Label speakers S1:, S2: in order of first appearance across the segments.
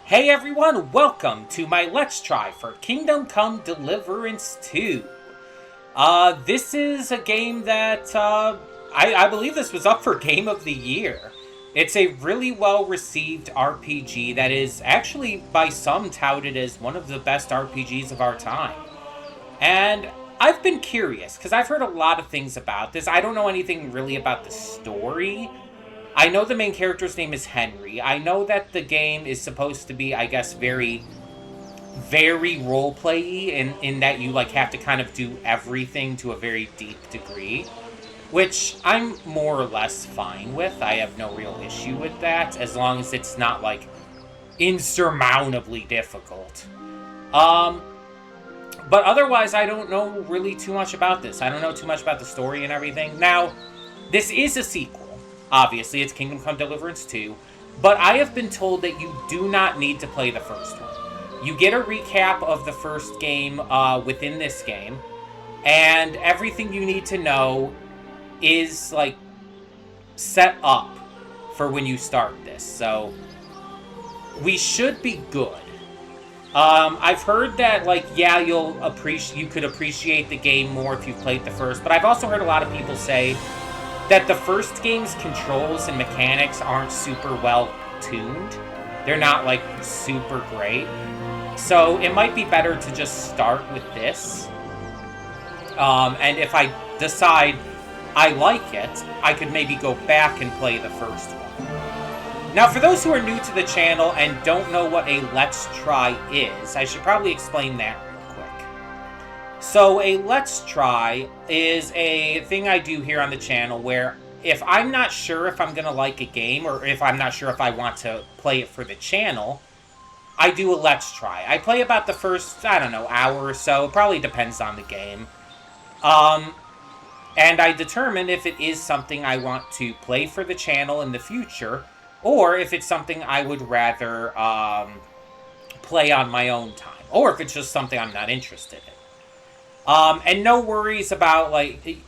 S1: Hey everyone, welcome to my Let's Try for Kingdom Come Deliverance 2. This is a game that, I believe this was up for Game of the Year. It's a really well-received RPG that is actually by some touted as one of the best RPGs of our time. And I've been curious, because I've heard a lot of things about this. I don't know anything really about the story. I know the main character's name is Henry. I know that the game is supposed to be, I guess, very role-play-y in that you, like, have to kind of do everything to a very deep degree, which I'm more or less fine with. I have no real issue with that, as long as it's not, like, insurmountably difficult. But otherwise, I don't know really too much about this. I don't know too much about the story and everything. Now, this is a sequel. Obviously, it's Kingdom Come Deliverance 2, but I have been told that you do not need to play the first one. You get a recap of the first game within this game, and everything you need to know is, like, set up for when you start this, so we should be good. I've heard that, like, yeah, you could appreciate the game more if you've played the first, but I've also heard a lot of people say that the first game's controls and mechanics aren't super well tuned. They're not, like, super great. So it might be better to just start with this. And if I decide I like it, I could maybe go back and play the first one. Now, for those who are new to the channel and don't know what a Let's Try is, I should probably explain that real quick. So a Let's Try is a thing I do here on the channel where if I'm not sure if I'm going to like a game or if I'm not sure if I want to play it for the channel, I do a Let's Try. I play about the first, I don't know, hour or so. It probably depends on the game. And I determine if it is something I want to play for the channel in the future or if it's something I would rather play on my own time or if it's just something I'm not interested in. And no worries about, like,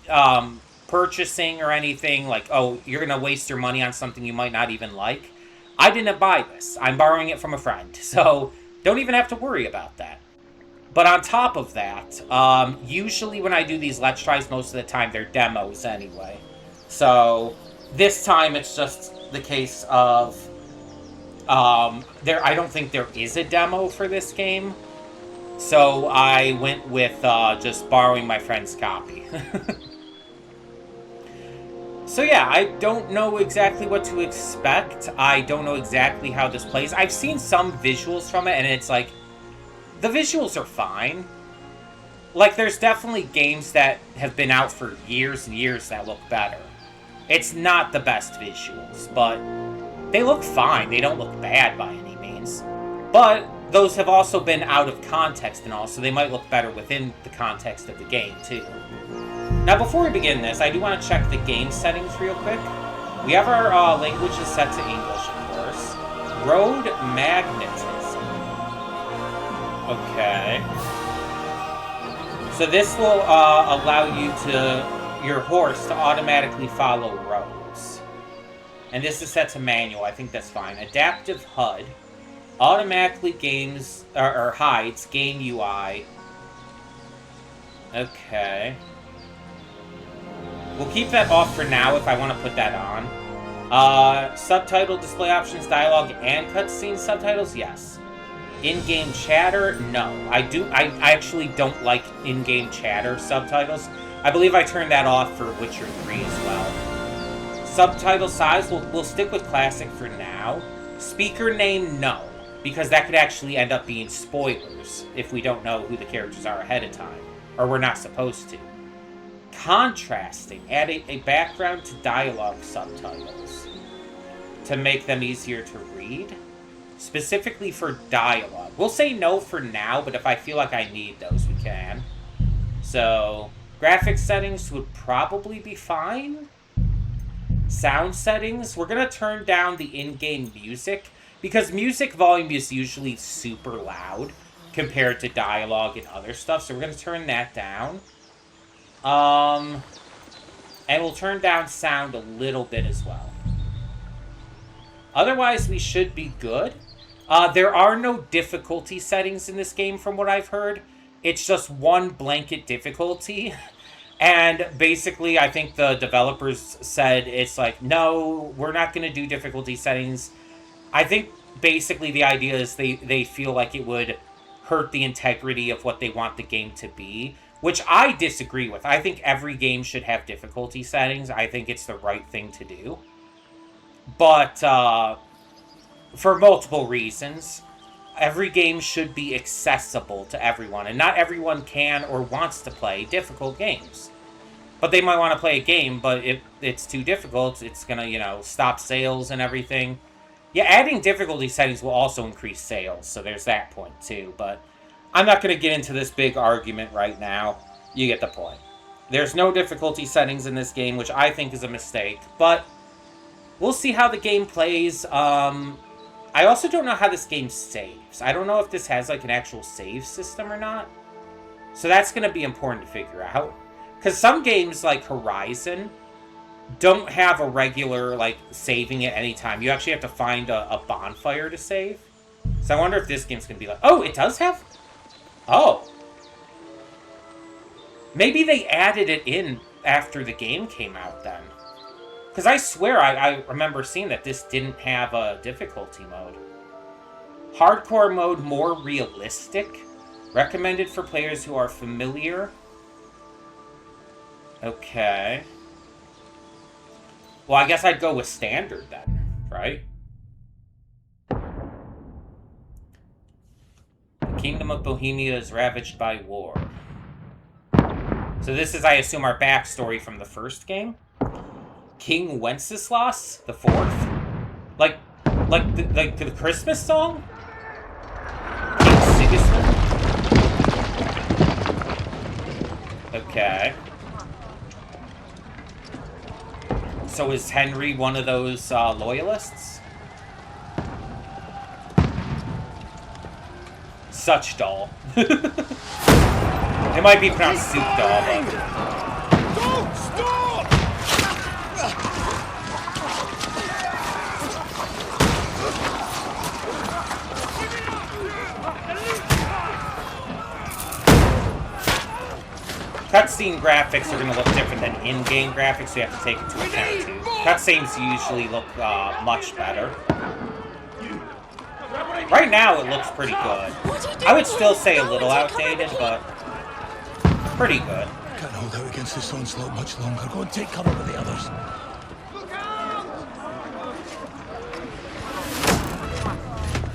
S1: purchasing or anything, like, oh, you're going to waste your money on something you might not even like. I didn't buy this. I'm borrowing it from a friend, so don't even have to worry about that. But on top of that, usually when I do these Let's Tries, most of the time they're demos anyway. So this time it's just the case of, I don't think there is a demo for this game. So I went with just borrowing my friend's copy. So yeah, I don't know exactly what to expect. I don't know exactly how this plays. I've seen some visuals from it, and it's like, the visuals are fine. Like, there's definitely games that have been out for years and years that look better. It's not the best visuals, but they look fine. They don't look bad by any means. But those have also been out of context and all, so they might look better within the context of the game, too. Now, before we begin this, I do want to check the game settings real quick. We have our languages set to English, of course. Road magnetism. Okay. So this will allow your horse to automatically follow roads. And this is set to manual. I think that's fine. Adaptive HUD. Automatically hides game UI. Okay. We'll keep that off for now if I want to put that on. Subtitle, display options, dialogue, and cutscene subtitles, yes. In-game chatter, no. I actually don't like in-game chatter subtitles. I believe I turned that off for Witcher 3 as well. Subtitle size, we'll stick with classic for now. Speaker name, no. Because that could actually end up being spoilers if we don't know who the characters are ahead of time. Or we're not supposed to. Contrasting. Add a background to dialogue subtitles to make them easier to read. Specifically for dialogue. We'll say no for now, but if I feel like I need those, we can. So, graphics settings would probably be fine. Sound settings. We're going to turn down the in-game music, because music volume is usually super loud compared to dialogue and other stuff, so we're going to turn that down. And we'll turn down sound a little bit as well. Otherwise, we should be good. There are no difficulty settings in this game from what I've heard. It's just one blanket difficulty. And basically, I think the developers said it's like, no, we're not going to do difficulty settings. I think basically the idea is they feel like it would hurt the integrity of what they want the game to be, which I disagree with. I think every game should have difficulty settings. I think it's the right thing to do. But for multiple reasons, every game should be accessible to everyone, and not everyone can or wants to play difficult games. But they might want to play a game, but if it's too difficult, it's going to, stop sales and everything. Yeah, adding difficulty settings will also increase sales, so there's that point too. But I'm not going to get into this big argument right now. You get the point. There's no difficulty settings in this game, which I think is a mistake. But we'll see how the game plays. I also don't know how this game saves. I don't know if this has, like, an actual save system or not. So that's going to be important to figure out. Because some games, like Horizon, don't have a regular, like, saving at any time. You actually have to find a bonfire to save. So I wonder if this game's going to be like... Oh, it does have... Oh. Maybe they added it in after the game came out then. Because I swear I remember seeing that this didn't have a difficulty mode. Hardcore mode more realistic. Recommended for players who are familiar. Okay. Well, I guess I'd go with standard then, right? The Kingdom of Bohemia is ravaged by war. So this is, I assume, our backstory from the first game. King Wenceslas the Fourth, like the Christmas song. King Sigismund. Okay. So is Henry one of those loyalists? Such doll. It might be pronounced soup doll, but...
S2: Don't stop!
S1: Cutscene graphics are going to look different than in-game graphics, so you have to take into account too. Cutscenes usually look much better. Right now, it looks pretty good. I would still say a little outdated, but pretty good.
S2: Can't hold out against this onslaught much longer. Go and take cover with the others.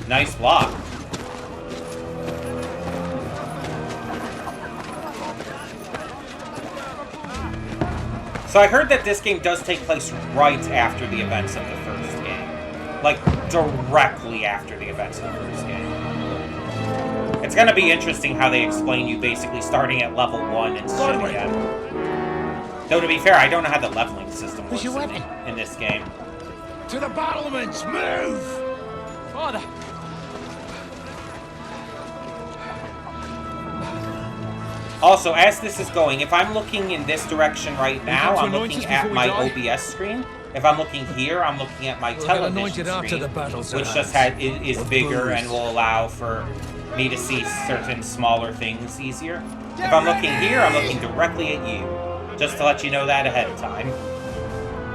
S1: Nice block. So I heard that this game does take place right after the events of the first game. Like, directly after the events of the first game. It's gonna be interesting how they explain you basically starting at level 1 and shit again. Though, to be fair, I don't know how the leveling system works in this game.
S2: To the battlements! Move!
S3: Father!
S1: Also, as this is going, if I'm looking in this direction right now, I'm looking at my OBS screen. If I'm looking here, I'm looking at my television screen, which just is bigger and will allow for me to see certain smaller things easier. If I'm looking here, I'm looking directly at you, just to let you know that ahead of time.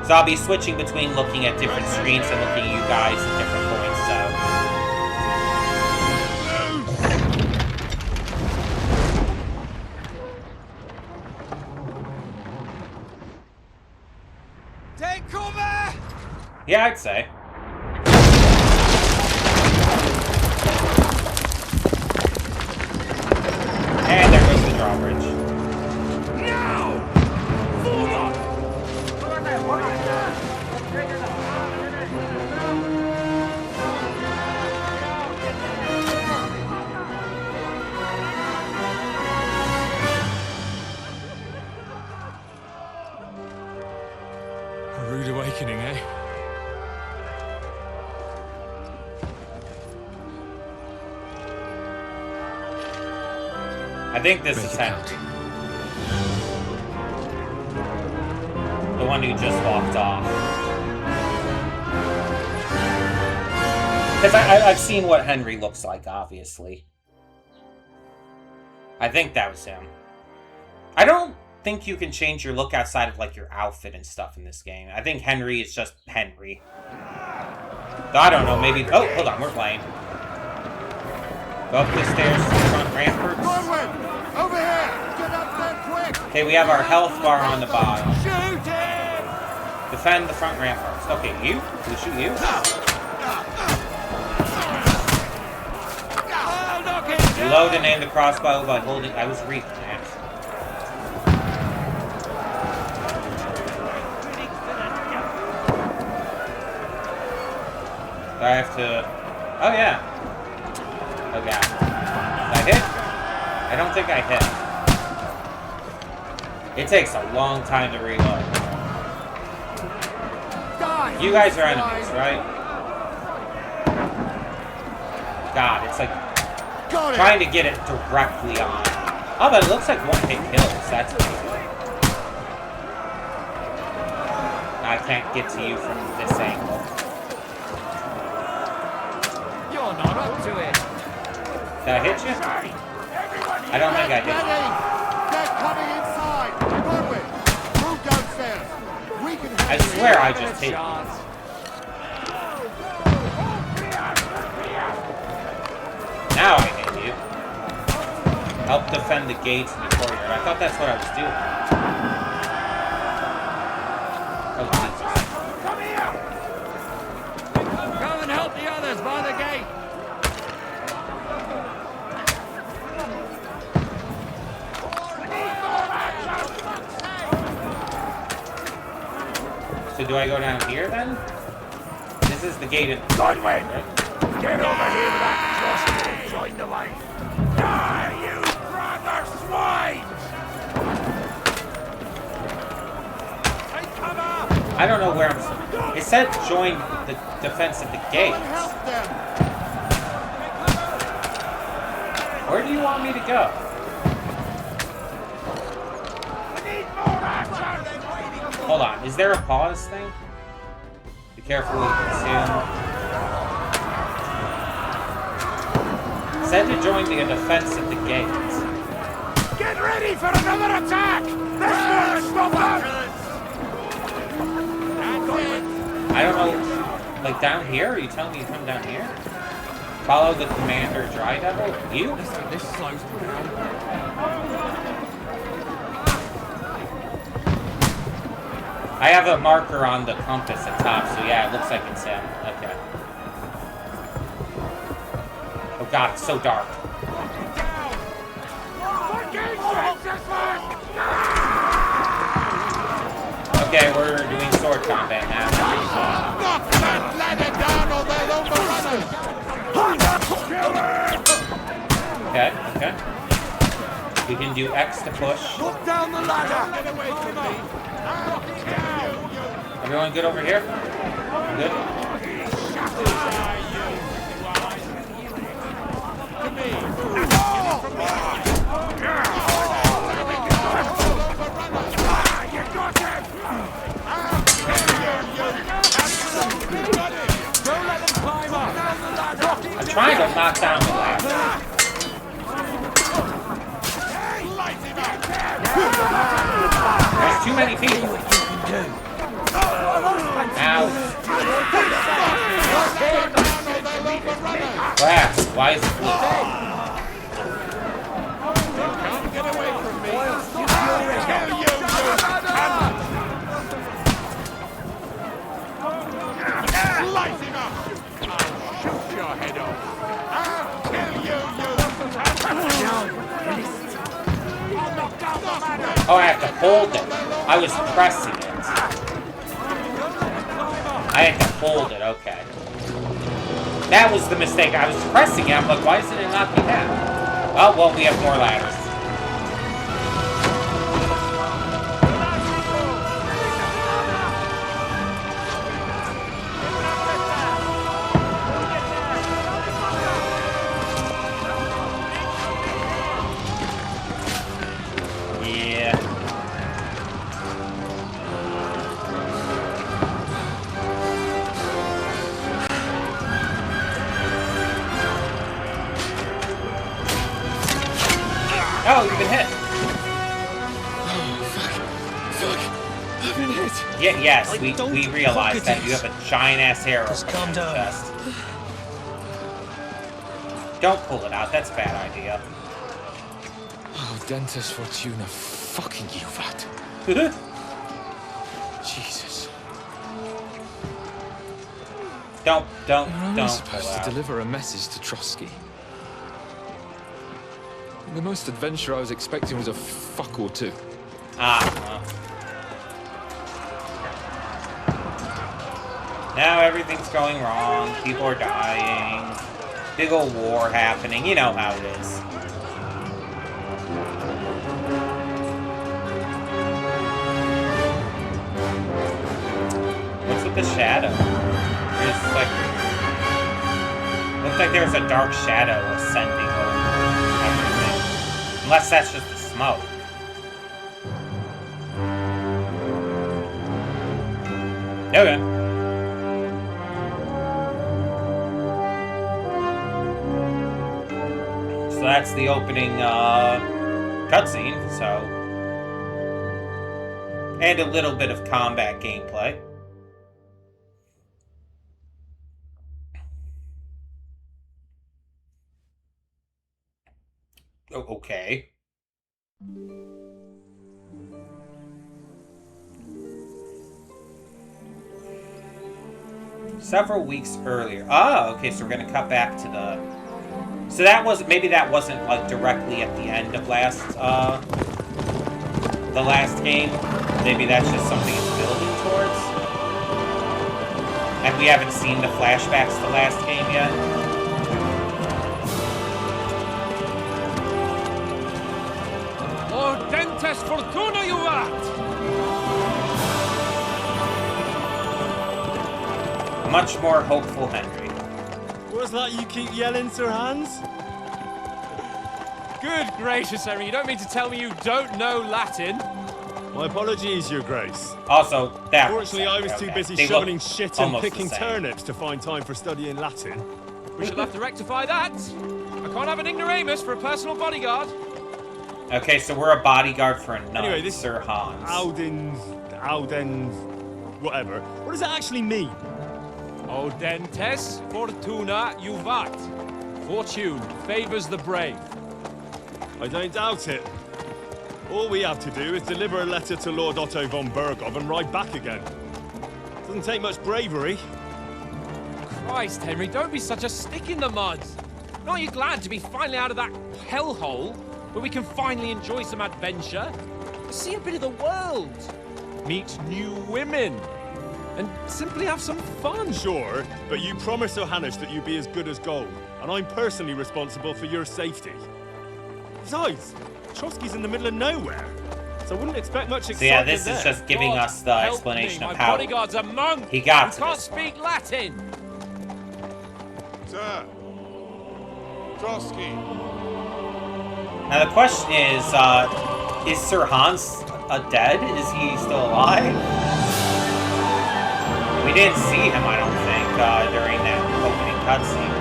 S1: So I'll be switching between looking at different screens and looking at you guys at different points, so...
S2: Take cover!
S1: Yeah, I'd say. And there goes the drawbridge.
S2: Now!
S3: A rude awakening, eh?
S1: I think this is Henry. The one who just walked off. Because I've seen what Henry looks like, obviously. I think that was him. I don't think you can change your look outside of, like, your outfit and stuff in this game. I think Henry is just Henry. Though I don't know, maybe... Oh, hold on, we're playing. Go up the stairs to the front ramparts.
S4: Over here! Get up there quick!
S1: Okay, we have our health bar on the bottom.
S4: Shoot him!
S1: Defend the front ramparts. Okay, you? Can we shoot you? Reload and aim the crossbow by holding... I was reading that. Do I have to... Oh, yeah. Oh, God. Did I hit? I don't think I hit. It takes a long time to reload. You guys are enemies, right? God, it's like trying to get it directly on. Oh, but it looks like one-hit kills. That's amazing. I can't get to you from this angle.
S3: You're not up to it.
S1: Did I hit you? I don't think I hit you.
S4: They're coming inside! Forward! Move downstairs! We can
S1: I swear I just hit you. Now I hit you. Help defend the gates in the courtyard. I thought that's what I was doing. Oh, Jesus.
S3: Go and help the others by the gate.
S1: So do I go down here then? This is the gate in...
S2: Godwin!
S1: Right?
S2: Get over here with that crossbow! Join the line! Die, you brother swine! Take cover!
S1: I don't know where I'm... It said join the defense at the gates.
S4: help them!
S1: Where do you want me to go? Hold on. Is there a pause thing? Be careful what you consume. Said to join the defense at the gates.
S2: Get ready for another attack! This won't stop us!
S1: I don't know. Like down here? Are you telling me to come down here? Follow the commander, Dry Devil? You?
S3: This slows me down.
S1: I have a marker on the compass at top, so yeah, it looks like it's him. Okay. Oh god, it's so dark. Okay, we're doing sword combat now.
S4: Knock that ladder down or they'll overrun us!
S1: Okay, okay. We can do X to push.
S4: Look down the ladder! Get away from me!
S1: Everyone good over here? Good? I'm trying to knock down the ladder. There's too many people. Ow. Crap, why is it blue?
S4: Get away from me! Light him up! I'll shoot your head off! I'll kill you,
S1: Oh, I have to hold it. I was pressing it. I had to hold it, okay. That was the mistake. I was pressing it. I'm like, why isn't it not me down? Oh, well, we have more ladders. Yeah. Oh, you've been hit.
S5: Fuck. I've been hit.
S1: Yeah, yes,
S5: I
S1: we
S5: don't
S1: realized that
S5: pocket
S1: you
S5: it.
S1: have a giant-ass arrow
S5: Just
S1: in
S5: calm
S1: your
S5: down.
S1: chest. Don't pull it out. That's a bad idea.
S5: Oh, Dentist Fortuna, fucking you, that. Jesus.
S1: Don't
S5: You're only
S1: pull
S5: supposed
S1: it
S5: to
S1: out.
S5: deliver a message to Trotsky. The most adventure I was expecting was a fuck or two.
S1: Well. Now everything's going wrong. People are dying. Big old war happening. You know how it is. What's with the shadow? There's like... Looks like there's a dark shadow ascending over everything. Unless that's just the smoke. Okay. So that's the opening cutscene, so... And a little bit of combat gameplay. Oh, okay. Several weeks earlier. Oh, okay, so we're gonna cut back to the... So that was... Maybe that wasn't, like, directly at the end of the last game. Maybe that's just something it's building towards. And we haven't seen the flashbacks to the last game yet.
S3: Lord Dentist Fortuna, you art!
S1: Much more hopeful Henry.
S6: What's that you keep yelling, Sir Hans?
S3: Good gracious, Henry, you don't mean to tell me you don't know Latin?
S6: My apologies, Your Grace.
S1: Also, that
S6: Fortunately, I was too
S1: okay.
S6: busy
S1: They look
S6: shoveling shit and
S1: almost the
S6: picking
S1: same.
S6: turnips to find time for studying Latin.
S3: We shall have to rectify that. I can't have an ignoramus for a personal bodyguard.
S1: Okay, so we're a bodyguard for a nun,
S6: Anyway, this
S1: Sir Hans.
S6: Audens, whatever. What does that actually mean?
S3: O Dentes Fortuna juvat. Fortune favors the brave.
S6: I don't doubt it. All we have to do is deliver a letter to Lord Otto von Bergov and ride back again. Doesn't take much bravery.
S3: Christ, Henry, don't be such a stick in the mud. Aren't you glad to be finally out of that hellhole where we can finally enjoy some adventure? See a bit of the world. Meet new women. And simply have some fun.
S6: Sure, but you promised Johannes that you'd be as good as gold, and I'm personally responsible for your safety. Besides, Trotsky's in the middle of nowhere, so I wouldn't expect much excitement
S1: So yeah, this
S6: there.
S1: is just giving
S3: God
S1: us the
S3: help
S1: explanation
S3: me,
S1: of
S3: my
S1: how
S3: bodyguard's a monk.
S1: he got to
S3: can't
S1: this
S3: speak
S1: point.
S3: Latin.
S4: Sir. Trotsky.
S1: Now the question is Sir Hans dead? Is he still alive? We didn't see him, I don't think, during that opening cutscene.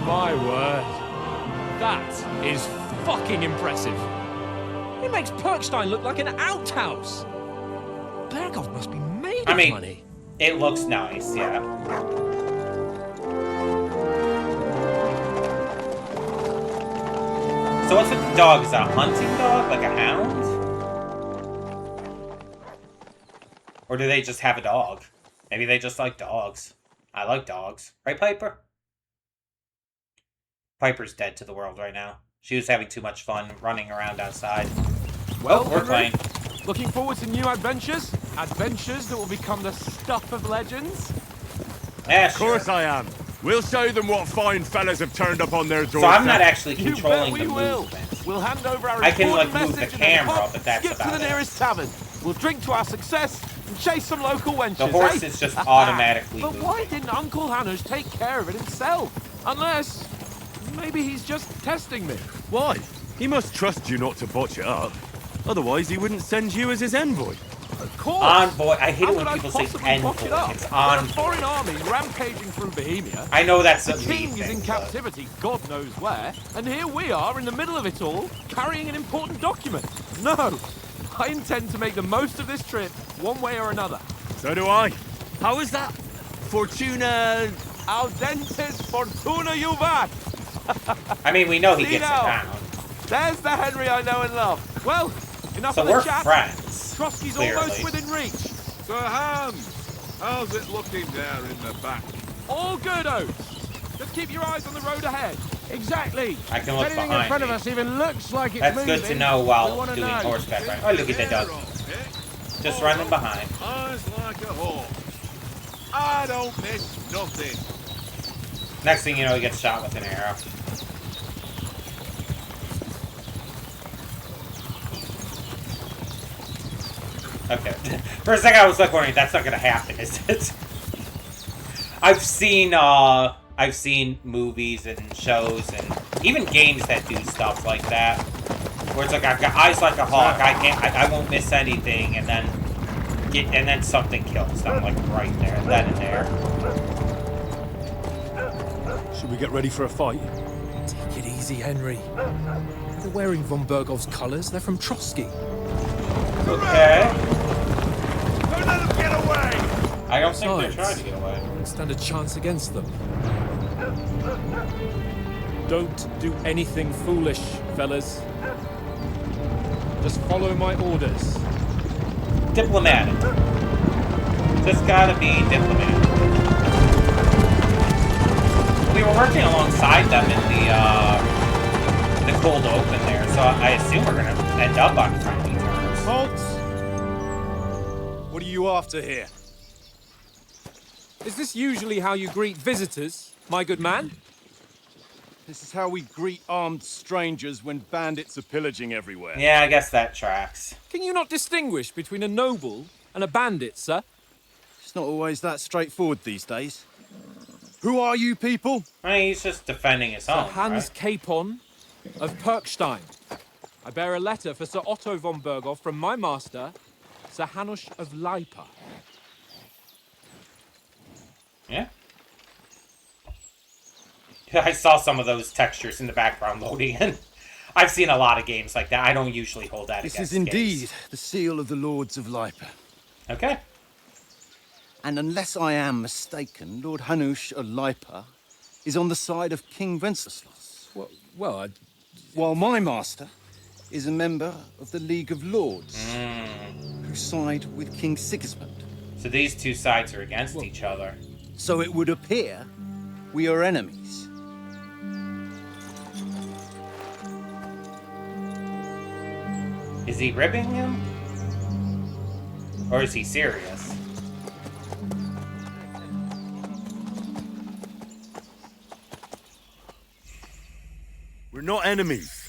S3: My word. That is fucking impressive. It makes Perkstein look like an outhouse. Bergov must be made of money.
S1: It looks nice, yeah. So what's with the dog? Is that a hunting dog? Like a hound? Or do they just have a dog? Maybe they just like dogs. I like dogs. Right, Piper? Piper's dead to the world right now. She was having too much fun running around outside.
S3: Well,
S1: we're
S3: Henry,
S1: playing.
S3: looking forward to new adventures? Adventures that will become the stuff of legends?
S1: Yeah,
S4: Of course I am. We'll show them what fine fellas have turned up on their doorstep.
S1: So I'm not actually
S3: You
S1: controlling
S3: bet
S1: the
S3: we will.
S1: movement.
S3: We'll hand over our
S1: I can,
S3: important
S1: like, move the
S3: message and then
S1: camera,
S3: hop,
S1: but that's
S3: skip to
S1: about
S3: the
S1: it.
S3: nearest tavern. We'll drink to our success and chase some local wenches.
S1: The horse
S3: eh?
S1: is just automatically
S3: But
S1: moving.
S3: why didn't Uncle Hanners take care of it himself? Unless maybe he's just testing me.
S6: Why? He must trust you not to botch it up. Otherwise, he wouldn't send you as his envoy.
S3: Of course.
S1: Envoy. I hate
S3: How
S1: it when
S3: could I
S1: people say
S3: possibly block it
S1: envoy.
S3: up?
S1: It's
S3: There are
S1: envoy.
S3: foreign armies rampaging through Bohemia.
S1: I know that's
S3: The
S1: a me
S3: king is
S1: thing,
S3: in
S1: but-
S3: captivity, God knows where, and here we are in the middle of it all, carrying an important document. No, I intend to make the most of this trip, one way or another.
S6: So do I.
S2: How is that? Fortuna...
S3: Audentes fortuna juvat.
S1: I mean, we know he
S3: See
S1: gets
S3: now.
S1: it down.
S3: There's the Henry I know and love. Well, enough
S1: So
S3: of the
S1: we're
S3: chat.
S1: friends.
S3: Trotsky's
S1: clearly.
S3: almost within reach.
S4: Sir Hans, how's it looking there in the back?
S3: All good, Oates. Just keep your eyes on the road ahead.
S7: Exactly.
S1: I can look
S7: Anything
S1: behind
S7: in front of
S1: me.
S7: us even looks like it's
S1: That's
S7: moving.
S1: good to know
S7: We
S1: while
S7: wanna
S1: doing
S7: know.
S1: horseback riding. Oh, look at that dog. Just running behind.
S4: Eyes like a hawk. I don't miss nothing.
S1: Next thing you know, he gets shot with an arrow. Okay. For a second, I was like wondering, that's not gonna happen, is it? I've seen movies and shows and even games that do stuff like that, where it's like I've got eyes like a hawk. I won't miss anything, and then something kills them like right there, then and there.
S6: Should we get ready for a fight?
S3: Take it easy, Henry. They're wearing von Bergov's colours. They're from Trotsky.
S1: Okay.
S4: Don't let them get away!
S1: I don't think they're
S3: Besides,
S1: trying to get away.
S3: Don't stand a chance against them.
S5: Don't do anything foolish, fellas. Just follow my orders.
S1: Diplomatic. Just gotta be diplomatic. We were working alongside them in the cold open there, so I assume we're gonna end up on friendly terms.
S6: Halt! What are you after here?
S3: Is this usually how you greet visitors, my good man?
S6: This is how we greet armed strangers when bandits are pillaging everywhere.
S1: Yeah, I guess that tracks.
S3: Can you not distinguish between a noble and a bandit, sir?
S6: It's not always that straightforward these days. Who are you people?
S1: I mean, he's just defending his
S3: Sir
S1: own,
S3: Hans
S1: right?
S3: Capon of Perkstein. I bear a letter for Sir Otto von Berghoff from my master, Sir Hanush of Leipa.
S1: Yeah. I saw some of those textures in the background loading in. I've seen a lot of games like that. I don't usually hold that
S6: This
S1: against
S6: is indeed
S1: games.
S6: the seal of the Lords of Leipa.
S1: Okay.
S6: And unless I am mistaken, Lord Hanush of Leipa is on the side of King Wenceslas,
S3: Well,
S6: while my master is a member of the League of Lords, who side with King Sigismund.
S1: So these two sides are against each other.
S6: So it would appear we are enemies.
S1: Is he ribbing him? Or is he serious?
S4: We're not enemies.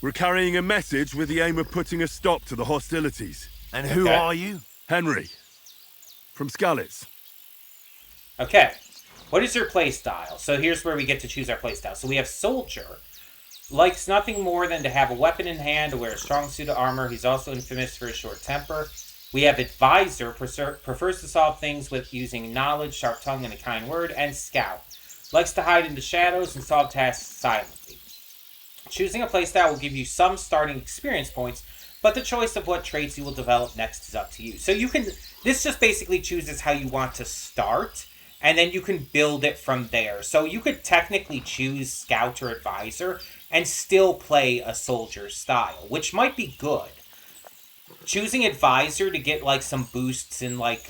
S4: We're carrying a message with the aim of putting a stop to the hostilities.
S2: And who
S1: Okay.
S2: are you?
S4: Henry. From Skalitz.
S1: Okay. What is your playstyle? So here's where we get to choose our playstyle. So we have Soldier. Likes nothing more than to have a weapon in hand, to wear a strong suit of armor. He's also infamous for his short temper. We have Advisor, prefers to solve things with using knowledge, sharp tongue, and a kind word. And Scout. Likes to hide in the shadows and solve tasks silently. Choosing a playstyle will give you some starting experience points, but the choice of what traits you will develop next is up to you. So you can, this just basically chooses how you want to start, and then you can build it from there. So you could technically choose Scout or Advisor and still play a soldier style, which might be good. Choosing Advisor to get like some boosts in like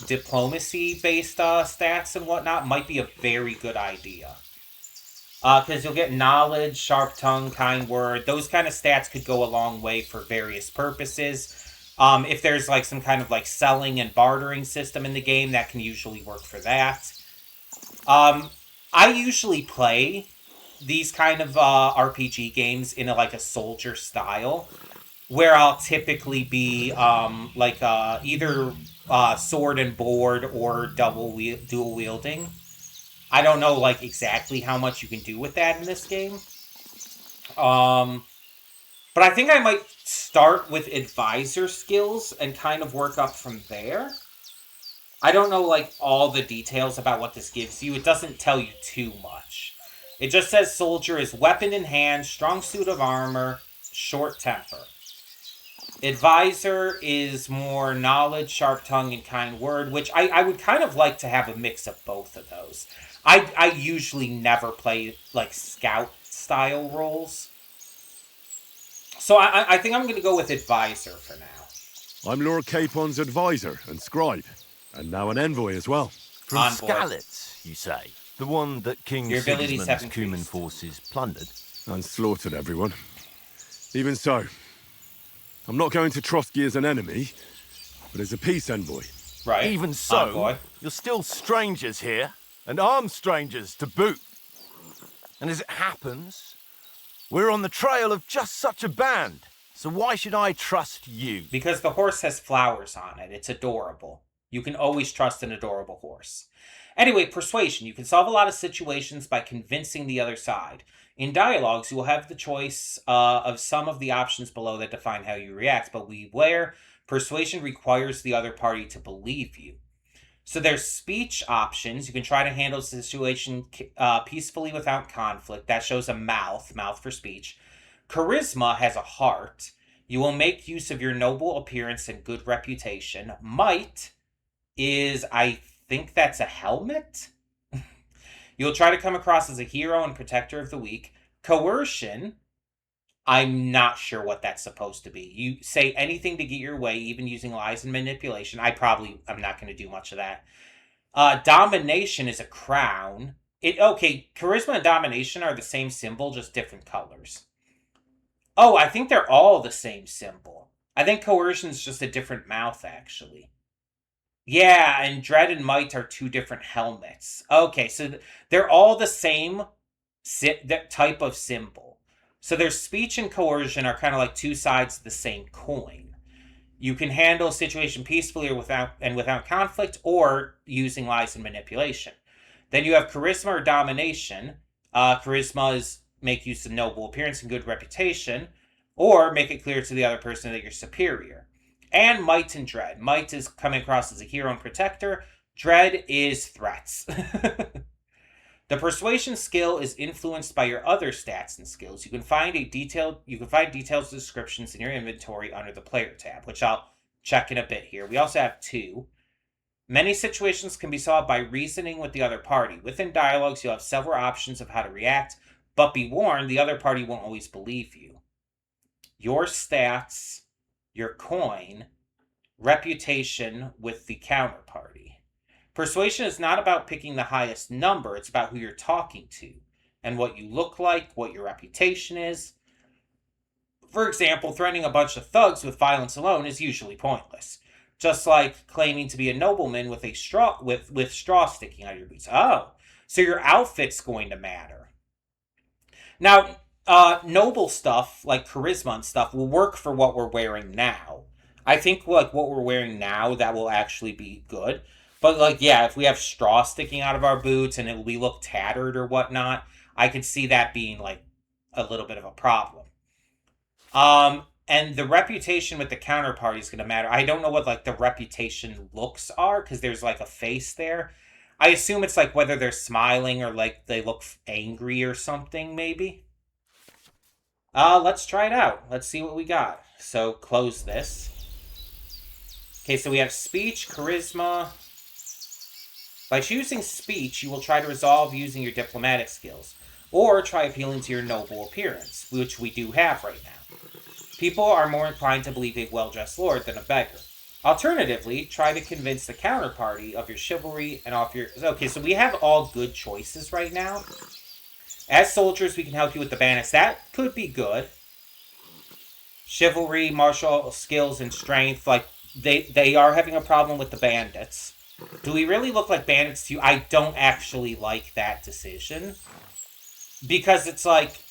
S1: diplomacy based stats and whatnot might be a very good idea. Because you'll get knowledge, sharp tongue, kind word. Those kind of stats could go a long way for various purposes. If there's like some kind of like selling and bartering system in the game, that can usually work for that. I usually play these kind of RPG games in a soldier style, where I'll typically be either sword and board or dual wielding. I don't know exactly how much you can do with that in this game. But I think I might start with advisor skills and kind of work up from there. I don't know, like, all the details about what this gives you. It doesn't tell you too much. It just says soldier is weapon in hand, strong suit of armor, short temper. Advisor is more knowledge, sharp tongue, and kind word, which I would kind of like to have a mix of both of those. I usually never play, like, scout-style roles. So I think I'm going to go with advisor for now.
S4: I'm Lord Capon's advisor and scribe, and now an envoy as well.
S2: From
S1: Envoy.
S2: Skalitz, you say? The one that King
S1: Your abilities
S2: Sigismund's
S1: have
S2: Cuman
S1: increased.
S2: forces plundered?
S4: And slaughtered everyone. Even so, I'm not going to Trotsky as an enemy, but as a peace envoy.
S1: Right.
S2: Even so,
S1: Envoy.
S2: you're still strangers here, and armed strangers to boot. And as it happens, we're on the trail of just such a band. So why should I trust you?
S1: Because the horse has flowers on it. It's adorable. You can always trust an adorable horse. Anyway, persuasion. You can solve a lot of situations by convincing the other side. In dialogues, you will have the choice of some of the options below that define how you react, but beware, persuasion requires the other party to believe you. So there's speech options. You can try to handle the situation peacefully without conflict. That shows a mouth for speech. Charisma has a heart. You will make use of your noble appearance and good reputation. Might is, I think that's a helmet? You'll try to come across as a hero and protector of the weak. Coercion, I'm not sure what that's supposed to be. You say anything to get your way, even using lies and manipulation. I'm not going to do much of that. Domination is a crown. Charisma and domination are the same symbol, just different colors. Oh, I think they're all the same symbol. I think coercion is just a different mouth, actually. Yeah, and dread and might are two different helmets. Okay, so they're all the same type of symbol. So their speech and coercion are kind of like two sides of the same coin. You can handle a situation peacefully or without conflict, or using lies and manipulation. Then you have charisma or domination. Charisma is make use of noble appearance and good reputation, or make it clear to the other person that you're superior. And might and dread. Might is coming across as a hero and protector. Dread is threats. The persuasion skill is influenced by your other stats and skills. You can find details descriptions in your inventory under the player tab, which I'll check in a bit here. We also have 2. Many situations can be solved by reasoning with the other party. Within dialogues, you'll have several options of how to react, but be warned, the other party won't always believe you. Your stats, your coin, reputation with the counterparty. Persuasion is not about picking the highest number, it's about who you're talking to, and what you look like, what your reputation is. For example, threatening a bunch of thugs with violence alone is usually pointless. Just like claiming to be a nobleman with straw sticking out of your boots. Oh, so your outfit's going to matter. Now, noble stuff, like charisma and stuff, will work for what we're wearing now. I think, like, what we're wearing now, that will actually be good. But, like, yeah, if we have straw sticking out of our boots and we look tattered or whatnot, I could see that being, like, a little bit of a problem. And the reputation with the counterparty is going to matter. I don't know what, like, the reputation looks are, because there's, like, a face there. I assume it's, like, whether they're smiling or, like, they look angry or something, maybe. Let's try it out. Let's see what we got. So, close this. Okay, so we have speech, charisma. By choosing speech, you will try to resolve using your diplomatic skills, or try appealing to your noble appearance, which we do have right now. People are more inclined to believe a well-dressed lord than a beggar. Alternatively, try to convince the counterparty of your chivalry and of your... Okay, so we have all good choices right now. As soldiers, we can help you with the bandits. That could be good. Chivalry, martial skills, and strength, like, they are having a problem with the bandits. Do we really look like bandits to you? I don't actually like that decision. Because it's like,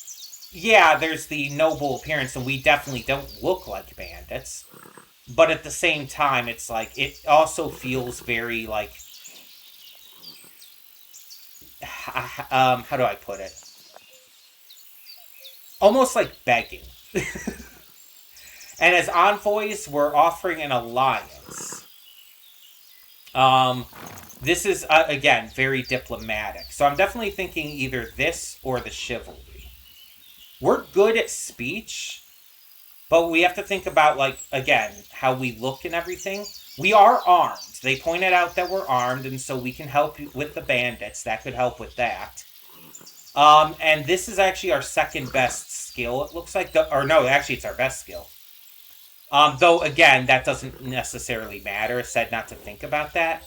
S1: yeah, there's the noble appearance, and we definitely don't look like bandits. But at the same time, it's like, it also feels very, like... how do I put it? Almost like begging. And as envoys, we're offering an alliance. This is, again, very diplomatic. So I'm definitely thinking either this or the chivalry. We're good at speech, but we have to think about, like, again, how we look and everything. We are armed. They pointed out that we're armed, and so we can help with the bandits. That could help with that. And this is actually our second best skill, it looks like. Or no, actually, it's our best skill. Though, again, that doesn't necessarily matter. It said not to think about that.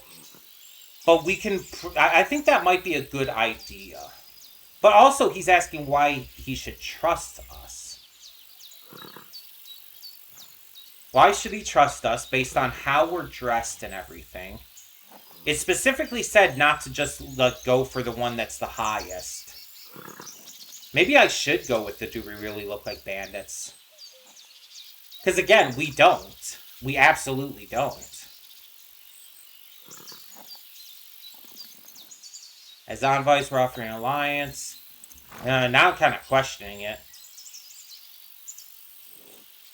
S1: But we can... I think that might be a good idea. But also, he's asking why he should trust us. Why should he trust us based on how we're dressed and everything? It specifically said not to just go for the one that's the highest. Maybe I should go with the do we really look like bandits? Because again, we don't. We absolutely don't. As envoys, we're offering an alliance. Now I'm kind of questioning it.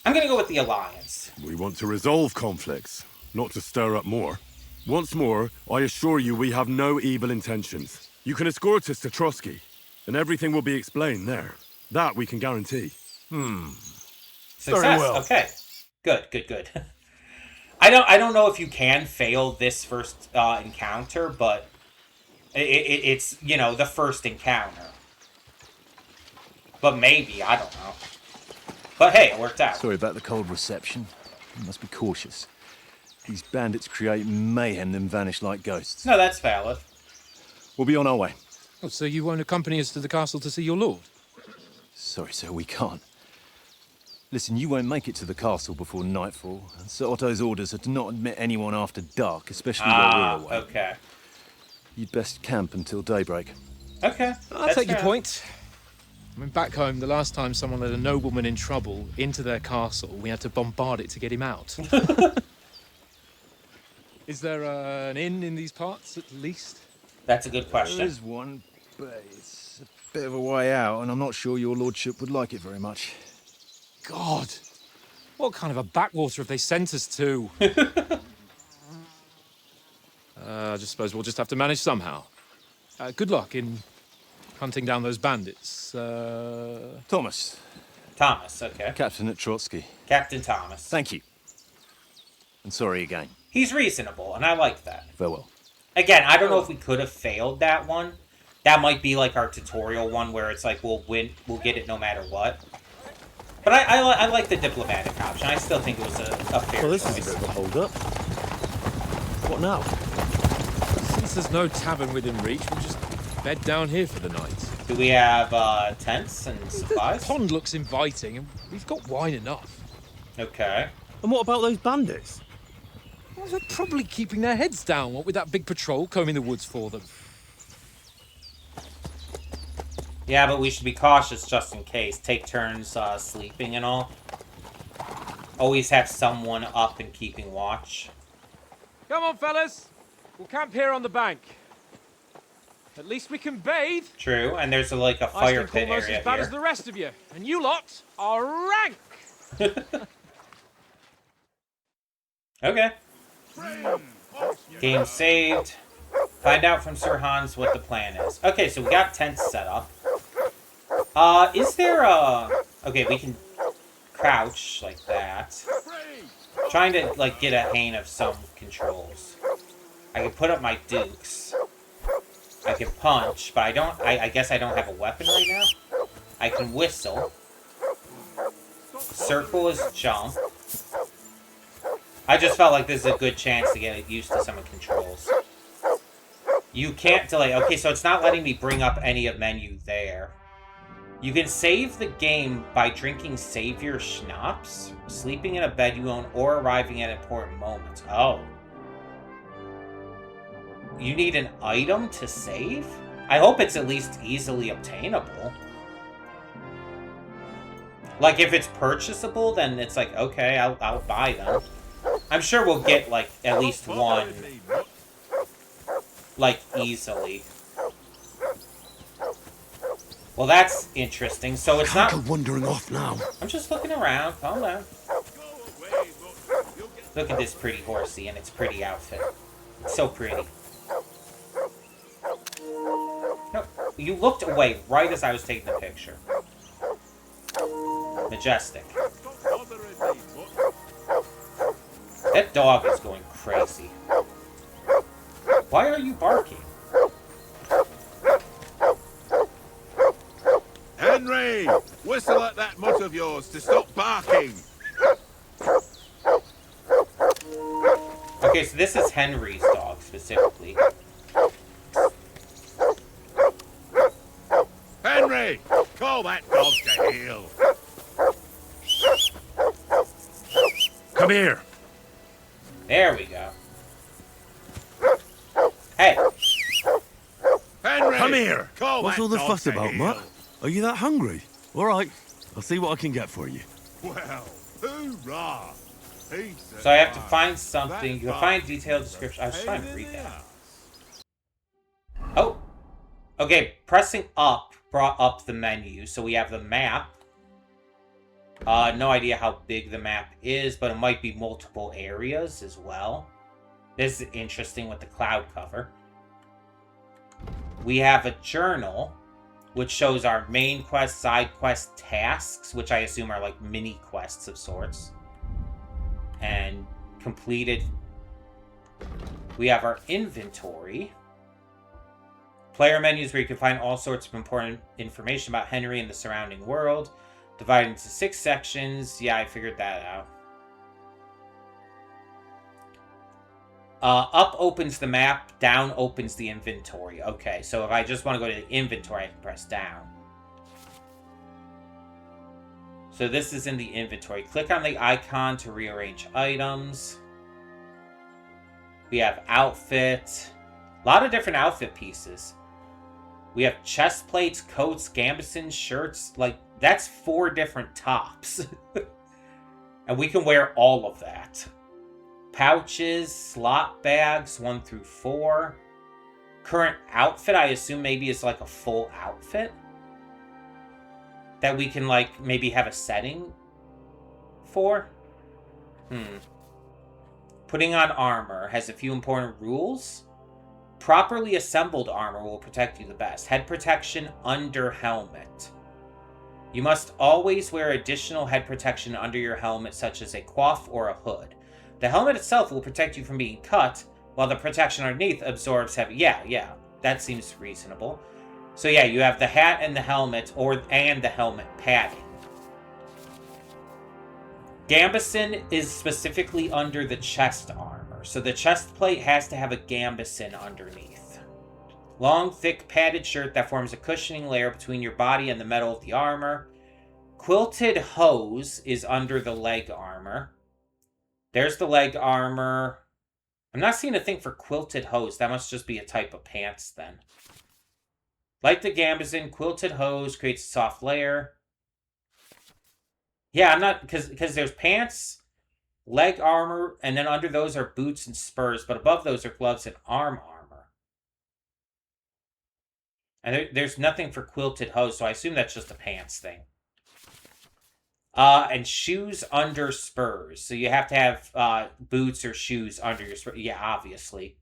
S1: I'm going to go with the alliance.
S4: We want to resolve conflicts, not to stir up more. Once more, I assure you we have no evil intentions. You can escort us to Trotsky, and everything will be explained there. That we can guarantee.
S1: Success.
S2: Very well.
S1: Okay. Good. I don't know if you can fail this first encounter, but it's, you know, the first encounter. But maybe, I don't know. But hey, it worked out.
S8: Sorry about the cold reception. You must be cautious. These bandits create mayhem, then vanish like ghosts.
S1: No, that's valid.
S8: We'll be on our way.
S5: Oh, so you won't accompany us to the castle to see your lord?
S8: Sorry, sir, we can't. Listen, you won't make it to the castle before nightfall, and Sir Otto's orders are to not admit anyone after dark, especially while we're away.
S1: Okay.
S8: You'd best camp until daybreak.
S1: Okay.
S5: I'll take your point. I mean, back home, the last time someone let a nobleman in trouble into their castle, we had to bombard it to get him out. Is there an inn in these parts, at least?
S1: That's a good question.
S8: There is one, but it's a bit of a way out, and I'm not sure your lordship would like it very much.
S5: God! What kind of a backwater have they sent us to? I just suppose we'll just have to manage somehow. Good luck in hunting down those bandits.
S8: Thomas.
S1: Thomas, okay.
S8: Captain at Trotsky.
S1: Captain Thomas.
S8: Thank you. And sorry again.
S1: He's reasonable, and I like that.
S8: Farewell.
S1: Again, I don't know if we could have failed that one. That might be like our tutorial one where it's like we'll get it no matter what. But I like the diplomatic option. I still think it was a fair
S6: Well, this
S1: choice.
S6: is a bit of a hold-up. What now?
S5: Since there's no tavern within reach, we'll just bed down here for the night.
S1: Do we have tents and supplies?
S5: The pond looks inviting, and we've got wine enough.
S1: Okay.
S6: And what about those bandits?
S5: Well, they're probably keeping their heads down, what with that big patrol combing the woods for them.
S1: Yeah, but we should be cautious just in case. Take turns sleeping and all. Always have someone up and keeping watch.
S5: Come on, fellas. We'll camp here on the bank. At least we can bathe.
S1: True, and there's like a
S5: I
S1: fire
S5: stink
S1: pit
S5: almost
S1: area
S5: as bad
S1: here.
S5: as the rest of you, and you lot are rank.
S1: Okay. Game saved. Find out from Sir Hans what the plan is. Okay, so we got tents set up. Is there a... Okay, we can crouch like that. Trying to, like, get a hang of some controls. I can put up my dukes. I can punch, but I don't... I guess I don't have a weapon right now. I can whistle. Circle is jump. I just felt like this is a good chance to get used to some of the controls. You can't delay. Okay, so it's not letting me bring up any of menu there. You can save the game by drinking Savior Schnapps, sleeping in a bed you own, or arriving at important moments. Oh. You need an item to save? I hope it's at least easily obtainable. Like, if it's purchasable, then it's like, okay, I'll buy them. I'm sure we'll get, like, at least one, like, easily. Well, that's interesting. So it's not...
S4: Go wandering off now.
S1: I'm just looking around. Calm down. Look at this pretty horsey and its pretty outfit. It's so pretty. No, you looked away right as I was taking the picture. Majestic. That dog is going crazy. Why are you barking?
S9: Henry! Whistle at that mutt of yours to stop barking!
S1: Okay, so this is Henry's dog, specifically.
S9: Henry! Call that dog to heel!
S4: Come here.
S1: There we go. Hey!
S9: Henry!
S4: Come here.
S9: Call
S4: What's
S9: that
S4: all the
S9: dog
S4: fuss
S9: to
S4: about,
S9: heel.
S4: Mutt? Are you that hungry? All right. I'll see what I can get for you.
S9: Well, hoorah! Peace
S1: So I have to
S9: and
S1: find
S9: love.
S1: something. You
S9: That
S1: can find
S9: dog
S1: detailed
S9: is a
S1: description. I was trying to
S9: pain
S1: read
S9: in the
S1: that.
S9: ass.
S1: Oh! Okay, pressing up brought up the menu. So we have the map. No idea how big the map is, but it might be multiple areas as well. This is interesting with the cloud cover. We have a journal, which shows our main quest, side quest, tasks, which I assume are like mini quests of sorts. And completed. We have our inventory. Player menus where you can find all sorts of important information about Henry and the surrounding world. Divided into 6 sections. Yeah, I figured that out. Up opens the map. Down opens the inventory. Okay, so if I just want to go to the inventory, I can press down. So this is in the inventory. Click on the icon to rearrange items. We have outfit. A lot of different outfit pieces. We have chest plates, coats, gambesons, shirts. Like, that's 4 different tops. And we can wear all of that. Pouches, slot bags, 1 through 4. Current outfit, I assume maybe is like a full outfit. That we can, like, maybe have a setting for. Putting on armor has a few important rules. Properly assembled armor will protect you the best. Head protection under helmet. You must always wear additional head protection under your helmet, such as a coif or a hood. The helmet itself will protect you from being cut, while the protection underneath absorbs heavy... Yeah, that seems reasonable. So yeah, you have the hat and the helmet, and the helmet padding. Gambeson is specifically under the chest armor, so the chest plate has to have a gambeson underneath. Long, thick, padded shirt that forms a cushioning layer between your body and the metal of the armor. Quilted hose is under the leg armor. There's the leg armor. I'm not seeing a thing for quilted hose. That must just be a type of pants then. Like the gambeson, quilted hose creates a soft layer. Yeah, I'm not... Because there's pants, leg armor, and then under those are boots and spurs, but above those are gloves and arm armor. And there's nothing for quilted hose, so I assume that's just a pants thing. And shoes under spurs. So you have to have boots or shoes under your spurs. Yeah, obviously.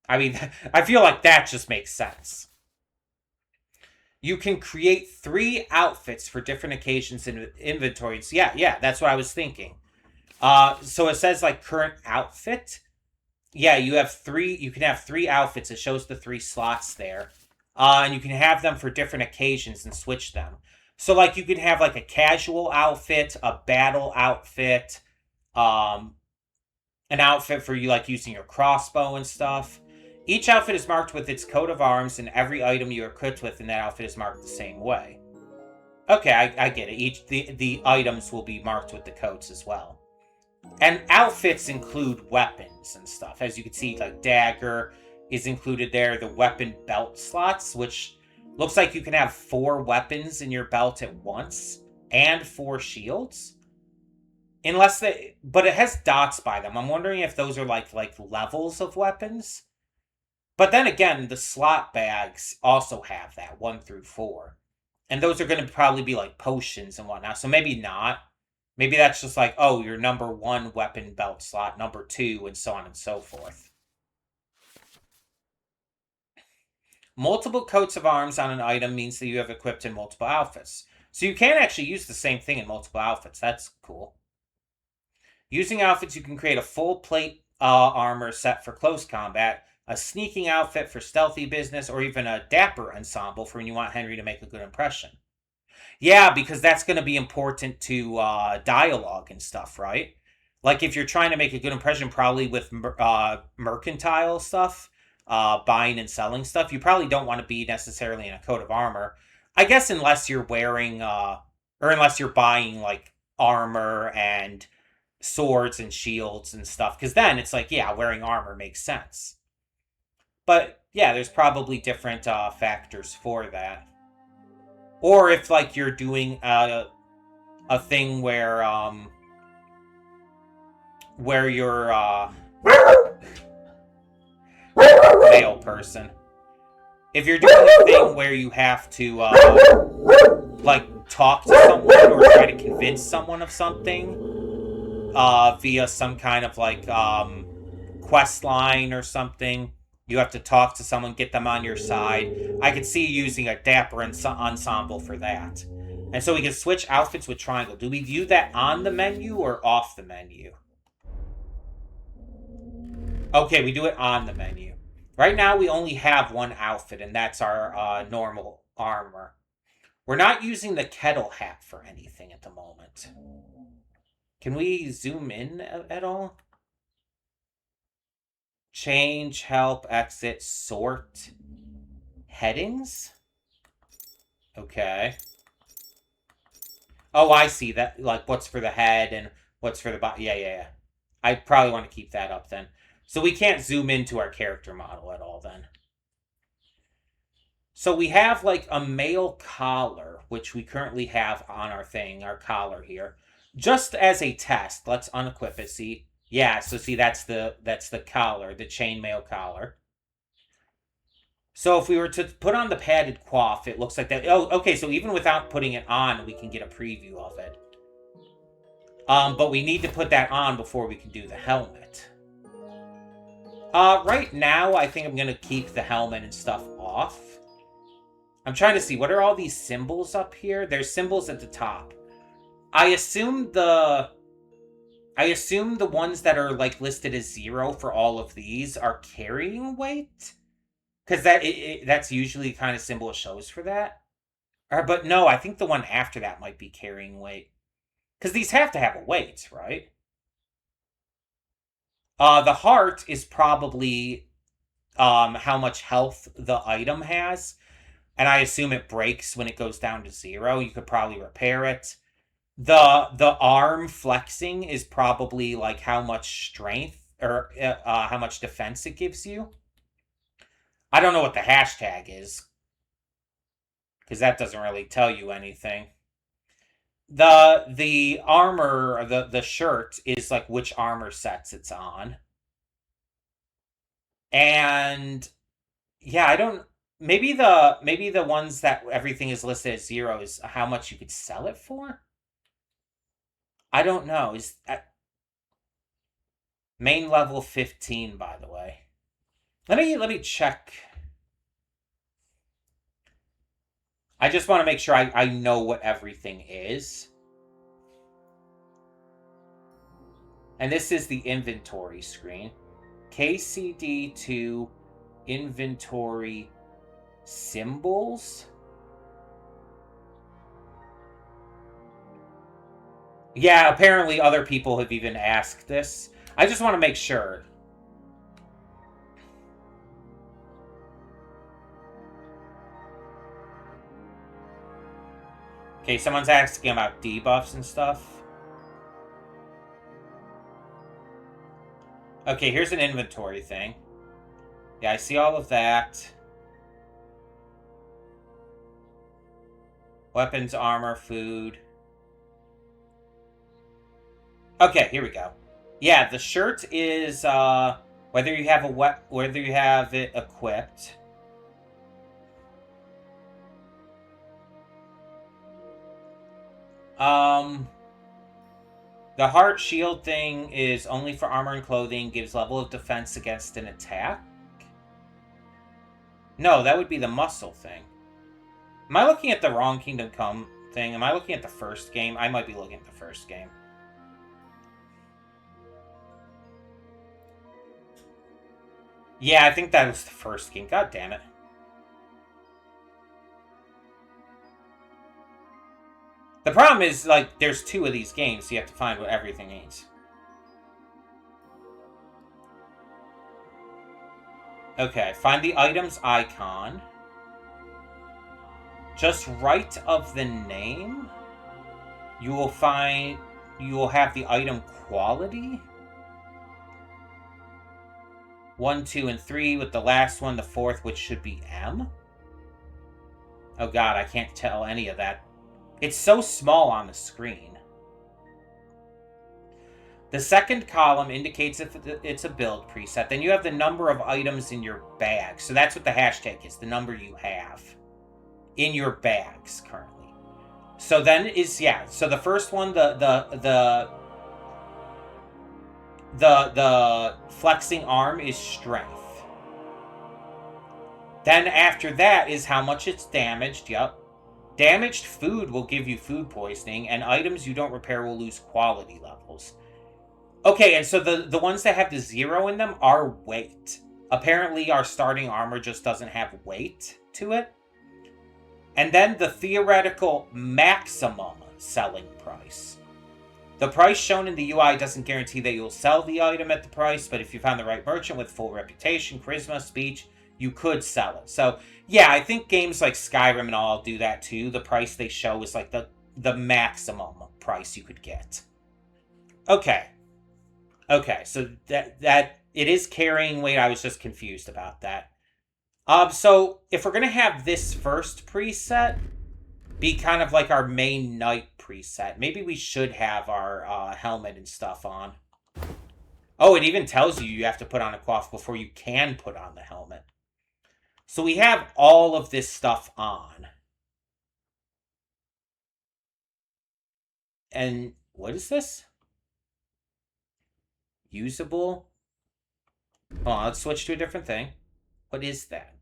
S1: I mean, I feel like that just makes sense. You can create 3 outfits for different occasions in inventories. Yeah, that's what I was thinking. So it says like current outfit. Yeah, you have 3. You can have 3 outfits. It shows the 3 slots there. And you can have them for different occasions and switch them. So like you can have like a casual outfit, a battle outfit, an outfit for you like using your crossbow and stuff. Each outfit is marked with its coat of arms, and every item you are equipped with in that outfit is marked the same way. Okay, I get it. The items will be marked with the coats as well. And outfits include weapons and stuff. As you can see, like dagger is included there. The weapon belt slots, which looks like you can have 4 weapons in your belt at once, and 4 shields. But it has dots by them. I'm wondering if those are like levels of weapons. But then again, the slot bags also have that, 1 through 4. And those are going to probably be like potions and whatnot, so maybe not. Maybe that's just like, oh, your number 1 weapon belt slot, number 2, and so on and so forth. Multiple coats of arms on an item means that you have equipped in multiple outfits. So you can actually use the same thing in multiple outfits. That's cool. Using outfits, you can create a full plate armor set for close combat, a sneaking outfit for stealthy business, or even a dapper ensemble for when you want Henry to make a good impression. Yeah, because that's going to be important to dialogue and stuff, right? Like if you're trying to make a good impression, probably with mercantile stuff, buying and selling stuff, you probably don't want to be necessarily in a coat of armor. I guess unless you're wearing, or unless you're buying like armor and swords and shields and stuff, because then it's like, yeah, wearing armor makes sense. But yeah, there's probably different factors for that. Or if like you're doing a thing where you're male person. If you're doing a thing where you have to like talk to someone or try to convince someone of something via some kind of like quest line or something, you have to talk to someone, get them on your side. I could see you using a dapper ensemble for that. And so we can switch outfits with triangle. Do we view that on the menu or off the menu? Okay, we do it on the menu. Right now we only have one outfit, and that's our normal armor. We're not using the kettle hat for anything at the moment. Can we zoom in at all? Change, help, exit, sort, headings? Okay. Oh, I see. That, like, what's for the head and what's for the body. Yeah. I probably want to keep that up then. So we can't zoom into our character model at all then. So we have, like, a male collar, which we currently have on our thing, our collar here. Just as a test, let's unequip it, see? Yeah, so see, that's the collar, the chainmail collar. So if we were to put on the padded coif, it looks like that. Oh, okay, so even without putting it on, we can get a preview of it. But we need to put that on before we can do the helmet. Right now, I think I'm going to keep the helmet and stuff off. I'm trying to see, what are all these symbols up here? There's symbols at the top. I assume the ones that are like listed as 0 for all of these are carrying weight, because that's usually the kind of symbol it shows for that. But no, I think the one after that might be carrying weight, because these have to have a weight, right? The heart is probably how much health the item has, and I assume it breaks when it goes down to 0. You could probably repair it. The arm flexing is probably like how much strength or how much defense it gives you. I don't know what the hashtag is, because that doesn't really tell you anything. The armor, or the shirt is like which armor sets it's on. And yeah, I don't, maybe the ones that everything is listed as 0 is how much you could sell it for? I don't know. Is main level 15, by the way. Let me check. I just want to make sure I know what everything is. And this is the inventory screen. KCD II inventory symbols. Yeah, apparently other people have even asked this. I just want to make sure. Okay, someone's asking about debuffs and stuff. Okay, here's an inventory thing. Yeah, I see all of that. Weapons, armor, food. Okay, here we go. Yeah, the shirt is whether you have it equipped. The heart shield thing is only for armor and clothing, gives level of defense against an attack. No, that would be the muscle thing. Am I looking at the wrong Kingdom Come thing? Am I looking at the first game? I might be looking at the first game. Yeah, I think that was the first game. God damn it. The problem is, like, there's 2 of these games, so you have to find what everything is. Okay, find the items icon. Just right of the name, you will have the item quality. 1, 2, and 3, with the last one, the 4th, which should be M. Oh god, I can't tell any of that. It's so small on the screen. The second column indicates if it's a build preset. Then you have the number of items in your bag. So that's what the hashtag is, the number you have in your bags currently. So then is, yeah, so the first one, the flexing arm is strength. Then after that is how much it's damaged. Yep. Damaged food will give you food poisoning, and items you don't repair will lose quality levels. Okay, and so the ones that have the 0 in them are weight. Apparently our starting armor just doesn't have weight to it. And then the theoretical maximum selling price. The price shown in the UI doesn't guarantee that you'll sell the item at the price, but if you found the right merchant with full reputation, charisma, speech, you could sell it. So, yeah, I think games like Skyrim and all do that too. The price they show is like the maximum price you could get. Okay. Okay, so that it is carrying weight. I was just confused about that. So if we're gonna have this first preset be kind of like our main knight preset, maybe we should have our helmet and stuff on. Oh, it even tells you have to put on a coif before you can put on the helmet. So we have all of this stuff on. And what is this? Usable? Hold on, let's switch to a different thing. What is that?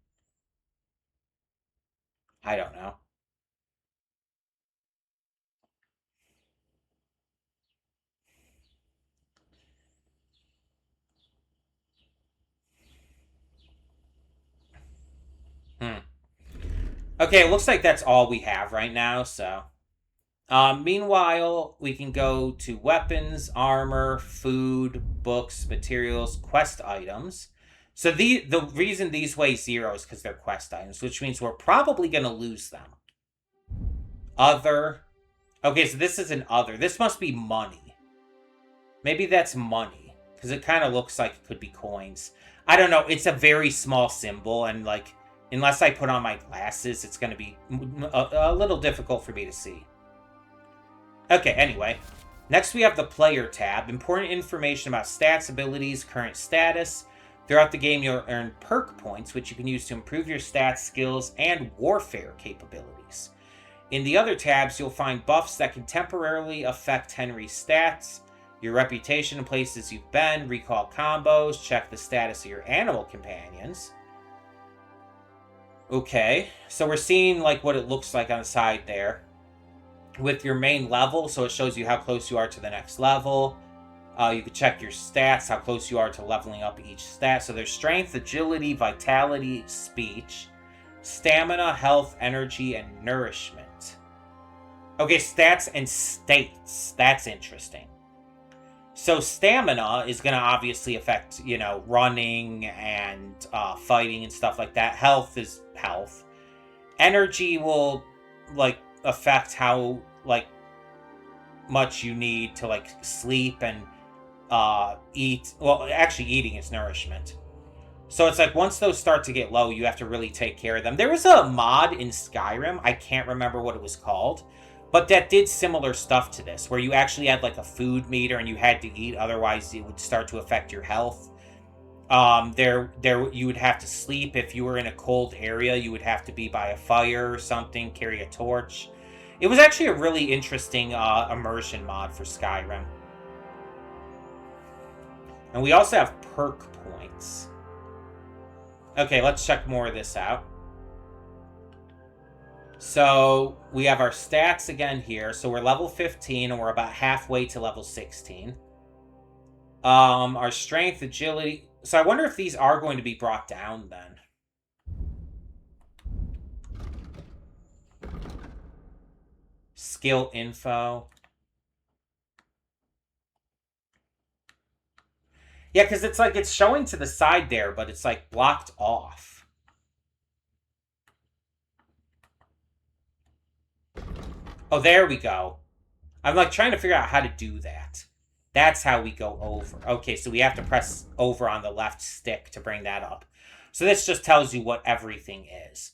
S1: I don't know. Okay, it looks like that's all we have right now, so. Meanwhile, we can go to weapons, armor, food, books, materials, quest items. So the reason these weigh 0 is because they're quest items, which means we're probably going to lose them. Other. Okay, so this is an other. This must be money. Maybe that's money, because it kind of looks like it could be coins. I don't know. It's a very small symbol, and like, unless I put on my glasses, it's going to be a little difficult for me to see. Okay, anyway. Next we have the player tab. Important information about stats, abilities, current status. Throughout the game you'll earn perk points, which you can use to improve your stats, skills, and warfare capabilities. In the other tabs, you'll find buffs that can temporarily affect Henry's stats, your reputation in places you've been, recall combos, check the status of your animal companions. Okay, so we're seeing like what it looks like on the side there. With your main level, so it shows you how close you are to the next level. You can check your stats, how close you are to leveling up each stat. So there's strength, agility, vitality, speech, stamina, health, energy, and nourishment. Okay, stats and states. That's interesting. So stamina is going to obviously affect, you know, running and fighting and stuff like that. Health is health. Energy will, like, affect how, like, much you need to, like, sleep and eat. Well, actually eating is nourishment. So it's like once those start to get low, you have to really take care of them. There was a mod in Skyrim, I can't remember what it was called, but that did similar stuff to this, where you actually had like a food meter and you had to eat, otherwise it would start to affect your health. You would have to sleep. If you were in a cold area, you would have to be by a fire or something, carry a torch. It was actually a really interesting immersion mod for Skyrim. And we also have perk points. Okay, let's check more of this out. So we have our stats again here. So we're level 15 and we're about halfway to level 16. Our strength, agility. So I wonder if these are going to be brought down then. Skill info. Yeah, because it's like it's showing to the side there, but it's like blocked off. Oh, there we go. I'm like trying to figure out how to do that. That's how we go over. Okay, so we have to press over on the left stick to bring that up. So this just tells you what everything is.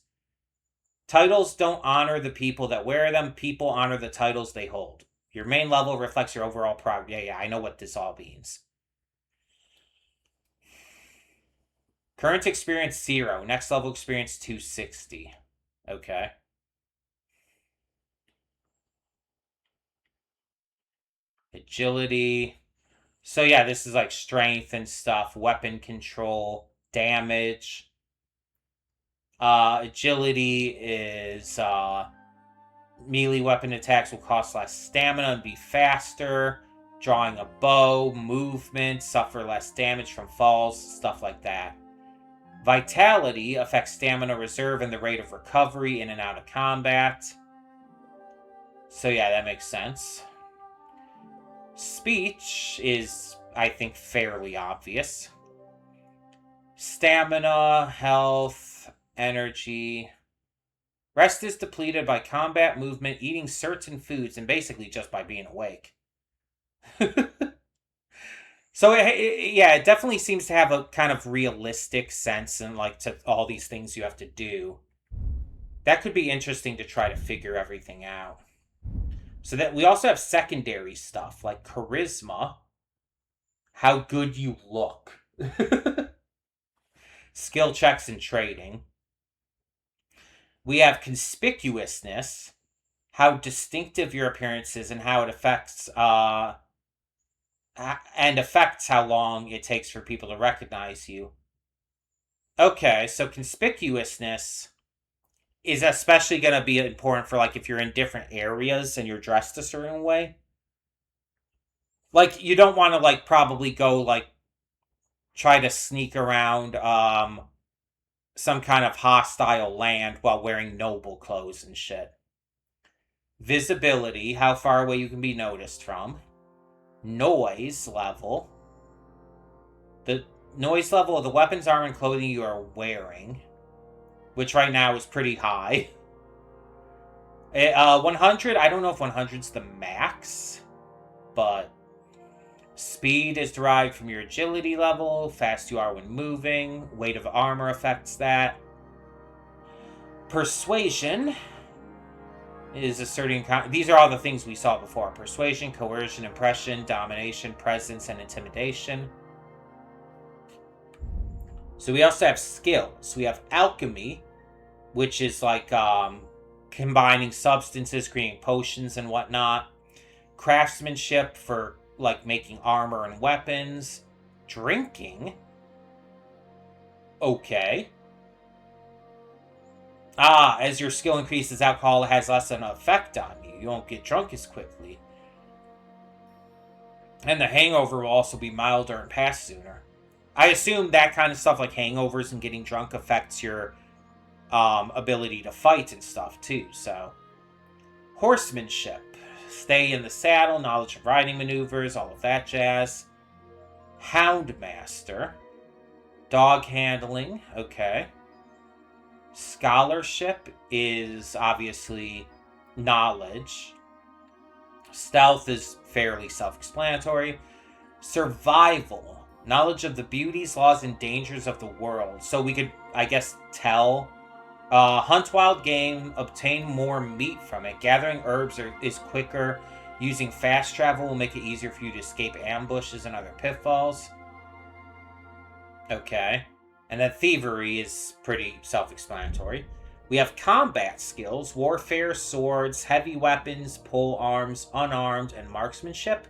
S1: Titles don't honor the people that wear them. People honor the titles they hold. Your main level reflects your overall progress. Yeah, I know what this all means. Current experience 0. Next level experience 260. Okay. Agility. So yeah, this is like strength and stuff. Weapon control. Damage. Agility is melee weapon attacks will cost less stamina and be faster. Drawing a bow. Movement. Suffer less damage from falls. Stuff like that. Vitality affects stamina reserve and the rate of recovery in and out of combat. So yeah, that makes sense. Speech is, I think, fairly obvious. Stamina, health, energy. Rest is depleted by combat, movement, eating certain foods, and basically just by being awake. So, yeah, it definitely seems to have a kind of realistic sense and, like, to all these things you have to do. That could be interesting to try to figure everything out. So that we also have secondary stuff, like charisma. How good you look. Skill checks and trading. We have conspicuousness. How distinctive your appearance is and how it affects... and affects how long it takes for people to recognize you. Okay, so conspicuousness is especially going to be important for, like, if you're in different areas and you're dressed a certain way. Like, you don't want to, like, probably go, like, try to sneak around some kind of hostile land while wearing noble clothes and shit. Visibility, how far away you can be noticed from. Noise level. The noise level of the weapons, armor, and clothing you are wearing. Which right now is pretty high. 100, I don't know if 100's the max. But speed is derived from your agility level. Fast you are when moving. Weight of armor affects that. Persuasion is asserting... These are all the things we saw before. Persuasion, coercion, impression, domination, presence, and intimidation. So we also have skills. We have alchemy, which is like combining substances, creating potions and whatnot. Craftsmanship for like making armor and weapons. Drinking. Okay. As your skill increases, alcohol has less of an effect on you. You won't get drunk as quickly. And the hangover will also be milder and pass sooner. I assume that kind of stuff like hangovers and getting drunk affects your ability to fight and stuff too, so. Horsemanship. Stay in the saddle, knowledge of riding maneuvers, all of that jazz. Houndmaster. Dog handling, okay. Scholarship is obviously knowledge. Stealth is fairly self-explanatory. Survival. Knowledge of the beauties, laws, and dangers of the world. So we could, I guess, tell. Hunt wild game. Obtain more meat from it. Gathering herbs is quicker. Using fast travel will make it easier for you to escape ambushes and other pitfalls. Okay. And then thievery is pretty self-explanatory. We have combat skills, warfare, swords, heavy weapons, pole arms, unarmed, and marksmanship.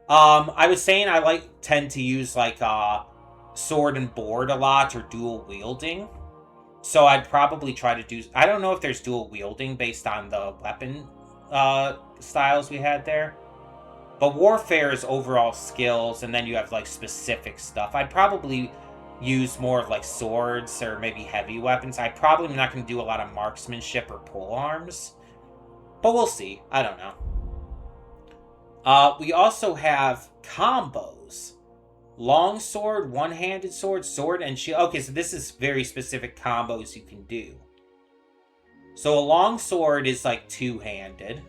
S1: I was saying I tend to use like sword and board a lot, or dual wielding. So I'd probably try to do. I don't know if there's dual wielding based on the weapon styles we had there. But warfare is overall skills, and then you have like specific stuff. I'd probably use more of like swords or maybe heavy weapons. I probably am not going to do a lot of marksmanship or pole arms, but we'll see. I don't know. We also have combos. Long sword, one-handed sword, sword and shield. Okay, so this is very specific combos you can do. So a long sword is like two-handed.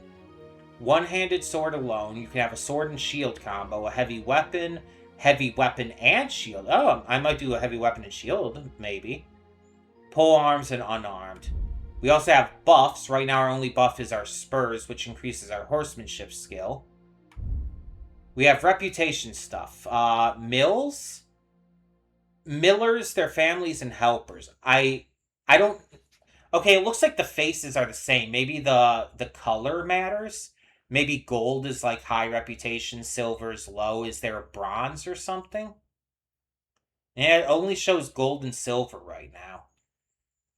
S1: One-handed sword alone. You can have a sword and shield combo. A heavy weapon and shield. Oh, I might do a heavy weapon and shield, maybe. Pole arms and unarmed. We also have buffs. Right now our only buff is our spurs, which increases our horsemanship skill. We have reputation stuff. Mills. Millers, their families, and helpers. I don't... Okay, it looks like the faces are the same. Maybe the color matters. Maybe gold is like high reputation, silver is low. Is there a bronze or something? Yeah, it only shows gold and silver right now.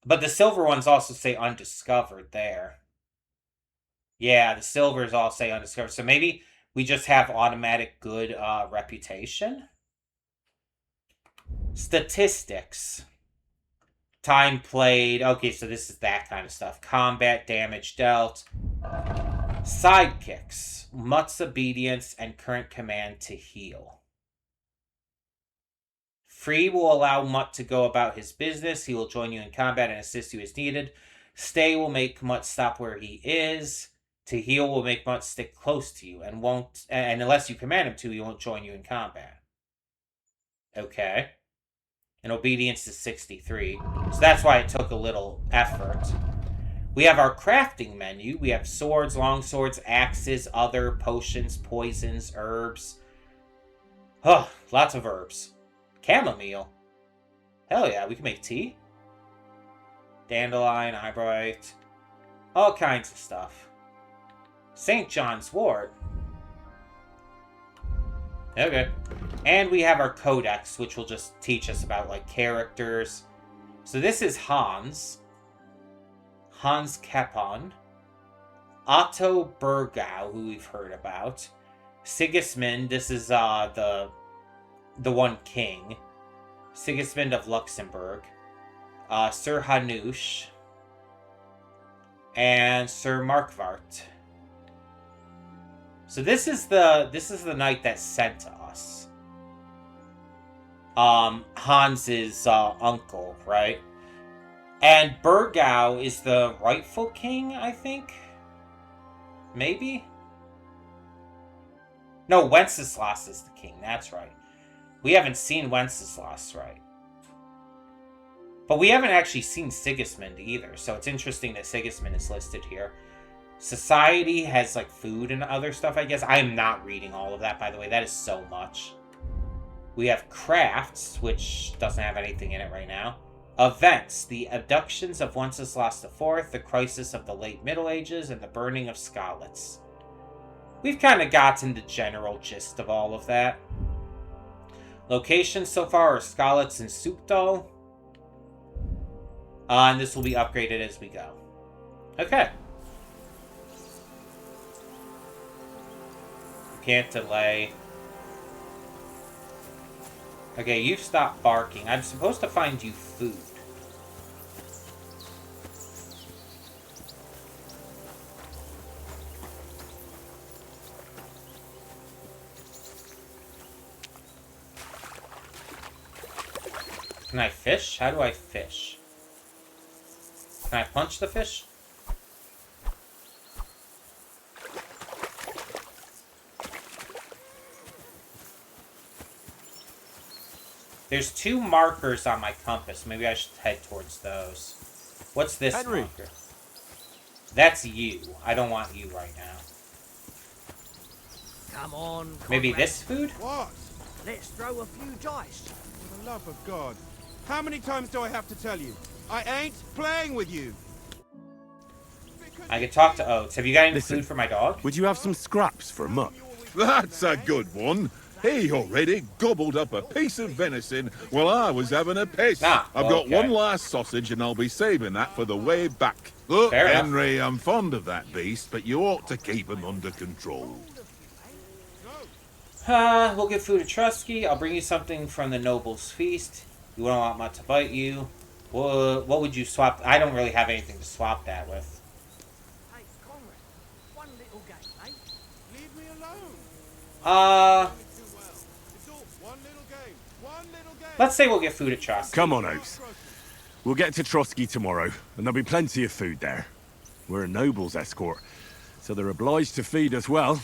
S1: But the silver ones also say undiscovered there. Yeah, the silvers all say undiscovered. So maybe we just have automatic good reputation. Statistics. Time played. Okay, so this is that kind of stuff. Combat damage dealt. Sidekicks. Mutt's obedience and current command to heal. Free will allow Mutt to go about his business. He will join you in combat and assist you as needed. Stay will make Mutt stop where he is. To heal will make Mutt stick close to you and unless you command him to, he won't join you in combat. Okay. And obedience is 63. So that's why it took a little effort. We have our crafting menu. We have swords, long swords, axes, other, potions, poisons, herbs. Oh, lots of herbs. Chamomile. Hell yeah, we can make tea. Dandelion, eyebright. All kinds of stuff. St. John's wort. Okay. And we have our codex, which will just teach us about, like, characters. So this is Hans. Hans Kepon. Otto Burgau, who we've heard about. Sigismund, this is the one king. Sigismund of Luxembourg. Sir Hanush. And Sir Markvart. So this is the knight that sent us. Hans's uncle, right? And Burgau is the rightful king, I think? Maybe? No, Wenceslas is the king, that's right. We haven't seen Wenceslas, right? But we haven't actually seen Sigismund either, so it's interesting that Sigismund is listed here. Society has, like, food and other stuff, I guess. I am not reading all of that, by the way. That is so much. We have crafts, which doesn't have anything in it right now. Events. The abductions of Wenceslas IV, the crisis of the late Middle Ages, and the burning of Skalitz. We've kind of gotten the general gist of all of that. Locations so far are Skalitz and Supto. And this will be upgraded as we go. Okay. Can't delay. Okay, you've stopped barking. I'm supposed to find you food. Can I fish? How do I fish? Can I punch the fish? There's 2 markers on my compass. Maybe I should head towards those. What's this
S6: Henry.
S1: marker? That's you. I don't want you right now.
S10: Come on,
S1: Maybe
S10: comrade.
S1: this food?
S9: What?
S10: Let's throw a few dice.
S9: For the love of God. How many times do I have to tell you? I ain't playing with you.
S1: I can talk to Oates. Have you got any
S4: Listen.
S1: food for my dog?
S4: Would you have some scraps for a mutt?
S11: That's a good one. He already gobbled up a piece of venison while I was having a piss.
S1: Ah,
S11: I've got
S1: okay.
S11: one last sausage and I'll be saving that for the way back. Look,
S1: Fair enough.
S11: Henry, I'm fond of that beast, but you ought to keep him under control.
S1: We'll give food to Trusky. I'll bring you something from the noble's feast. You wouldn't want much to bite you. What would you swap? I don't really have anything to swap that with.
S10: Hey, Conrad, one little game, eh?
S9: Leave me alone. It's all one little game. One little game.
S1: Let's say we'll give food to Trusky.
S4: Come on, Oaks. We'll get to Trotsky tomorrow, and there'll be plenty of food there. We're a noble's escort, so they're obliged to feed us well.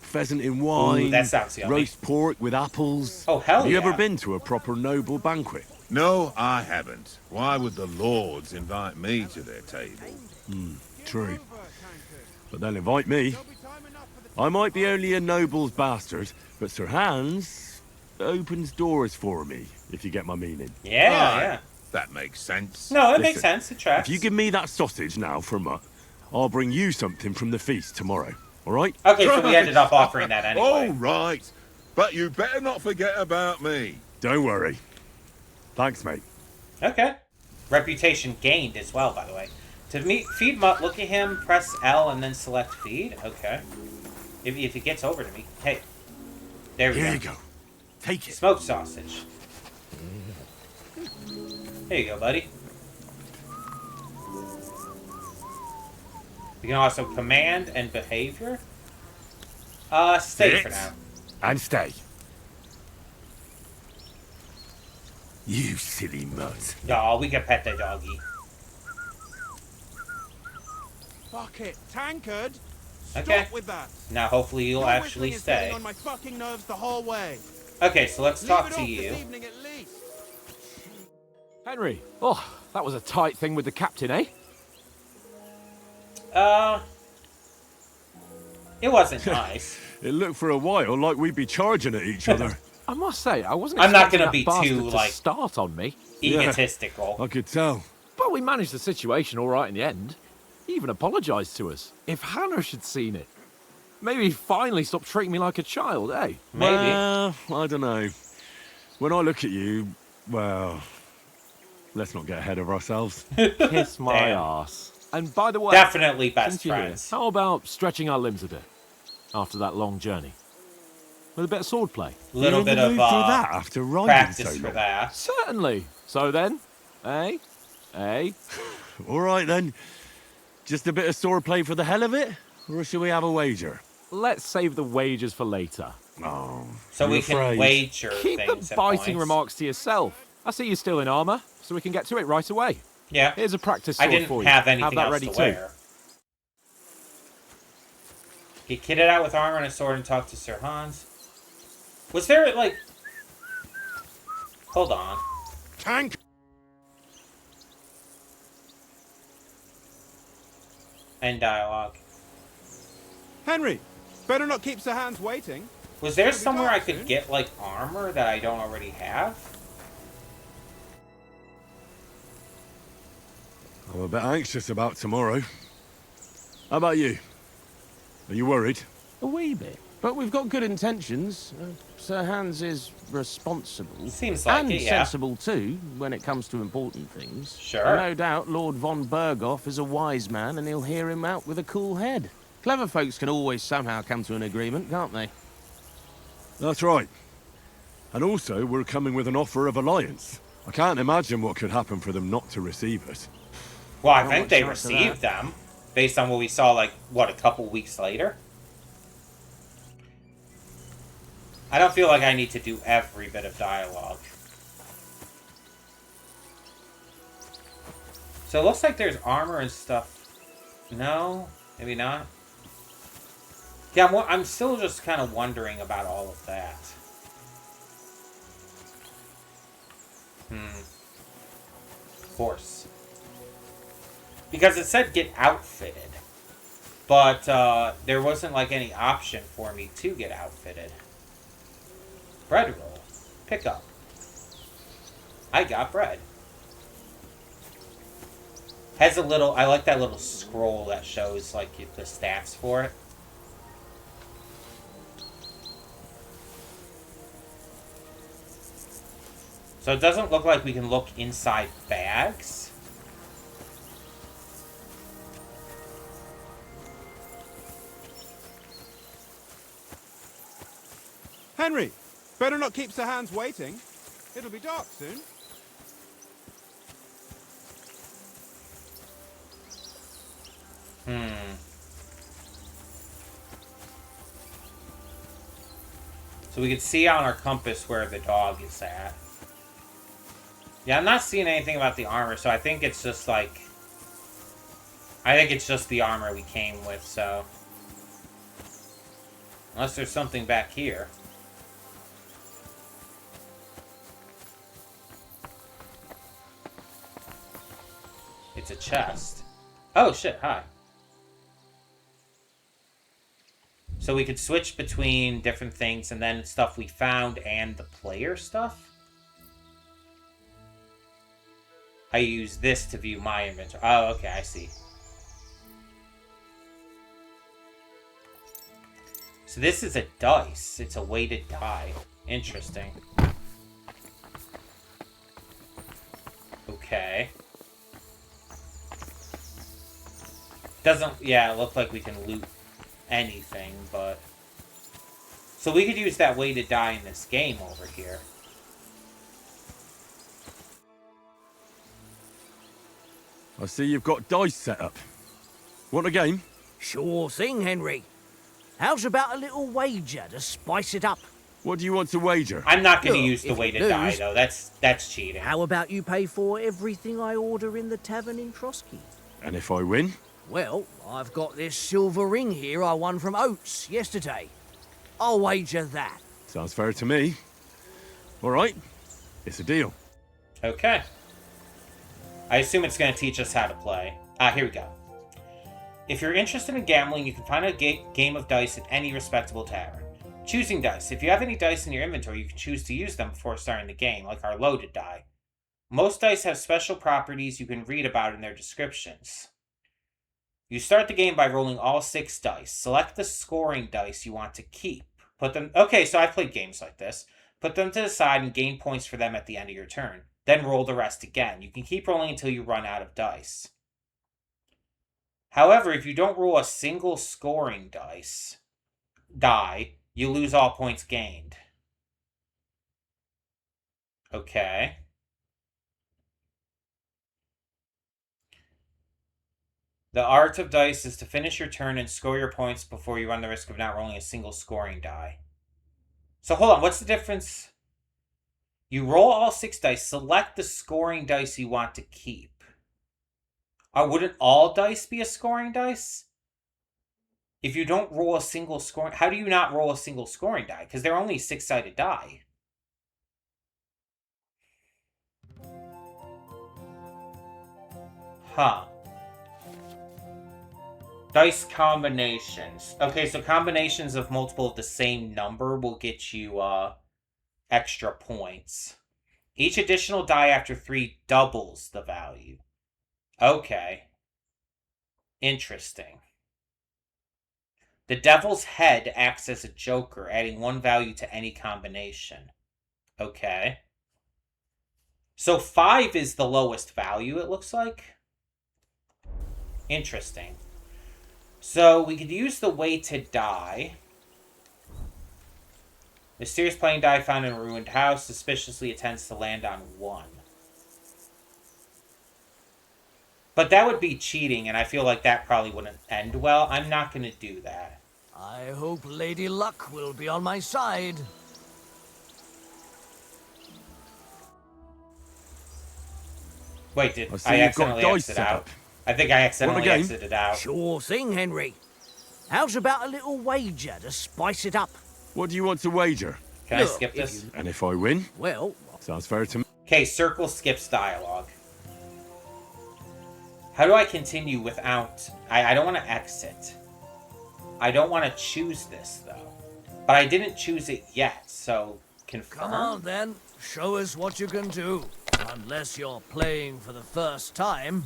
S4: Pheasant in wine,
S1: Ooh, that sounds yummy.
S4: roast pork with apples.
S1: Oh, hell
S4: Have you
S1: yeah.
S4: ever been to a proper noble banquet?
S11: No, I haven't. Why would the lords invite me to their table?
S4: True. But they'll invite me. I might be only a noble's bastard, but Sir Hans opens doors for me, if you get my meaning.
S1: Yeah,
S11: Right.
S1: yeah.
S11: That makes sense.
S1: No, it
S4: Listen,
S1: makes sense. It tracks.
S4: If you give me that sausage now for a mutt, I'll bring you something from the feast tomorrow, all right?
S1: Okay, so we ended up offering that anyway.
S11: All right. But you better not forget about me.
S4: Don't worry. Thanks, mate.
S1: Okay. Reputation gained as well, by the way. To feed Mutt, look at him, press L, and then select feed. Okay. If it gets over to me. Hey. There we go.
S4: Here you go. Take it.
S1: Smoked sausage. There you go, buddy. You can also command and behavior. Stay for
S4: Sit.
S1: now.
S4: And stay. You silly mutt.
S1: Y'all, we can pet the doggy.
S9: Fuck it. Tankard. Stop
S1: Okay.
S9: with that.
S1: Now, hopefully you'll
S9: Your
S1: actually
S9: whistling is getting
S1: stay.
S9: on my fucking nerves the whole way.
S1: Okay, so let's
S9: Leave
S1: talk
S9: it
S1: to
S9: off
S1: you.
S9: this evening at least.
S3: Henry, oh, that was a tight thing with the captain, eh?
S1: It wasn't nice.
S4: It looked for a while like we'd be charging at each other.
S3: I must say, I wasn't
S1: I'm not
S3: expecting
S1: gonna
S3: that
S1: be
S3: bastard
S1: too,
S3: to
S1: like-
S3: start on me.
S1: Egotistical.
S4: I could tell.
S3: But we managed the situation all right in the end. He even apologised to us. If Hannah had seen it, maybe he'd finally stop treating me like a child, eh?
S1: Maybe.
S4: Well, I don't know. When I look at you, well, let's not get ahead of ourselves.
S3: Kiss my
S1: Damn.
S3: arse. And by the way,
S1: Definitely best
S3: since you're here,
S1: friends.
S3: how about stretching our limbs a bit after that long journey? With a bit of swordplay.
S1: Little
S4: You're in
S1: bit
S4: the
S1: of
S4: mood for that after riding
S1: practice
S4: so
S1: for
S4: long.
S1: that.
S3: Certainly. So then, eh? Eh?
S4: All right then. Just a bit of swordplay for the hell of it, or shall we have a wager?
S3: Let's save the wagers for later.
S4: Oh,
S1: So
S4: you're
S1: we can
S4: afraid.
S1: wager
S3: Keep
S1: things
S3: the
S1: at
S3: biting
S1: points.
S3: remarks to yourself. I see you're still in armour, so we can get to it right away.
S1: Yeah.
S3: Here's a practice
S1: I
S3: sword
S1: didn't
S3: for you.
S1: have anything
S3: that
S1: else
S3: ready
S1: to
S3: too.
S1: wear. Get kitted out with armor and a sword and talk to Sir Hans. Was there, like... Hold on.
S9: Tank.
S1: End dialogue.
S9: Henry, better not keep Sir Hans waiting.
S1: Was there
S9: Gonna be
S1: somewhere I
S9: dark
S1: could
S9: soon.
S1: get, like, armor that I don't already have?
S4: I'm a bit anxious about tomorrow. How about you? Are you worried?
S12: A wee bit. But we've got good intentions. Sir Hans is responsible.
S1: Seems like
S12: and
S1: it, yeah.
S12: sensible too, when it comes to important things.
S1: Sure.
S12: And no doubt Lord von Berghoff is a wise man and he'll hear him out with a cool head. Clever folks can always somehow come to an agreement, can't they?
S4: That's right. And also, we're coming with an offer of alliance. I can't imagine what could happen for them not to receive us.
S1: Well, I
S12: Not
S1: think
S12: much
S1: they
S12: chance of
S1: received them, based on what we saw, like, what, a couple weeks later? I don't feel like I need to do every bit of dialogue. So it looks like there's armor and stuff. No? Maybe not? Yeah, I'm still just kind of wondering about all of that. Horse. Because it said get outfitted. But there wasn't like any option for me to get outfitted. Bread roll. Pick up. I got bread. Has a little, I like that little scroll that shows like the stats for it. So it doesn't look like we can look inside bags.
S9: Henry, better not keep Sir Hans waiting. It'll be dark soon.
S1: So we can see on our compass where the dog is at. Yeah, I'm not seeing anything about the armor, so I think it's just like... I think it's just the armor we came with, so... Unless there's something back here. It's a chest. Oh, shit, hi. So we could switch between different things and then stuff we found and the player stuff? I use this to view my inventory. Oh, okay, I see. So this is a dice. It's a weighted die. Interesting. Okay. Doesn't, yeah, look like we can loot anything, but... So we could use that weighted die in this game over here.
S4: I see you've got dice set up. Want a game?
S10: Sure thing, Henry. How's about a little wager to spice it up?
S4: What do you want to wager?
S1: I'm not going to
S10: Look,
S1: use the
S10: if you
S1: weighted die,
S10: lose-
S1: though. That's cheating.
S10: How about you pay for everything I order in the tavern in Trotsky?
S4: And if I win?
S10: Well, I've got this silver ring here I won from Oates yesterday. I'll wager that.
S4: Sounds fair to me. All right, it's a deal.
S1: Okay. I assume it's going to teach us how to play. Here we go. If you're interested in gambling, you can find a game of dice at any respectable tavern. Choosing dice. If you have any dice in your inventory, you can choose to use them before starting the game, like our loaded die. Most dice have special properties you can read about in their descriptions. You start the game by rolling all 6 dice. Select the scoring dice you want to keep. Put them... Okay, so I've played games like this. Put them to the side and gain points for them at the end of your turn. Then roll the rest again. You can keep rolling until you run out of dice. However, if you don't roll a single scoring die, you lose all points gained. Okay. The art of dice is to finish your turn and score your points before you run the risk of not rolling a single scoring die. So hold on, what's the difference? You roll all 6 dice, select the scoring dice you want to keep. Wouldn't all dice be a scoring dice? If you don't roll a single scoring... How do you not roll a single scoring die? Because they're only 6-sided die. Huh. Dice combinations. Okay, so combinations of multiple of the same number will get you extra points. Each additional die after 3 doubles the value. Okay. Interesting. The devil's head acts as a joker, adding 1 value to any combination. Okay. So 5 is the lowest value, it looks like. Interesting. So we could use the weighted die. Mysterious playing die found in a ruined house. Suspiciously, it tends to land on 1. But that would be cheating, and I feel like that probably wouldn't end well. I'm not going to do that.
S10: I hope Lady Luck will be on my side.
S1: Wait, did
S4: see
S1: I
S4: you've got
S1: accidentally
S4: dice
S1: exit
S4: set
S1: out?
S4: up.
S1: I think I accidentally exited out.
S10: Sure thing, Henry. How's about a little wager to spice it up?
S4: What do you want to wager?
S1: Can I skip this?
S4: And if I win?
S10: Well...
S4: Sounds fair to me.
S1: Okay, circle skips dialogue. How do I continue without... I don't want to exit. I don't want to choose this, though. But I didn't choose it yet, so... Confirm?
S10: Come on, then. Show us what you can do. Unless you're playing for the first time.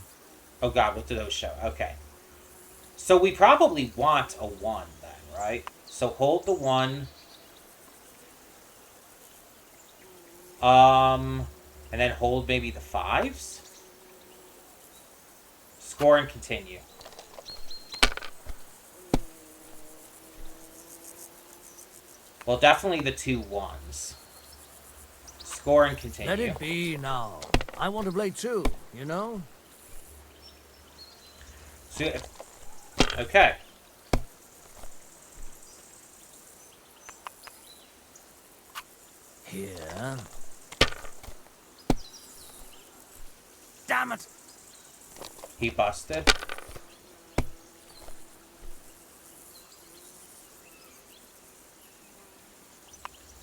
S1: Oh god, what do those show? Okay. So we probably want a 1, then, right? So hold the 1. And then hold maybe the 5s? Score and continue. Well, definitely the 2 1s. Score and continue.
S10: Let it be now. I want to play too, you know?
S1: So, okay.
S10: Here. Damn it!
S1: He busted.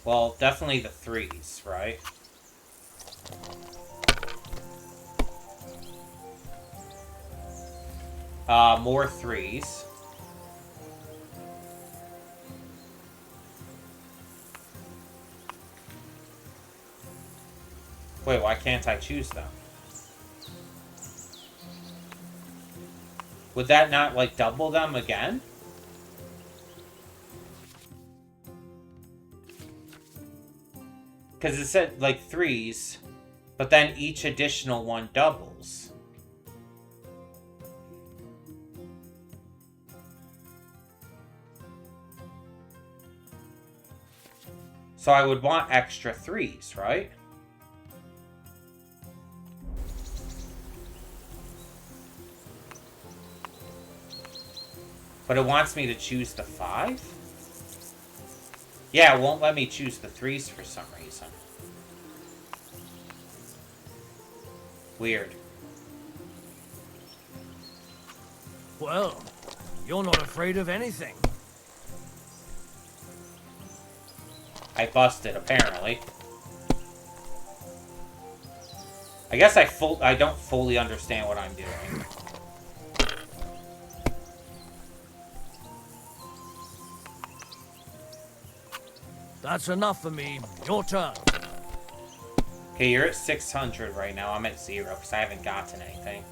S1: Well, definitely the 3s, right? More 3s. Wait, why can't I choose them? Would that not, like, double them again? Because it said, like, 3s, but then each additional one doubles. So I would want extra 3s, right? But it wants me to choose the 5? Yeah, it won't let me choose the 3s for some reason. Weird.
S10: Well, you're not afraid of anything.
S1: I busted, apparently. I guess I don't fully understand what I'm doing.
S10: That's enough for me. Your turn.
S1: Okay, you're at 600 right now. I'm at 0 because I haven't gotten anything.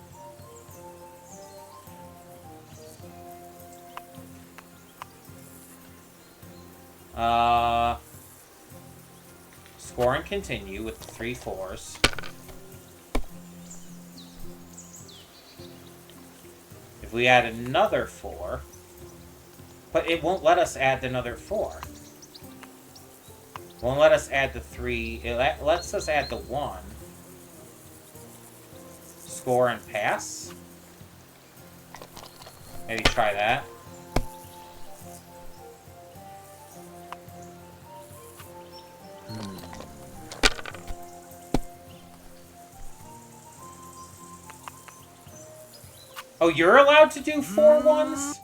S1: Score and continue with the 3 4s. If we add another 4, but it won't let us add another 4. Won't let us add the 3. It lets us add the 1. Score and pass. Maybe try that. Oh, you're allowed to do 4 1s?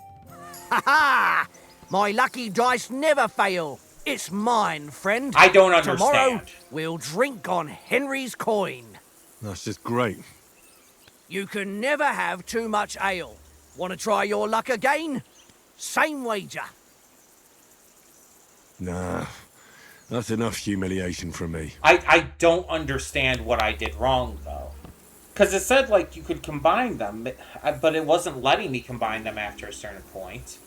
S10: Ha ha! My lucky dice never fail. It's mine, friend.
S1: I don't understand.
S10: Tomorrow, we'll drink on Henry's coin.
S4: That's just great.
S10: You can never have too much ale. Want to try your luck again? Same wager.
S4: Nah, that's enough humiliation from me.
S1: I don't understand what I did wrong, though. Because it said, like, you could combine them, but it wasn't letting me combine them after a certain point.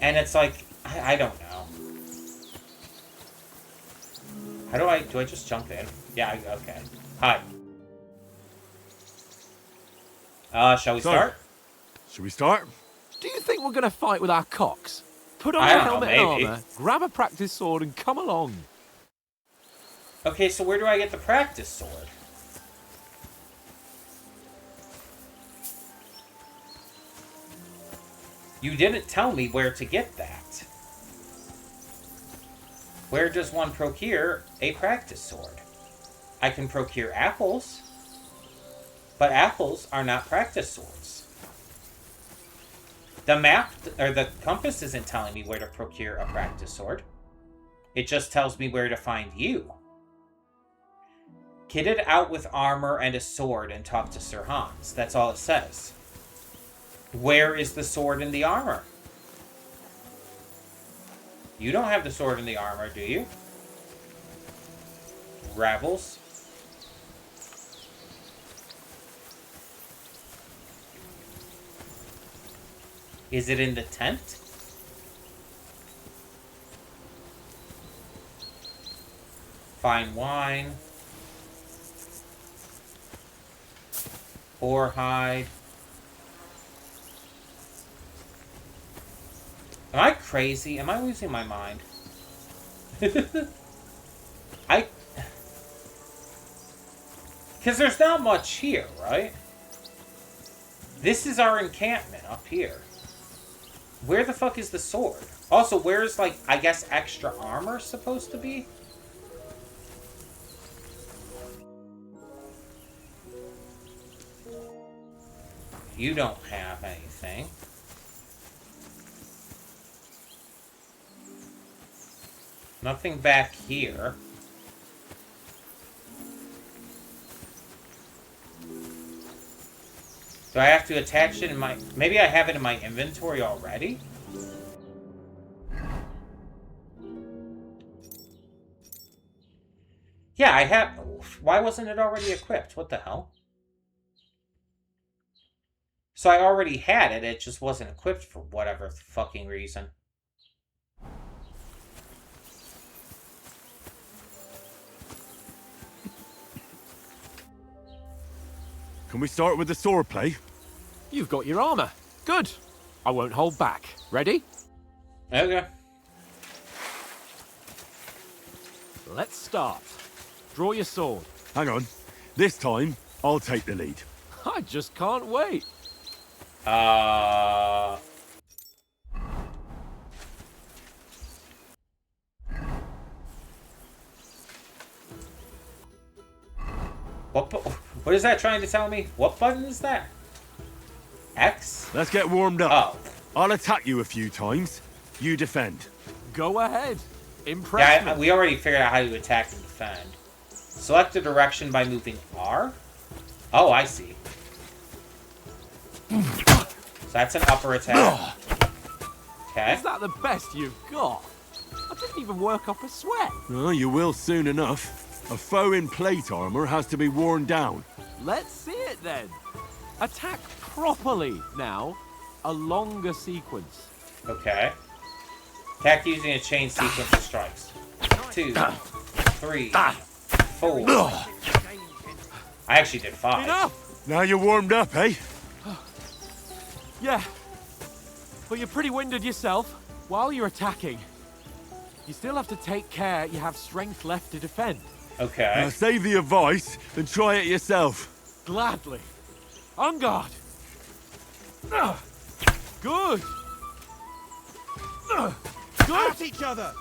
S1: And it's like, I don't know. How do I just jump in? Yeah, okay. Hi. Shall we start?
S4: Should we start?
S3: Do you think we're going to fight with our cocks? Put on
S1: I
S3: your
S1: don't know,
S3: helmet and
S1: maybe.
S3: armor, grab a practice sword, and come along.
S1: Okay, so where do I get the practice sword? You didn't tell me where to get that. Where does one procure a practice sword? I can procure apples, but apples are not practice swords. The map, or the compass, isn't telling me where to procure a practice sword. It just tells me where to find you. Kitted out with armor and a sword and talk to Sir Hans. That's all it says. Where is the sword and the armor? You don't have the sword and the armor, do you? Ravels? Is it in the tent? Fine wine. Boar hide. Am I crazy? Am I losing my mind? Because there's not much here, right? This is our encampment up here. Where the fuck is the sword? Also, where's, like, I guess extra armor supposed to be? You don't have anything. Nothing back here. Do I have to attach it in my... Maybe I have it in my inventory already? Yeah, I have... Why wasn't it already equipped? What the hell? So I already had it, it just wasn't equipped for whatever fucking reason.
S4: Can we start with the sword play?
S3: You've got your armor. Good. I won't hold back. Ready?
S1: Okay.
S3: Let's start. Draw your sword.
S4: Hang on. This time, I'll take the lead.
S3: I just can't wait.
S1: What is that trying to tell me? What button is that? X?
S4: Let's get warmed up.
S1: Oh.
S4: I'll attack you a few times. You defend.
S3: Go ahead. Impress me.
S1: We already figured out how to attack and defend. Select a direction by moving R? Oh, I see. So that's an upper attack. Okay.
S3: Is that the best you've got? I didn't even work up a sweat.
S4: Oh, you will soon enough. A foe in plate armor has to be worn down.
S3: Let's see it then. Attack properly now. A longer sequence.
S1: Okay. Attack using a chain sequence of strikes. 2, 3, 4. I actually did 5.
S3: Enough!
S4: Now you're warmed up, eh?
S3: Yeah. But you're pretty winded yourself. While you're attacking, you still have to take care you have strength left to defend.
S1: Okay.
S4: Now save the advice and try it yourself.
S3: Gladly. On guard. Good. Good.
S9: At each other.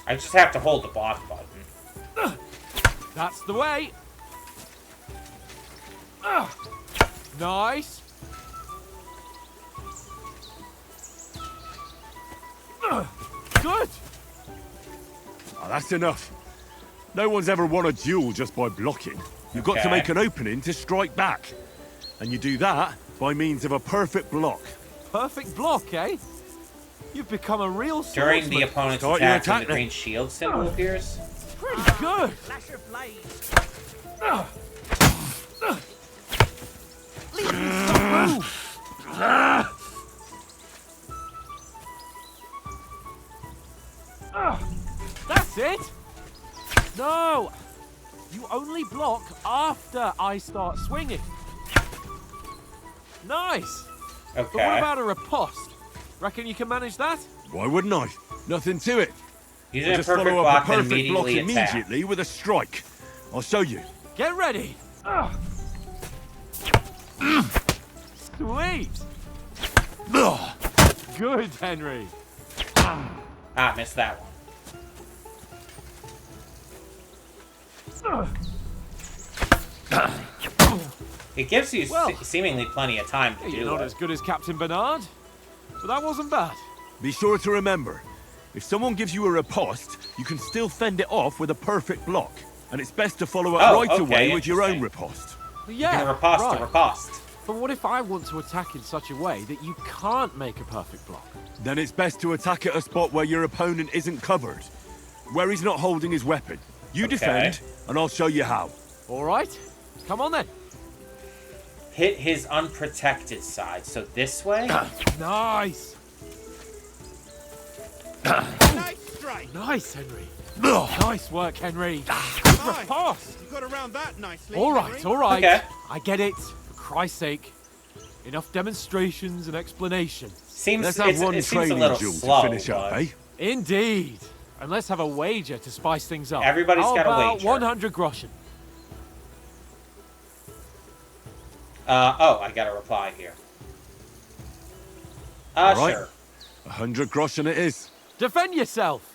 S1: I just have to hold the block button.
S3: That's the way. Nice. Good.
S4: Oh, that's enough. No one's ever won a duel just by blocking. You've got to make an opening to strike back. And you do that by means of a perfect block.
S3: Perfect block, eh? You've become a real
S1: During
S3: swordsman.
S1: the opponent's
S4: Start your
S1: attack, when
S4: attack
S1: the green shield symbol appears.
S3: Pretty good.
S10: Flash of blades.
S3: Leave me some move. That's it. No. You only block after I start swinging. Nice.
S1: Okay.
S3: But what about a riposte? Reckon you can manage that?
S4: Why wouldn't I? Nothing to it.
S1: Using
S4: I'll
S1: a
S4: just
S1: perfect
S4: follow
S1: block
S4: up a
S1: and
S4: perfect block
S1: immediately attack.
S4: immediately with a strike. I'll show you.
S3: Get ready. Sweet. Good, Henry.
S1: Ah, missed that one. It gives you seemingly plenty of time to do
S3: You're not
S1: it.
S3: as good as Captain Bernard, but that wasn't bad.
S4: Be sure to remember, if someone gives you a riposte, you can still fend it off with a perfect block. And it's best to follow up right away with your own riposte.
S3: Yeah,
S1: you can riposte
S3: right.
S1: to riposte.
S3: But what if I want to attack in such a way that you can't make a perfect block?
S4: Then it's best to attack at a spot where your opponent isn't covered. Where he's not holding his weapon. You defend, and I'll show you how.
S3: All right, come on then.
S1: Hit his unprotected side, so this way?
S3: Nice.
S9: Nice strike.
S3: Nice, Henry. Nice work, Henry. Good riposte.
S9: You got around that nicely.
S3: All right,
S9: Henry.
S3: all right.
S1: Okay.
S3: I get it. Christ's sake. Enough demonstrations and explanations.
S4: Let's have one training duel to finish up, eh?
S3: Indeed. And let's have a wager to spice things up.
S1: Everybody's
S3: How
S1: got a
S3: about
S1: wager.
S3: 100 groschen.
S1: Oh, I got a reply here.
S4: All right.
S1: Sure.
S4: 100 groschen it is.
S3: Defend yourself.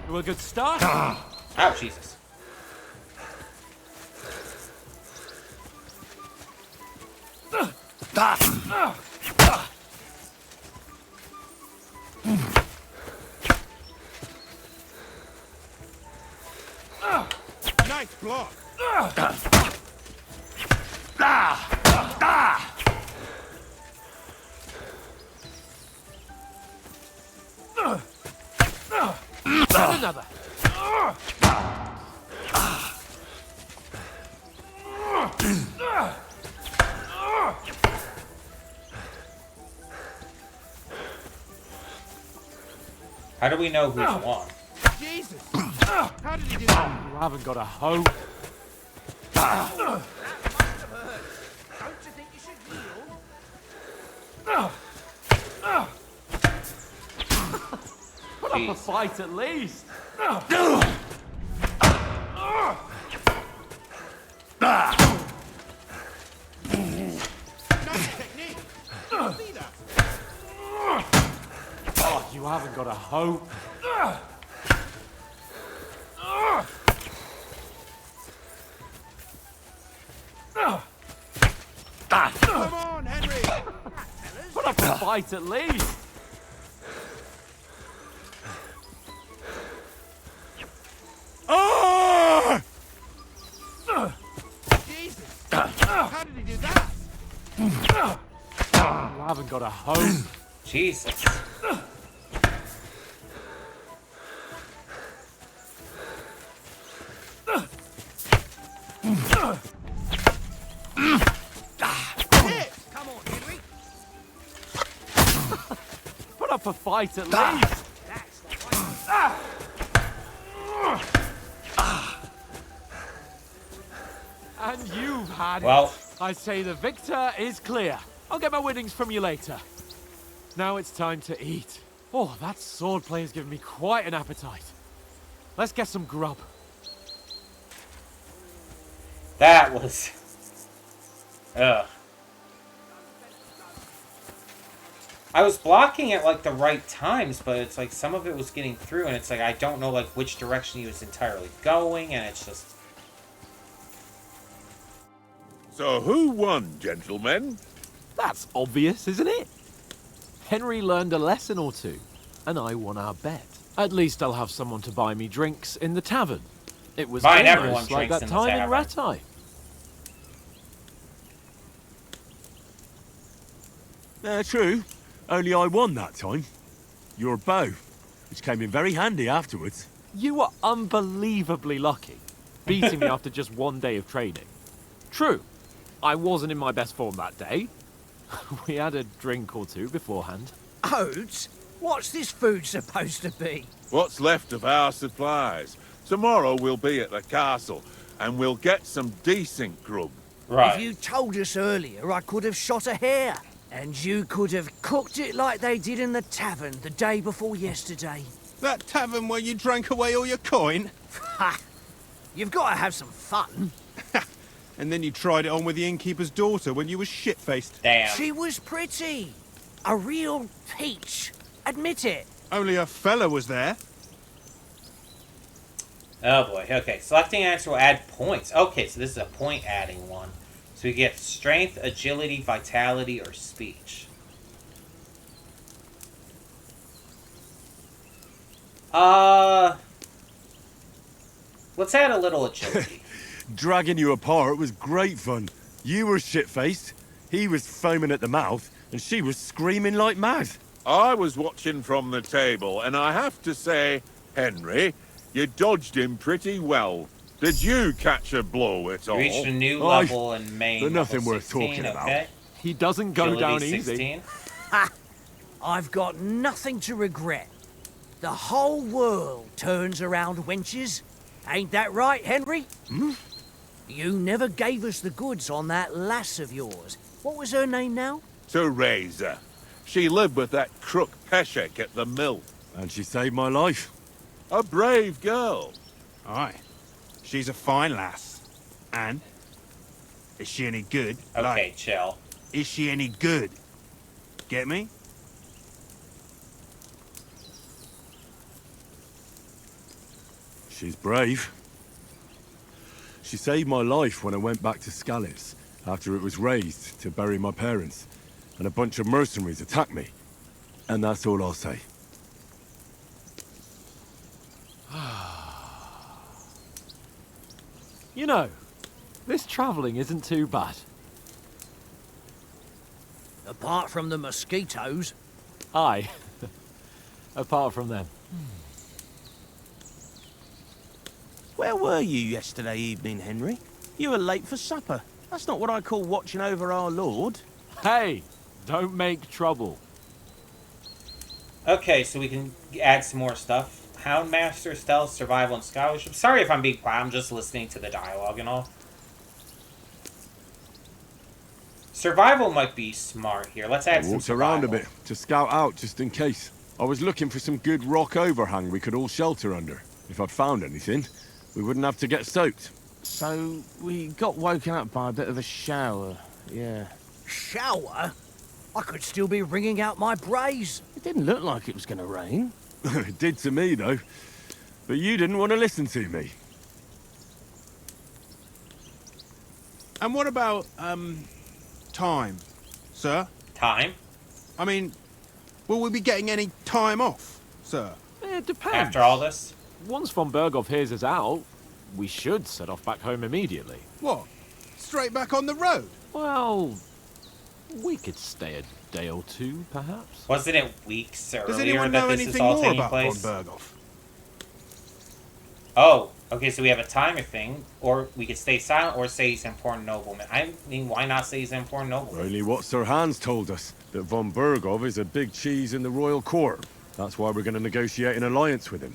S3: To a good start.
S1: Oh, Jesus.
S9: Nice block.
S3: Another.
S1: How do we know who's won?
S9: Jesus. How did he do that?
S3: You haven't got a hope.
S10: Don't you think you should kneel?
S3: Put up a fight at least.
S9: Nice technique. See that?
S3: Oh, you haven't got a hope.
S9: Come on, Henry.
S3: Put up a fight at least.
S9: Jesus. How did he do that?
S3: You haven't got a hope.
S1: Jesus.
S10: Come on, Henry.
S3: Put up a fight at least.
S10: That's the way.
S3: And you've had
S1: Well.
S3: it. I say the victor is clear. I'll get my winnings from you later. Now it's time to eat. Oh, that swordplay has given me quite an appetite. Let's get some grub.
S1: That was... Ugh. I was blocking at, like, the right times, but it's like some of it was getting through, and it's like I don't know, like, which direction he was entirely going, and it's just...
S11: So who won, gentlemen?
S3: That's obvious, isn't it? Henry learned a lesson or two, and I won our bet. At least I'll have someone to buy me drinks in the tavern. It was
S1: Buying everyone
S3: almost like
S1: drinks
S3: that
S1: in the
S3: time in
S1: tavern.
S3: Rattay.
S4: True. Only I won that time. Your bow, which came in very handy afterwards.
S3: You were unbelievably lucky, beating me after just one day of training. True, I wasn't in my best form that day. We had a drink or two beforehand.
S10: Oats? What's this food supposed to be?
S11: What's left of our supplies. Tomorrow we'll be at the castle, and we'll get some decent grub.
S10: If you told us earlier, I could have shot a hare. And you could have cooked it like they did in the tavern the day before yesterday.
S9: That tavern where you drank away all your coin?
S10: Ha! You've got to have some fun.
S9: And then you tried it on with the innkeeper's daughter when you were shit-faced.
S1: Damn.
S10: She was pretty. A real peach. Admit it.
S9: Only a fella was there.
S1: Oh boy, okay. Selecting answer will add points. Okay, so this is a point adding one. So we get strength, agility, vitality, or speech. Let's add a little agility.
S4: Dragging you apart was great fun. You were shit-faced, he was foaming at the mouth, and she was screaming like mad.
S11: I was watching from the table, and I have to say, Henry, you dodged him pretty well. Did you catch a blow at all?
S1: Reached a new level in main.
S4: They're nothing
S1: level
S4: worth
S1: 16,
S4: talking about.
S1: okay.
S3: He doesn't go
S1: Agility
S3: down
S1: 16.
S3: easy.
S10: Ha! I've got nothing to regret. The whole world turns around wenches. Ain't that right, Henry? You never gave us the goods on that lass of yours. What was her name now?
S11: Teresa. She lived with that crook Peshek at the mill.
S4: And she saved my life.
S11: A brave girl.
S9: Aye. She's a fine lass. And? Is she any good?
S1: Okay, chill.
S9: Is she any good? Get me?
S4: She's brave. She saved my life when I went back to Skalitz after it was razed to bury my parents, and a bunch of mercenaries attacked me. And that's all I'll say.
S13: You know, this travelling isn't too bad.
S10: Apart from the mosquitoes.
S13: Aye. Apart from them.
S12: Where were you yesterday evening, Henry? You were late for supper. That's not what I call watching over our Lord.
S13: Hey, don't make trouble.
S1: Okay, so we can add some more stuff. Houndmaster, Stealth, Survival, and Scholarship. Sorry if I'm being quiet, I'm just listening to the dialogue and all. Survival might be smart here. Let's add some
S4: Walked
S1: survival.
S4: around a bit to scout out just in case. I was looking for some good rock overhang we could all shelter under. If I'd found anything, we wouldn't have to get soaked.
S12: So, we got woken up by a bit of a shower, yeah.
S10: Shower? I could still be wringing out my brace.
S12: It didn't look like it was going to rain.
S4: It did to me, though. But you didn't want to listen to me.
S9: And what about, time, sir?
S1: Time?
S9: I mean, will we be getting any time off, sir?
S13: It depends.
S1: After all this?
S13: Once von Berghoff hears us out, we should set off back home immediately.
S9: What? Straight back on the road?
S13: Well, we could stay a day or two, perhaps.
S1: Wasn't it weeks
S9: Does
S1: earlier
S9: anyone
S1: that
S9: know
S1: this is
S9: anything
S1: all
S9: more
S1: taking
S9: about von
S1: place?
S9: Berghoff?
S1: Oh, okay, so we have a timer thing, or we could stay silent or say he's an important nobleman. I mean, why not say he's an important nobleman?
S4: Only what Sir Hans told us, that von Berghoff is a big cheese in the royal court. That's why we're going to negotiate an alliance with him.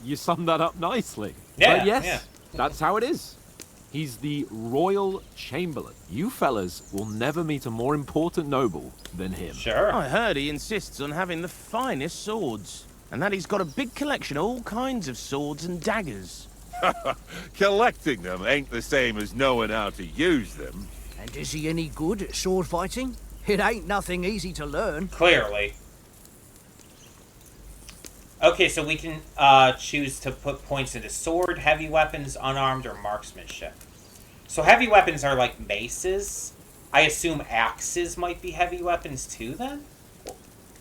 S13: You summed that up nicely.
S1: Yeah,
S13: but yes,
S1: yeah.
S13: That's how it is. He's the Royal Chamberlain. You fellas will never meet a more important noble than him.
S1: Sure.
S12: I heard he insists on having the finest swords, and that he's got a big collection of all kinds of swords and daggers.
S11: Collecting them ain't the same as knowing how to use them.
S10: And is he any good at sword fighting? It ain't nothing easy to learn.
S1: Clearly. Okay, so we can choose to put points into sword, heavy weapons, unarmed, or marksmanship. So heavy weapons are like maces. I assume axes might be heavy weapons too, then?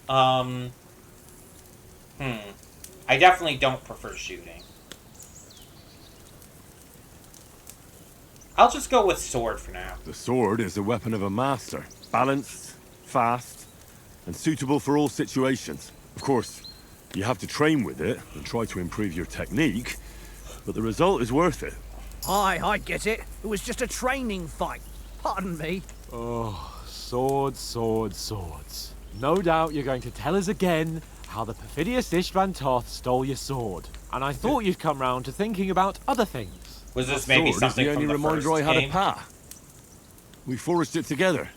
S1: I definitely don't prefer shooting. I'll just go with sword for now.
S4: The sword is the weapon of a master. Balanced, fast, and suitable for all situations. Of course, you have to train with it and try to improve your technique, but the result is worth it.
S10: Aye, I get it. It was just a training fight. Pardon me.
S13: Oh, swords, swords, swords. No doubt you're going to tell us again how the perfidious Istvan Toth stole your sword. And I thought you'd come round to thinking about other things.
S1: Was this maybe
S4: Sword is
S1: something
S4: the
S1: from
S4: only
S1: the
S4: reminder
S1: first
S4: I had
S1: game?
S4: of Pa. We forged it together,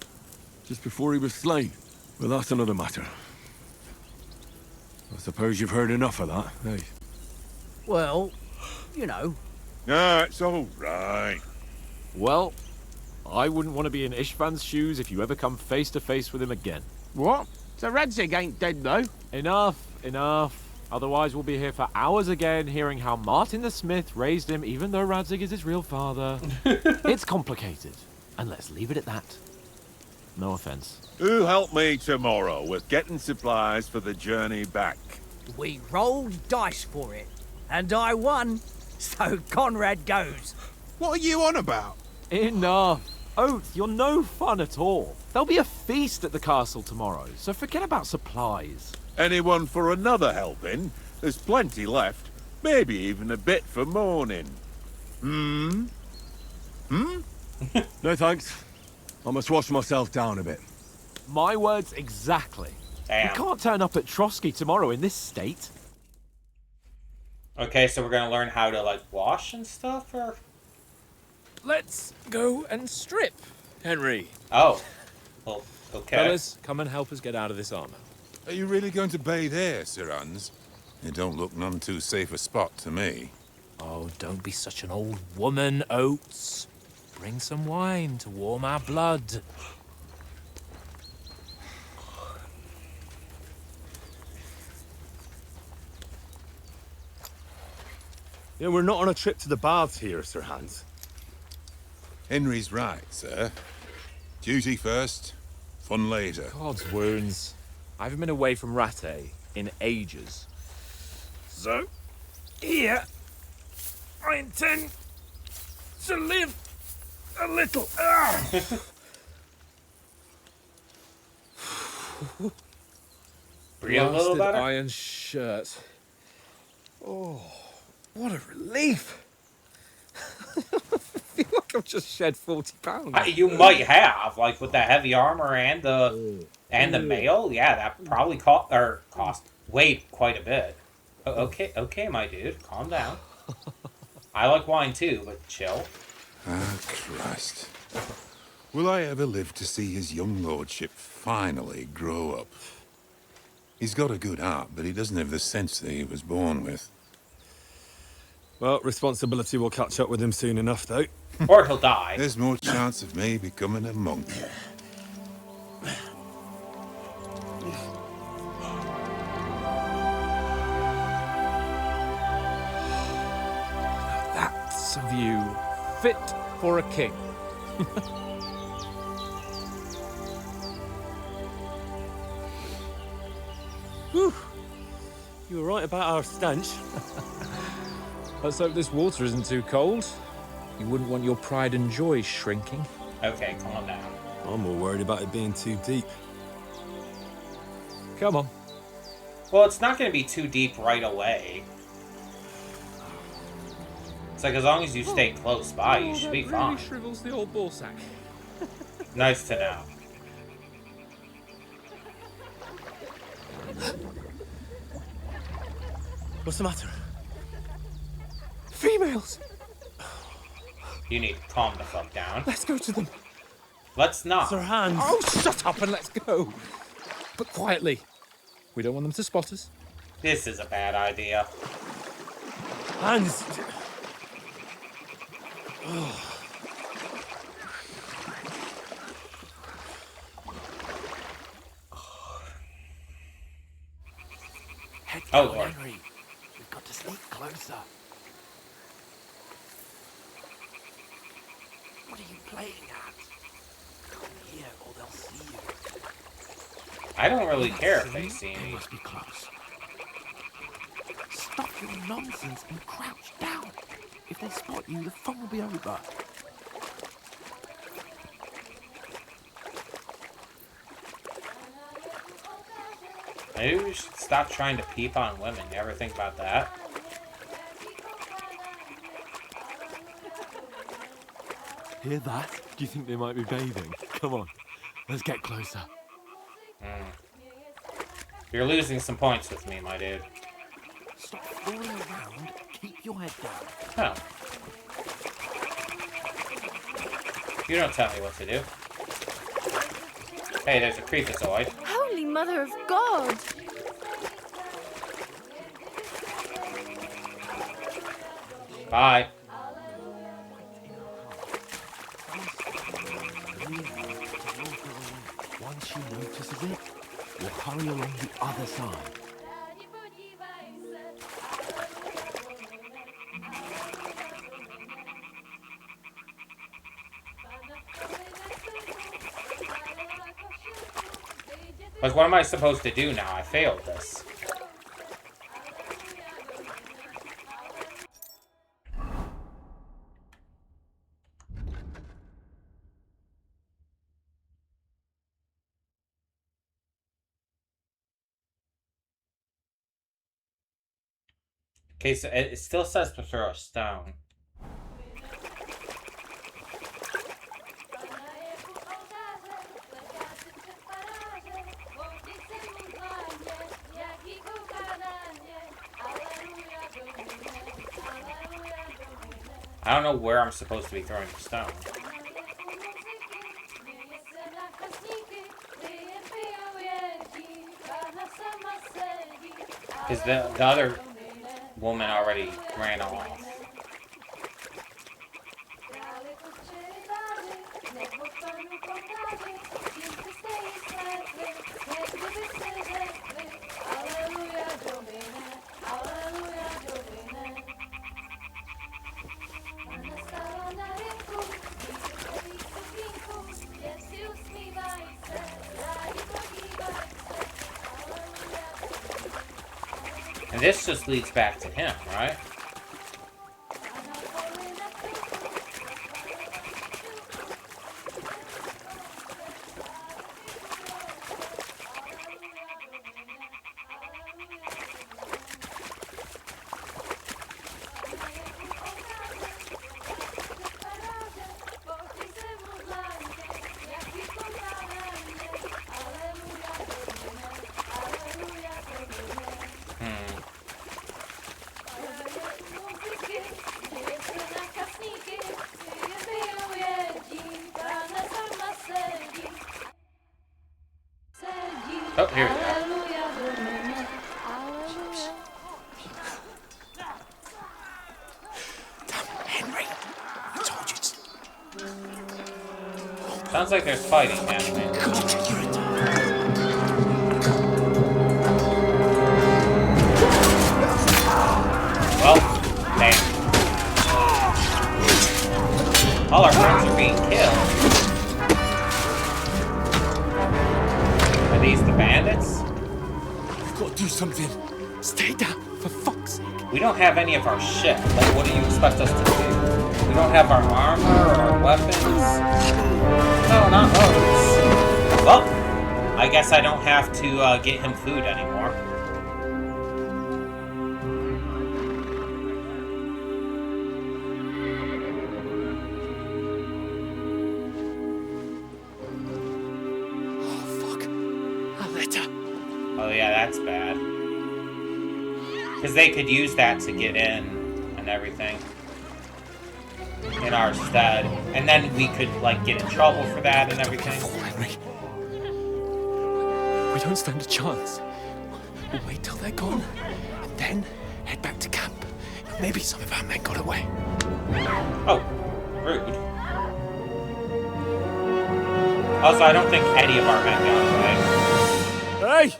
S4: just before he was slain. But that's another matter. I suppose you've heard enough of that, eh?
S10: Well, you know.
S11: No, it's all right.
S13: Well, I wouldn't want to be in Istvan's shoes if you ever come face to face with him again.
S12: What? So Radzig ain't dead, though?
S13: Enough, enough. Otherwise we'll be here for hours again hearing how Martin the Smith raised him even though Radzig is his real father. It's complicated. And let's leave it at that. No offense.
S11: Who help me tomorrow with getting supplies for the journey back?
S10: We rolled dice for it, and I won, so Conrad goes.
S9: What are you on about?
S13: Enough. Oath, you're no fun at all. There'll be a feast at the castle tomorrow, so forget about supplies.
S11: Anyone for another helping? There's plenty left. Maybe even a bit for morning.
S4: No thanks. I must wash myself down a bit.
S13: My words exactly.
S1: Damn.
S13: You can't turn up at Trotsky tomorrow in this state.
S1: Okay, so we're gonna learn how to, like, wash and stuff, or?
S5: Let's go and strip, Henry.
S1: Oh. Well, okay.
S5: Fellas, come and help us get out of this armor.
S14: Are you really going to bathe here, Sir Hans? It don't look none too safe a spot to me.
S5: Oh, don't be such an old woman, Oates. Bring some wine to warm our blood.
S6: Yeah, we're not on a trip to the baths here, Sir Hans.
S14: Henry's right, sir. Duty first, fun later.
S5: God's wounds. I haven't been away from Rattay in ages. So, here, I intend to live a little.
S1: Breathe a little
S5: Blasted
S1: better?
S5: iron shirt. Oh, what a relief. I feel like I've just shed 40 pounds.
S1: You might have, like, with the heavy armor and the mail. Yeah, that probably weighed quite a bit. Okay, my dude, calm down. I like wine too, but chill.
S14: Ah, Christ. Will I ever live to see his young lordship finally grow up? He's got a good heart, but he doesn't have the sense that he was born with.
S6: Well, responsibility will catch up with him soon enough, though.
S1: Or he'll die.
S14: There's more chance of me becoming a monk.
S5: That's a view fit for a king.
S6: Whew. You were right about our stench.
S5: Let's hope this water isn't too cold. You wouldn't want your pride and joy shrinking.
S1: Okay, calm down.
S6: I'm more worried about it being too deep.
S5: Come on.
S1: Well, it's not going to be too deep right away. It's like, as long as you stay close by, you should be fine.
S5: Really shrivels the old ball sack.
S1: Nice to know.
S6: What's the matter?
S5: Females!
S1: You need to calm the fuck down.
S5: Let's go to them.
S1: Let's not.
S6: Sir Hans.
S5: Oh, shut up and let's go. But quietly. We don't want them to spot us.
S1: This is a bad idea.
S6: Hans.
S12: Head
S1: Oh,
S12: down,
S1: Lord.
S12: Henry. We've got to sneak closer. What are you playing at? Come here or they'll see you.
S1: I don't really care if they see
S12: They
S1: me.
S12: must be close. Stop your nonsense and crouch down. If they spot you, the fun will be over.
S1: Maybe we should stop trying to peep on women. You ever think about that?
S13: Hear that? Do you think they might be bathing? Come on, let's get closer.
S1: You're losing some points with me, my dude.
S12: Stop fooling around. Keep your head down.
S1: Oh. You don't tell me what to do. Hey, there's a creepazoid.
S15: Holy Mother of God!
S1: Bye.
S12: Once she notices it, we'll hurry along the other side.
S1: Like, what am I supposed to do now? I failed this. Okay, so it still says to throw a stone. I don't know where I'm supposed to be throwing the stone. Because the other woman already ran off. And this just leads back to him, right? Oh, here we go.
S10: Henry, I told you.
S1: Sounds like there's fighting happening. Well, damn. All our friends are being killed. Are these the bandits?
S5: We've got to do something. Stay down, for fuck's sake.
S1: We don't have any of our shit. Like, what do you expect us to do? We don't have our armor or our weapons. No, not those. Well, I guess I don't have to get him food anymore. Oh yeah, that's bad. Because they could use that to get in and everything. In our stead. And then we could, like, get in trouble for that and everything.
S5: We don't stand a chance. We'll wait till they're gone, and then head back to camp. Maybe some of our men got away.
S1: Oh, rude. Also, I don't think any of our men got away.
S5: Hey!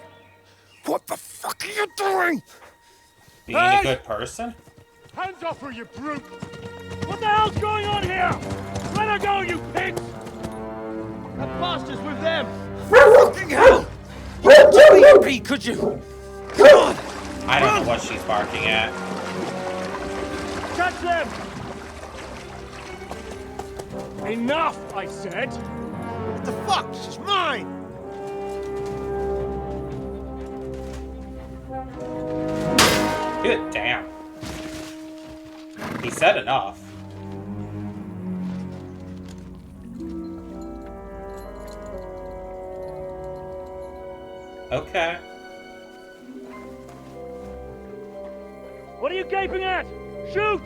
S5: What the fuck are you doing?
S1: Being a good person?
S6: Hands off her, you brute! What the hell's going on here? Let her go, you pigs! That bastard's with them!
S5: Fucking hell! You be, could you? Come on!
S1: I don't know what she's barking at.
S6: Catch them! Enough, I said! What the fuck? She's mine!
S1: Good damn. He said enough. Okay.
S6: What are you gaping at? Shoot!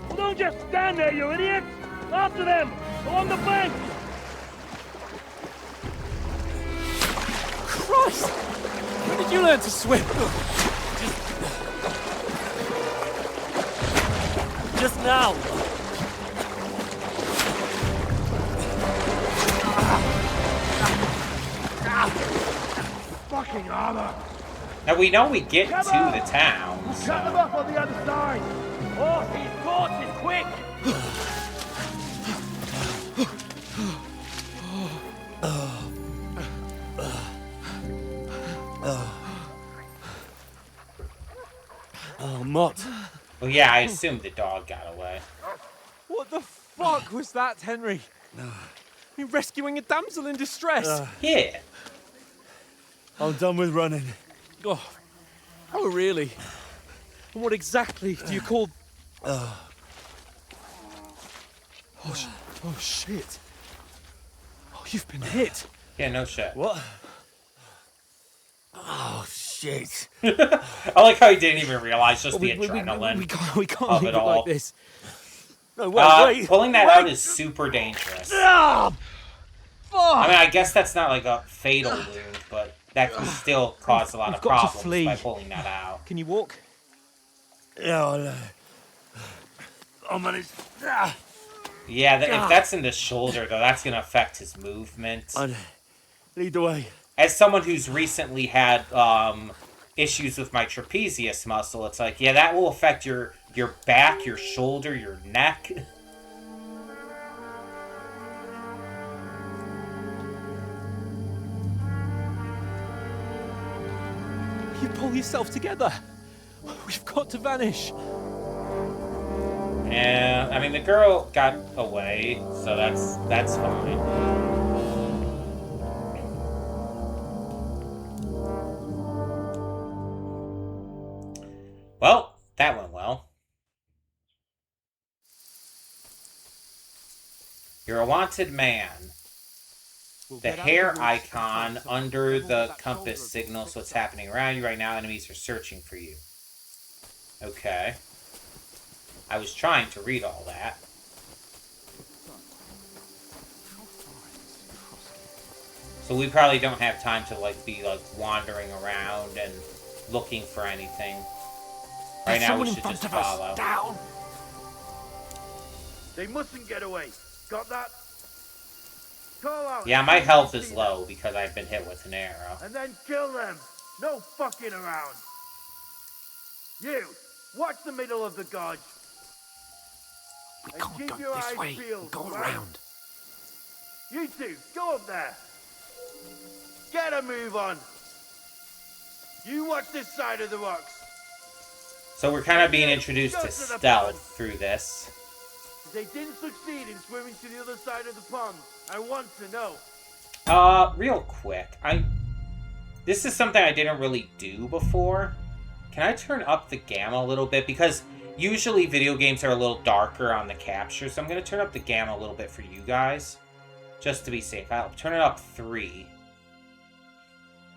S6: Well, don't just stand there, you idiots! After them! Along the bank!
S5: Christ! When did you learn to swim?
S6: Just now! Fucking armor!
S1: Now we know we get to the town.
S6: We'll cut them off on the other side! Oh, he's caught! He's quick!
S5: Oh, Mott.
S1: Well, yeah, I assumed the dog got away.
S13: What the fuck was that, Henry? You rescuing a damsel in distress?
S1: Yeah.
S5: I'm done with running.
S13: Oh, really? And what exactly do you call... Oh, shit. Oh, you've been hit.
S1: Yeah, no shit.
S5: What? Oh, shit.
S12: shit.
S1: I like how he didn't even realize just the adrenaline
S12: We can't
S1: of
S12: leave
S1: it
S12: it
S1: all.
S12: like this. No, wait.
S1: Pulling that out is super dangerous.
S12: Ah,
S1: I mean, I guess that's not like a fatal wound, but that can still cause a lot of
S12: We've got to
S1: problems
S12: flee.
S1: by pulling that out.
S12: Can you walk? Yeah, I'll manage.
S1: Yeah, if that's in the shoulder, though, that's going to affect his movement.
S12: Lead the way.
S1: As someone who's recently had issues with my trapezius muscle, it's like, yeah, that will affect your back, your shoulder, your neck.
S12: You pull yourself together. We've got to vanish.
S1: Yeah, I mean, the girl got away, so that's fine. Well, that went well. You're a wanted man. The hair icon under the compass signals what's happening around you right now. Enemies are searching for you. Okay. I was trying to read all that. So we probably don't have time to be wandering around and looking for anything. Right now we should just follow.
S12: Down.
S16: They mustn't get away. Got that? Call out.
S1: Yeah, my health is low because I've been hit with an arrow.
S16: And then kill them. No fucking around. You, watch the middle of the gorge.
S12: We can't go this way. Go around.
S16: You two, go up there. Get a move on. You watch this side of the rocks.
S1: So we're kind of being introduced to stealth through this.
S16: They didn't succeed in swimming to the other side of the pond. I want to know.
S1: Real quick, this is something I didn't really do before. Can I turn up the gamma a little bit? Because usually video games are a little darker on the capture, so I'm going to turn up the gamma a little bit for you guys. Just to be safe. I'll turn it up 3.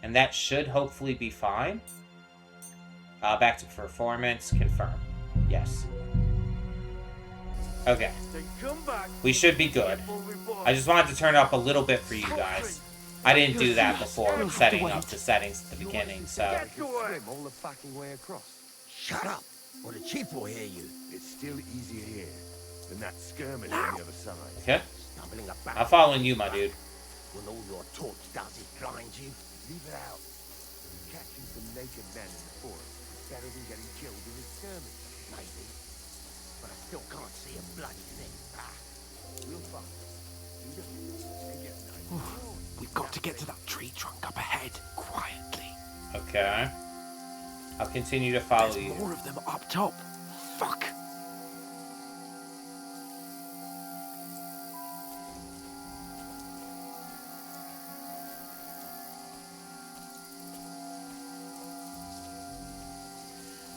S1: And that should hopefully be fine. Back to performance. Confirm. Yes. Okay. We should be good. I just wanted to turn it up a little bit for you guys. I didn't do that before with setting up the settings at the beginning, so...
S16: all the fucking way across. Shut up, or the chief will hear you. It's still easier here than that skirmish on the other side.
S1: Okay. I'm following you, my dude.
S16: When all your torch does is blind you, leave it out. Catching some naked men in the forest is better than getting killed in a skirmish, maybe. But I still can't see a bloody thing. We'll find
S12: We've got to get to that tree trunk up ahead, quietly.
S1: Okay. I'll continue to follow you.
S12: There's more of them up top. Fuck.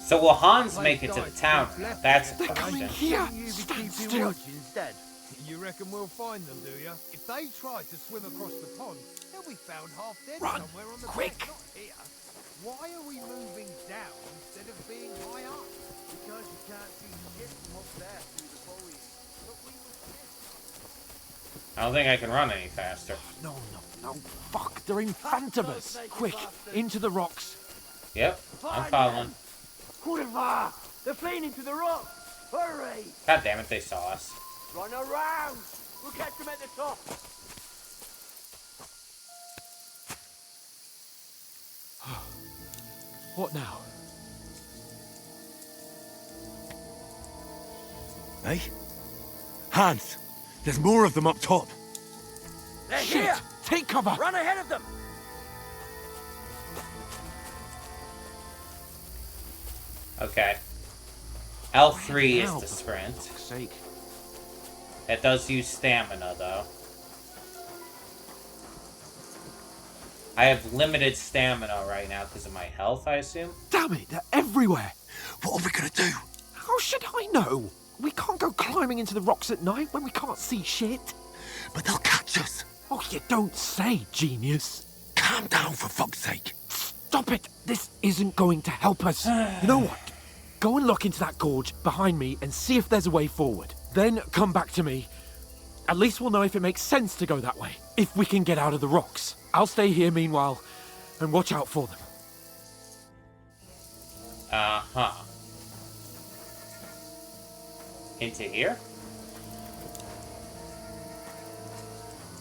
S1: So will Hans make it to the town? That's a question.
S12: They're coming here. Stand still.
S7: You reckon we'll find them, do you? If they try to swim across the pond, they'll be found half dead somewhere on the
S12: quick.
S7: beach, not here. Why are we moving down instead of being high up?
S16: Because you can't see shit from up there through the foliage. But we must
S1: I don't think I can run any faster.
S12: No. Fuck, they're in front of us. Quick, into the rocks.
S1: Yep, I'm following.
S16: Kurva! They're fleeing into the rocks! Hurry!
S1: God damn it, they saw us.
S16: Run around! We'll catch them at the top!
S12: What now?
S8: Hey? Hans! There's more of them up top!
S16: They're
S12: Shit!
S16: here!
S12: Take cover!
S16: Run ahead of them!
S1: Okay. L3 is the sprint.
S12: For fuck's sake.
S1: It does use stamina, though. I have limited stamina right now because of my health, I assume.
S12: Damn it, they're everywhere!
S8: What are we gonna do?
S12: How should I know? We can't go climbing into the rocks at night when we can't see shit.
S8: But they'll catch us!
S12: Oh, you don't say, genius.
S8: Calm down, for fuck's sake!
S13: Stop it! This isn't going to help us. You know what? Go and look into that gorge behind me and see if there's a way forward. Then come back to me. At least we'll know if it makes sense to go that way. If we can get out of the rocks. I'll stay here meanwhile and watch out for them.
S1: Uh-huh. Into here?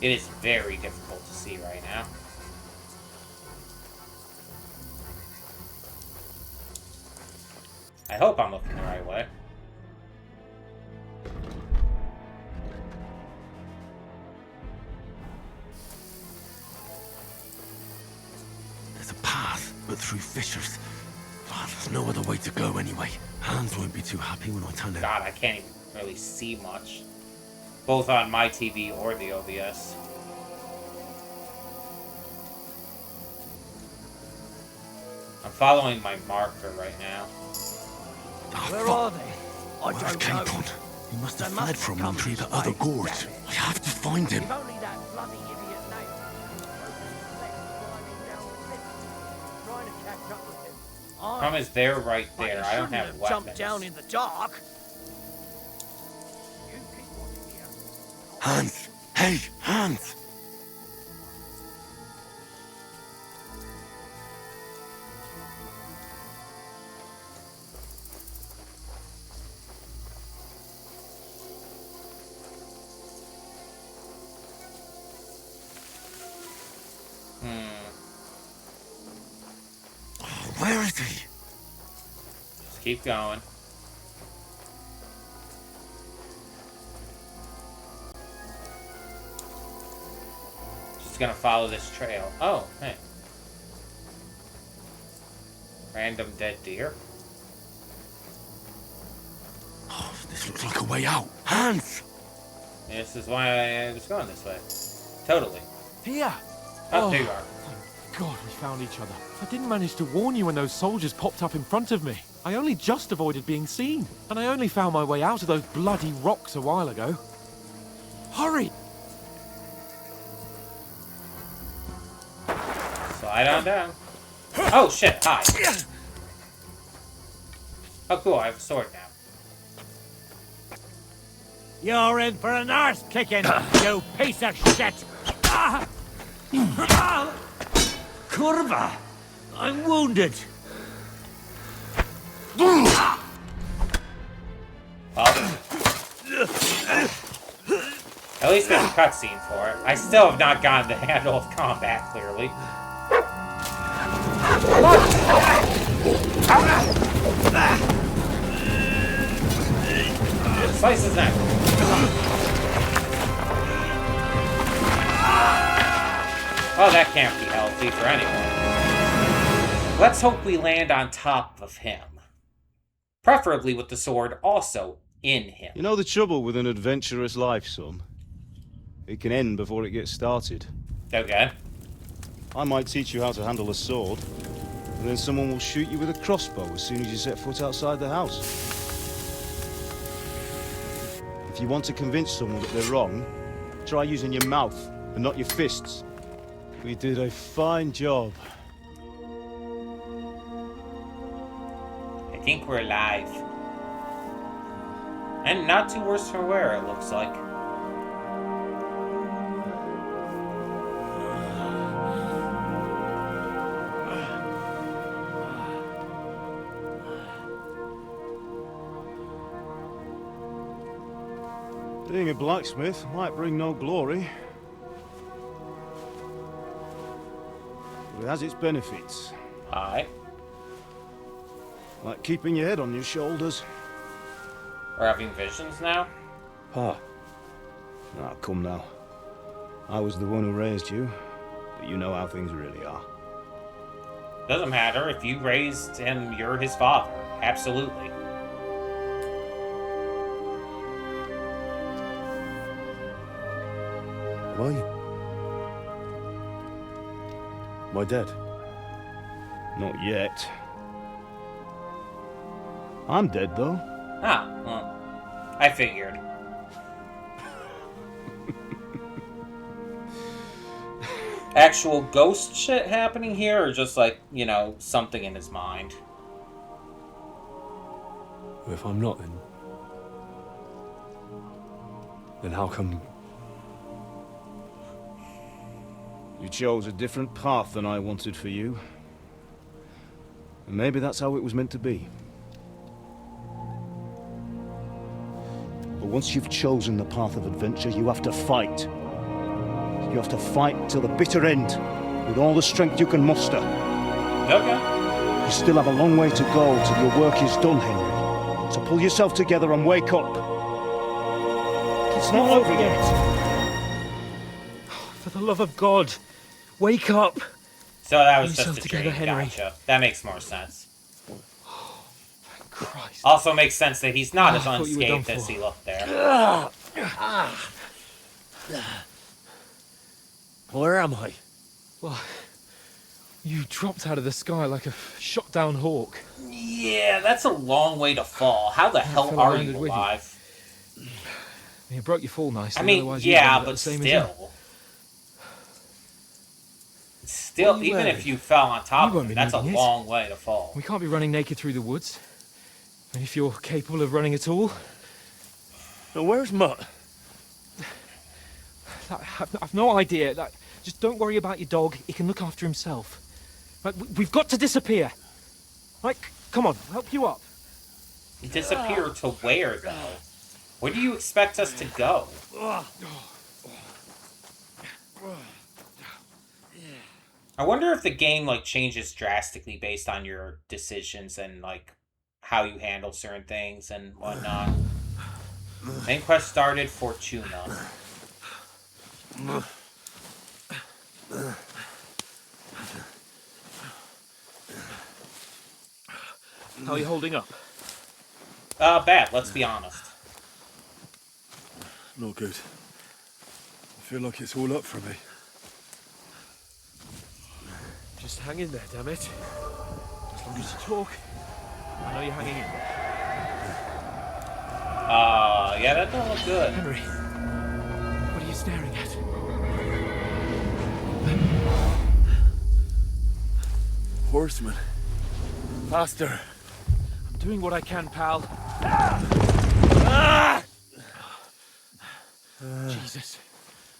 S1: It is very difficult to see right now. I hope I'm looking the right way.
S16: There's a path, but through fissures. Oh, there's no other way to go anyway. Hans won't be too happy when I turn out.
S1: God, I can't even really see much. Both on my TV or the OBS. I'm following my marker right now.
S16: Where are they? I don't know. He must have fled from them through the other gorge. I have to find him.
S10: If only that bloody idiot name. Trying to catch up with him.
S1: Problem is, they're right there. I don't have weapons.
S10: Jump down in the dark.
S16: Hans! Hey, Hans! Where is he?
S1: Just keep going. Just gonna follow this trail. Oh, hey. Random dead deer.
S16: Oh, this looks like a way out. Hans!
S1: This is why I was going this way. Totally.
S13: Here!
S1: Oh, there you are.
S13: Thank God we found each other. I didn't manage to warn you when those soldiers popped up in front of me. I only just avoided being seen. And I only found my way out of those bloody rocks a while ago. Hurry!
S1: Slide on down. Oh shit, hi. Oh cool, I have a sword now.
S10: You're in for an arse kicking, you piece of shit! Curva! I'm wounded!
S1: Well, at least there's a cutscene for it. I still have not gotten the handle of combat, clearly. Slice his neck. Oh, that can't be healthy for anyone. Let's hope we land on top of him. Preferably with the sword also in him.
S6: You know the trouble with an adventurous life, son? It can end before it gets started.
S1: Okay.
S6: I might teach you how to handle a sword, and then someone will shoot you with a crossbow as soon as you set foot outside the house. If you want to convince someone that they're wrong, try using your mouth and not your fists. We did a fine job.
S1: I think we're alive. And not too worse for wear, it looks like.
S6: Being a blacksmith might bring no glory, but it has its benefits.
S1: Aye.
S6: Like keeping your head on your shoulders.
S1: We're having visions now?
S6: Ah. Ah, come now. I was the one who raised you, but you know how things really are.
S1: Doesn't matter. If you raised him, you're his father. Absolutely.
S6: Am I dead? Not yet. I'm dead, though.
S1: Ah, well, I figured. actual ghost shit happening here, or just like, you know, something in his mind?
S4: If I'm not, then how come...
S17: You chose a different path than I wanted for you. And maybe that's how it was meant to be. But once you've chosen the path of adventure, you have to fight. You have to fight till the bitter end, with all the strength you can muster.
S1: Okay.
S17: You still have a long way to go till your work is done, Henry. So pull yourself together and wake up. It's not over yet.
S13: For the love of God, wake up.
S1: So that was
S13: Pull
S1: just a
S13: yourself together,
S1: dream.
S13: Henry.
S1: Gotcha. That makes more sense.
S13: Christ.
S1: Also makes sense that he's not as
S13: I thought you were done
S1: unscathed as
S13: for.
S1: he looked there.
S12: Where am I?
S13: Well, you dropped out of the sky like a shot down hawk.
S1: Yeah, that's a long way to fall. How the hell
S13: fell
S1: are
S13: around
S1: you
S13: with you.
S1: alive?
S13: You broke your fall nicely.
S1: I mean,
S13: otherwise you'd
S1: yeah,
S13: end up
S1: but
S13: the same as
S1: still. Still,
S13: What are you
S1: even
S13: wearing?
S1: if you fell on top
S13: You
S1: of
S13: won't
S1: him,
S13: be
S1: that's a
S13: needing it.
S1: long way to fall.
S13: We can't be running naked through the woods. And if you're capable of running at all...
S12: Now, where's Mutt?
S13: I've no idea. Just don't worry about your dog. He can look after himself. We've got to disappear. Come on, I'll help you up.
S1: Disappear to where, though? Where do you expect us to go? I wonder if the game, like, changes drastically based on your decisions and, like, how you handle certain things and whatnot. Main quest started, Fortuna.
S13: How are you holding up?
S1: Bad, let's be honest.
S4: Not good. I feel like it's all up for me.
S13: Just hang in there, damn it. As long as you talk, I know you're hanging in there.
S1: Yeah, that don't look good.
S13: Henry, what are you staring at?
S4: Horseman. Faster.
S13: I'm doing what I can, pal. Jesus,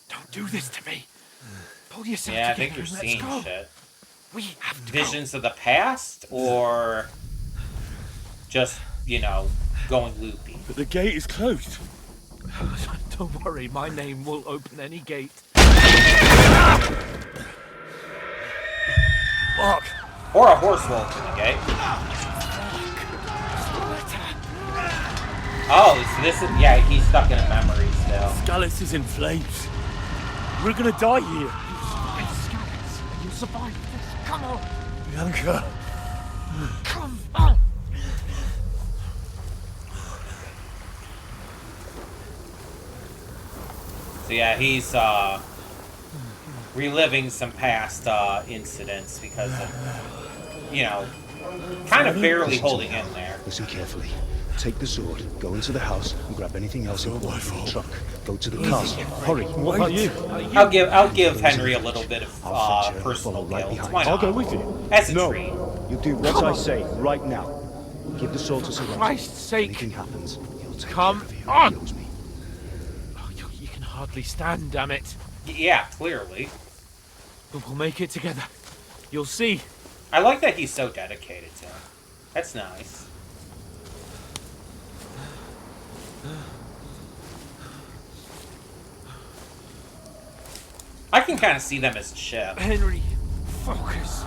S13: don't do this to me. Pull yourself
S1: Yeah, I
S13: together
S1: think you're
S13: and let's
S1: seeing
S13: go.
S1: shit.
S13: We have to
S1: Visions of the past, or just, you know, going loopy?
S4: But the gate is closed.
S13: Don't worry, my name will open any gate.
S1: Fuck. Or a horse will open the gate. Oh, so this is... Yeah, he's stuck in a memory still.
S4: Scallis is in flames. We're gonna die here.
S13: You'll survive this. Come on.
S4: Bianca.
S13: Come on.
S1: So yeah, he's reliving some past incidents because of, you know, kind of barely holding in there.
S17: Listen carefully. Take the sword, go into the house, and grab anything else important from the truck. Go to the castle. Hurry.
S4: What about you?
S1: I'll give Henry a little bit of personal guilt. Why not?
S17: I'll go with you.
S1: As a treat.
S17: You do what I say right now. Give the sword to Sir
S13: Christ's sake.
S17: Anything happens, he'll take
S13: Come
S17: care of you.
S13: on.
S17: He owes me.
S13: Oh, you can hardly stand, damn it.
S1: Yeah, clearly.
S13: But we'll make it together. You'll see.
S1: I like that he's so dedicated to him. That's nice. I can kind of see them as a ship.
S13: Henry, focus.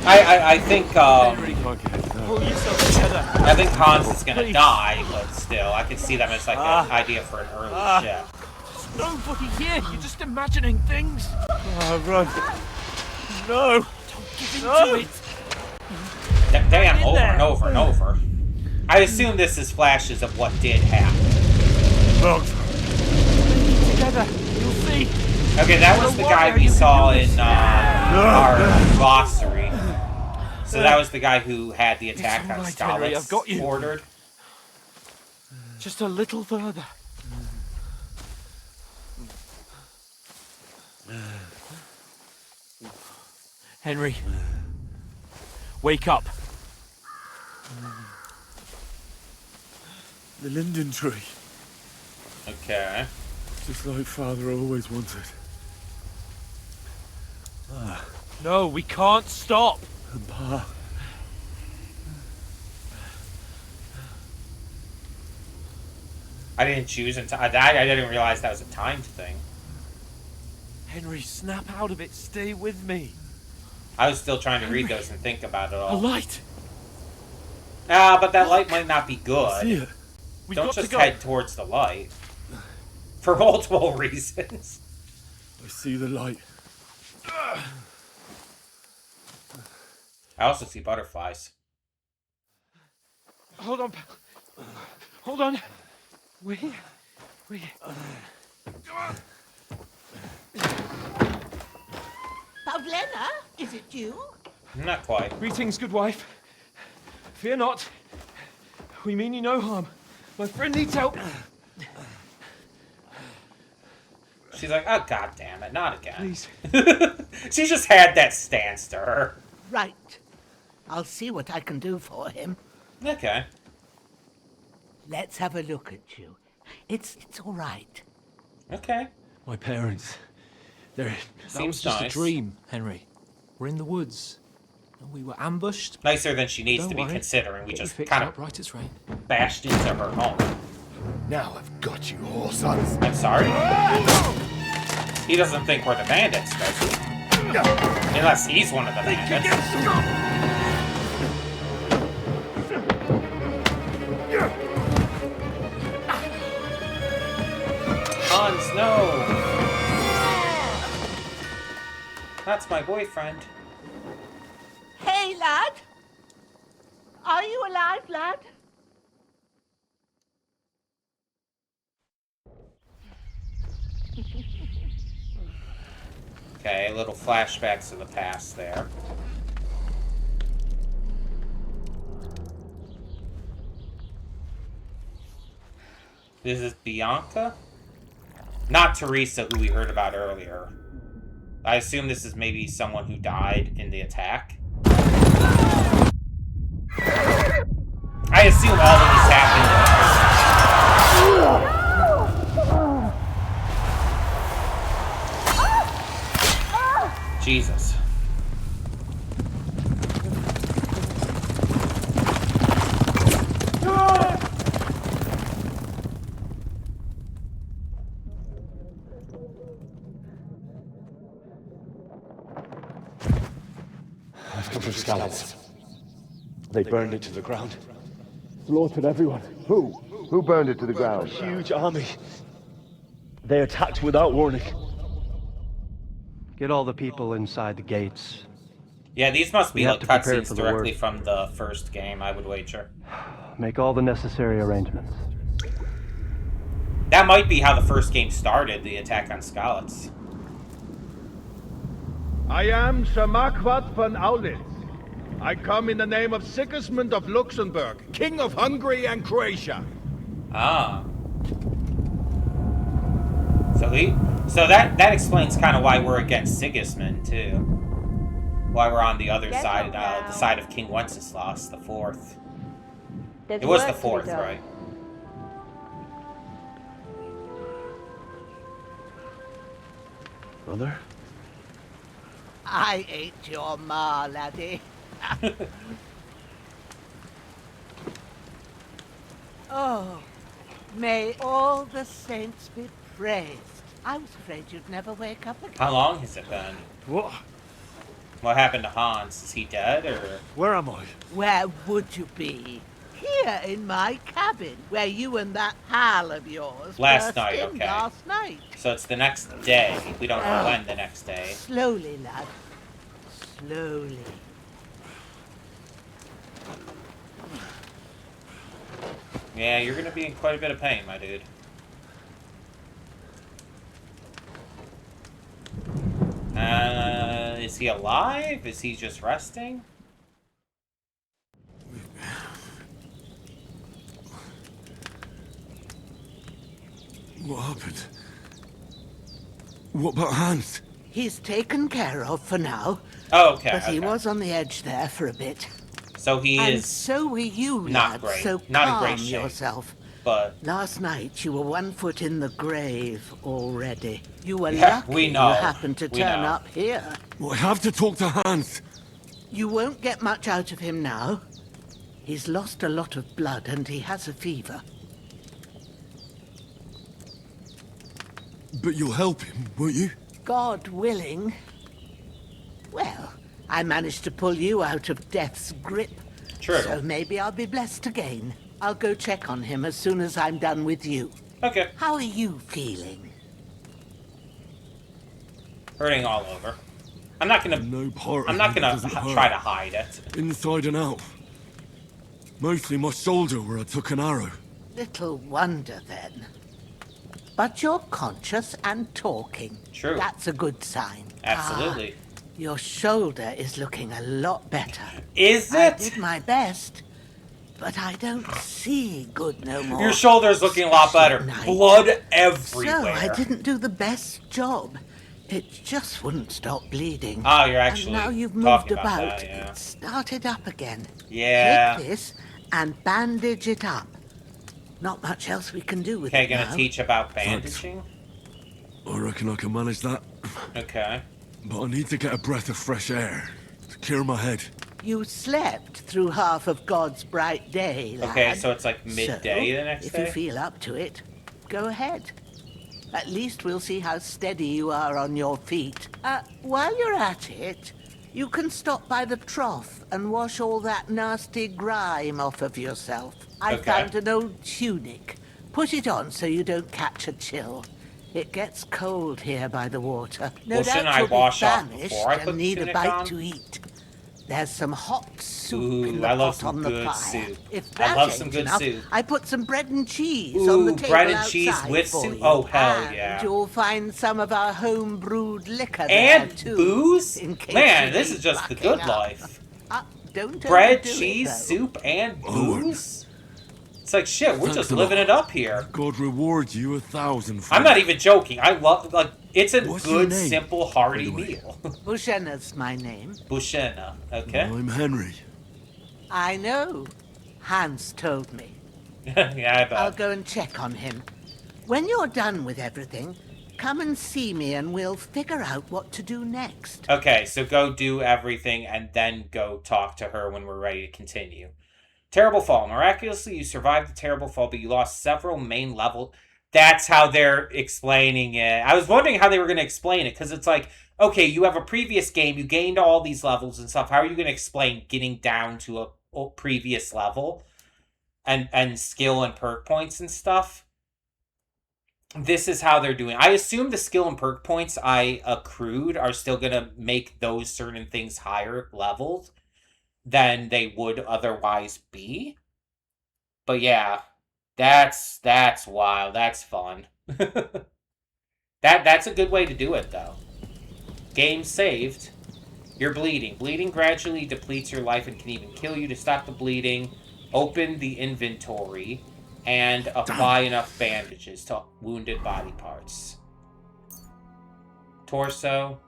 S1: I think
S13: Pull yourself together.
S1: I think Hans is gonna
S13: Please.
S1: die, but still, I can see them as like an idea for an early ship.
S13: There's nobody here. You're just imagining things.
S4: Run. No.
S13: Don't give in to it.
S1: Damn, over and over and over. I assume this is flashes of what did happen.
S13: Together, you'll see.
S1: Okay, that was the guy we saw in our glossary. So that was the guy who had the attack on
S13: right, Henry, I've got
S1: Skalitz
S13: you.
S1: ordered.
S13: Just a little further. Henry. Wake up.
S4: The linden tree.
S1: Okay.
S4: Just like Father always wanted.
S13: No, we can't stop.
S4: And Pa.
S1: I didn't choose until I didn't realize that was a timed thing.
S13: Henry, snap out of it. Stay with me.
S1: I was still trying to read those and think about it all.
S13: A light.
S1: Ah, but that light might not be good.
S4: See it.
S1: Don't just head towards the light. For multiple reasons.
S4: I see the light.
S1: I also see butterflies.
S13: Hold on. Hold on. We.
S18: Pavlena, is it you?
S1: Not quite.
S13: Greetings, good wife. Fear not. We mean you no harm. My friend needs help.
S1: She's like, oh, god damn it, not again.
S13: Please.
S1: She just had that stance to her.
S18: Right. I'll see what I can do for him.
S1: Okay.
S18: Let's have a look at you. It's all right.
S1: Okay.
S13: My parents. That was just a dream, Henry. We're in the woods. And we were ambushed.
S1: Nicer than she needs
S13: Don't
S1: to be
S13: worry.
S1: considering. We
S13: Get
S1: just
S13: you fixed
S1: kind
S13: up
S1: of
S13: right as rain.
S1: bashed into her home.
S14: Now I've got you all, sons.
S1: I'm sorry? He doesn't think we're the bandits, does he? Unless he's one of the bandits. Hans, no! That's my boyfriend.
S18: Hey, lad! Are you alive, lad?
S1: Okay, little flashbacks of the past there. This is Bianca? Not Teresa, who we heard about earlier. I assume this is maybe someone who died in the attack. I assume all of this happened. Jesus.
S17: I've come from Scallops. They burned it to the ground. Slaughtered everyone. Who?
S16: Who burned it to the ground?
S17: A huge army. They attacked without warning.
S19: Get all the people inside the gates.
S1: Yeah, these must be
S19: We have
S1: like
S19: to prepare
S1: cutscenes
S19: for the
S1: directly
S19: worst.
S1: from the first game, I would wager.
S19: Make all the necessary arrangements.
S1: That might be how the first game started, the attack on Skalitz.
S20: I am Sir Marquardt von Aulitz. I come in the name of Sigismund of Luxembourg, King of Hungary and Croatia.
S1: Ah. So that explains kind of why we're against Sigismund, too. Why we're on the other side, the side of King Wenceslas, the Fourth. It was the Fourth, right?
S17: Brother?
S18: I ain't your ma, laddie. Oh, may all the saints be praised. I was afraid you'd never wake up again.
S1: How long has it been?
S17: What?
S1: What happened to Hans? Is he dead, or...?
S17: Where am I?
S18: Where would you be? Here in my cabin, where you and that pal of yours
S1: Last
S18: burst
S1: night,
S18: in
S1: okay.
S18: last night.
S1: So it's the next day. We don't know when the next day.
S18: Slowly, lad. Slowly.
S1: Yeah, you're gonna be in quite a bit of pain, my dude. Is he alive? Is he just resting?
S4: What happened? What about Hans?
S18: He's taken care of for now.
S1: Oh, okay.
S18: But he
S1: okay.
S18: was on the edge there for a bit.
S1: So he
S18: and
S1: is.
S18: So were you,
S1: not
S18: lad.
S1: great.
S18: So
S1: not
S18: calm
S1: in great shape.
S18: yourself.
S1: But
S18: last night you were 1 foot in the grave already. You were
S1: yeah,
S18: lucky
S1: we know.
S18: you happened to turn up here.
S4: Well, I have to talk to Hans.
S18: You won't get much out of him now. He's lost a lot of blood and he has a fever.
S4: But you'll help him, won't you?
S18: God willing. Well, I managed to pull you out of death's grip.
S1: True.
S18: So maybe I'll be blessed again. I'll go check on him as soon as I'm done with you.
S1: Okay.
S18: How are you feeling?
S1: Hurting all over. I'm not gonna.
S4: No part.
S1: I'm not gonna try to hide it.
S4: Inside and out. Mostly my shoulder where I took an arrow.
S18: Little wonder then. But you're conscious and talking.
S1: True.
S18: That's a good sign.
S1: Absolutely.
S18: Your shoulder is looking a lot better.
S1: Is it?
S18: I did my best, but I don't see good no more.
S1: Your shoulder's looking a lot better. Blood everywhere.
S18: So I didn't do the best job. It just wouldn't stop bleeding.
S1: Oh, you're actually
S18: and now you've moved
S1: talking
S18: about.
S1: that, yeah.
S18: It started up again.
S1: Yeah.
S18: Take this and bandage it up. Not much else we can do with
S1: Okay,
S18: it
S1: gonna
S18: now.
S1: teach about bandaging?
S4: I reckon I can manage that.
S1: Okay.
S4: But I need to get a breath of fresh air to clear my head.
S18: You slept through half of God's bright day, lad.
S1: Okay, so it's like midday
S18: So,
S1: the next
S18: if
S1: day?
S18: you feel up to it, go ahead. At least we'll see how steady you are on your feet. While you're at it, you can stop by the trough and wash all that nasty grime off of yourself. I
S1: Okay.
S18: found an old tunic. Put it on so you don't catch a chill. It gets cold here by the water. No
S1: Well,
S18: doubt
S1: shouldn't I
S18: you'll be
S1: wash off
S18: famished
S1: before I put
S18: and need a
S1: tunic
S18: bite
S1: on?
S18: to eat. There's some hot soup
S1: Ooh,
S18: in the
S1: I love
S18: pot
S1: some
S18: on the
S1: good
S18: fire.
S1: soup.
S18: If
S1: I
S18: that
S1: love
S18: ain't
S1: some good
S18: enough,
S1: soup.
S18: I put some bread and cheese on the
S1: Ooh,
S18: table
S1: bread and cheese
S18: outside
S1: with
S18: for
S1: soup?
S18: you.
S1: Oh, hell
S18: And
S1: yeah.
S18: you'll find some of our home brewed liquor
S1: And
S18: there too.
S1: booze?
S18: In case
S1: Man,
S18: you
S1: this
S18: need
S1: is just the
S18: bucking
S1: good
S18: up.
S1: life.
S18: Don't
S1: Bread,
S18: overdo it,
S1: cheese,
S18: though.
S1: soup, and booze? It's like, shit, we're
S4: Thanks
S1: just
S4: a
S1: living
S4: lot.
S1: it up here.
S4: God reward you 1,000
S1: I'm not even joking. I love, like, it's a
S4: What's your
S1: good,
S4: name,
S1: simple, hearty
S4: by the way?
S1: meal.
S18: Bushena's my name.
S1: Bushena, okay?
S4: I'm Henry.
S18: I know. Hans told me.
S1: Yeah, I bet.
S18: I'll go and check on him. When you're done with everything, come and see me and we'll figure out what to do next.
S1: Okay, so go do everything and then go talk to her when we're ready to continue. Terrible fall. Miraculously, you survived the terrible fall, but you lost several main level. That's how they're explaining it. I was wondering how they were going to explain it, because it's like, okay, you have a previous game, you gained all these levels and stuff. How are you going to explain getting down to a previous level and skill and perk points and stuff? This is how they're doing. I assume the skill and perk points I accrued are still going to make those certain things higher levels than they would otherwise be. But yeah, that's wild. That's fun. That's a good way to do it, though. Game saved. You're bleeding. Bleeding gradually depletes your life and can even kill you. To stop the bleeding, open the inventory and apply enough bandages to wounded body parts. Torso.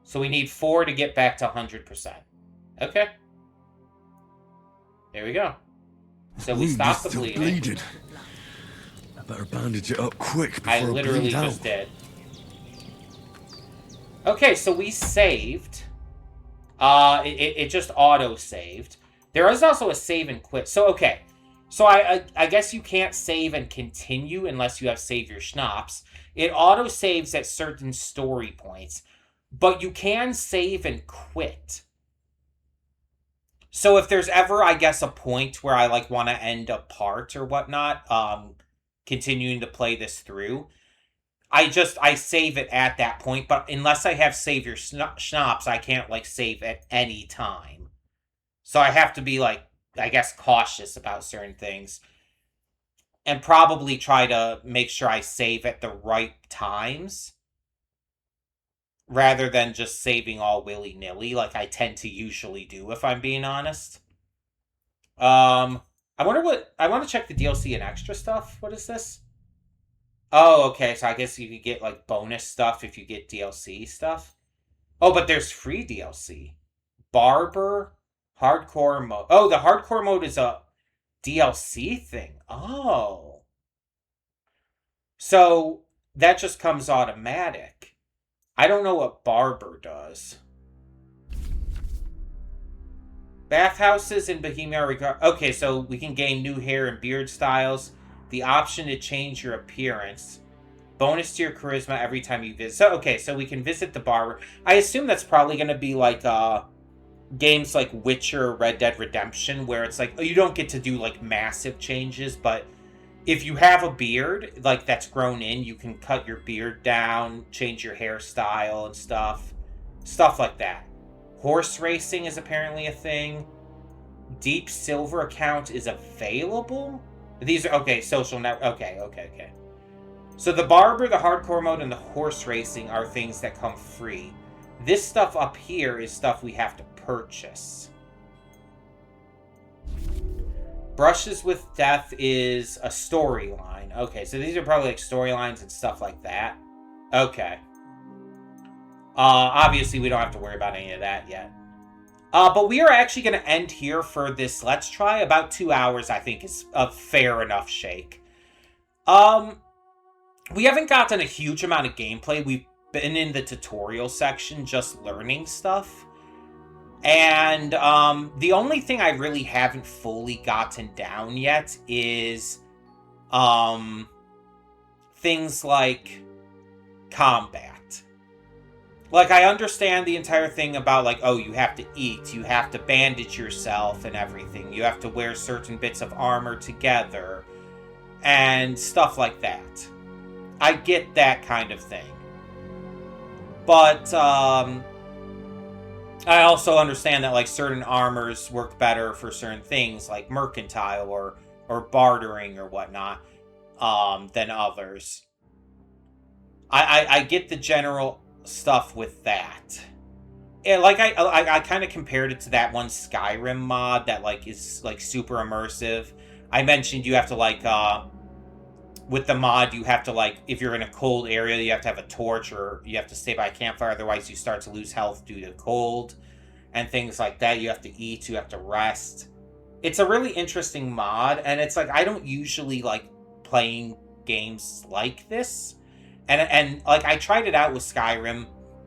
S1: So we need 4 to get back to 100%. Okay. There we go. So we
S4: Wound
S1: stop
S4: is
S1: the
S4: still
S1: bleeding.
S4: bleeding. I better bandage it up quick before
S1: I
S4: I
S1: literally
S4: bleed
S1: just
S4: out.
S1: did. Okay, so we saved. It just auto-saved. There is also a save and quit. So, okay. So I guess you can't save and continue unless you have save your schnapps. It auto-saves at certain story points. But you can save and quit. So if there's ever, I guess, a point where I like want to end a part or whatnot, continuing to play this through, I save it at that point. But unless I have save your schnapps, I can't like save at any time. So I have to be like, I guess, cautious about certain things. And probably try to make sure I save at the right times. Rather than just saving all willy-nilly like I tend to usually do, if I'm being honest. I wonder what... I want to check the DLC and extra stuff. What is this? Oh, okay. So I guess you could get, like, bonus stuff if you get DLC stuff. Oh, but there's free DLC. Barber, hardcore mode. Oh, the hardcore mode is a DLC thing. Oh. So that just comes automatic. I don't know what Barber does. Bathhouses in Bohemia are okay, so we can gain new hair and beard styles. The option to change your appearance. Bonus to your charisma every time you visit. So, okay, so we can visit the barber. I assume that's probably going to be like games like Witcher or Red Dead Redemption, where it's like, oh, you don't get to do like massive changes, but if you have a beard, like that's grown in, you can cut your beard down, change your hairstyle and stuff. Stuff like that. Horse racing is apparently a thing. Deep Silver account is available? These are, okay, social net, okay. So the barber, the hardcore mode, and the horse racing are things that come free. This stuff up here is stuff we have to purchase. Brushes with Death is a storyline. Okay, so these are probably like storylines and stuff like that. Okay. Obviously we don't have to worry about any of that yet. But we are actually going to end here for this Let's Try. About 2 hours, I think, is a fair enough shake. We haven't gotten a huge amount of gameplay. We've been in the tutorial section just learning stuff. And the only thing I really haven't fully gotten down yet is things like combat. Like, I understand the entire thing about, like, oh, you have to eat, you have to bandage yourself and everything, you have to wear certain bits of armor together, and stuff like that. I get that kind of thing. But, I also understand that, like, certain armors work better for certain things, like mercantile or bartering or whatnot, than others. I get the general stuff with that. Yeah, like I kind of compared it to that one Skyrim mod that like is like super immersive. I mentioned you have to like with the mod you have to like, if you're in a cold area, you have to have a torch or you have to stay by a campfire, otherwise you start to lose health due to cold and things like that. You have to eat, you have to rest. It's a really interesting mod, and it's like I don't usually like playing games like this. And like, I tried it out with Skyrim,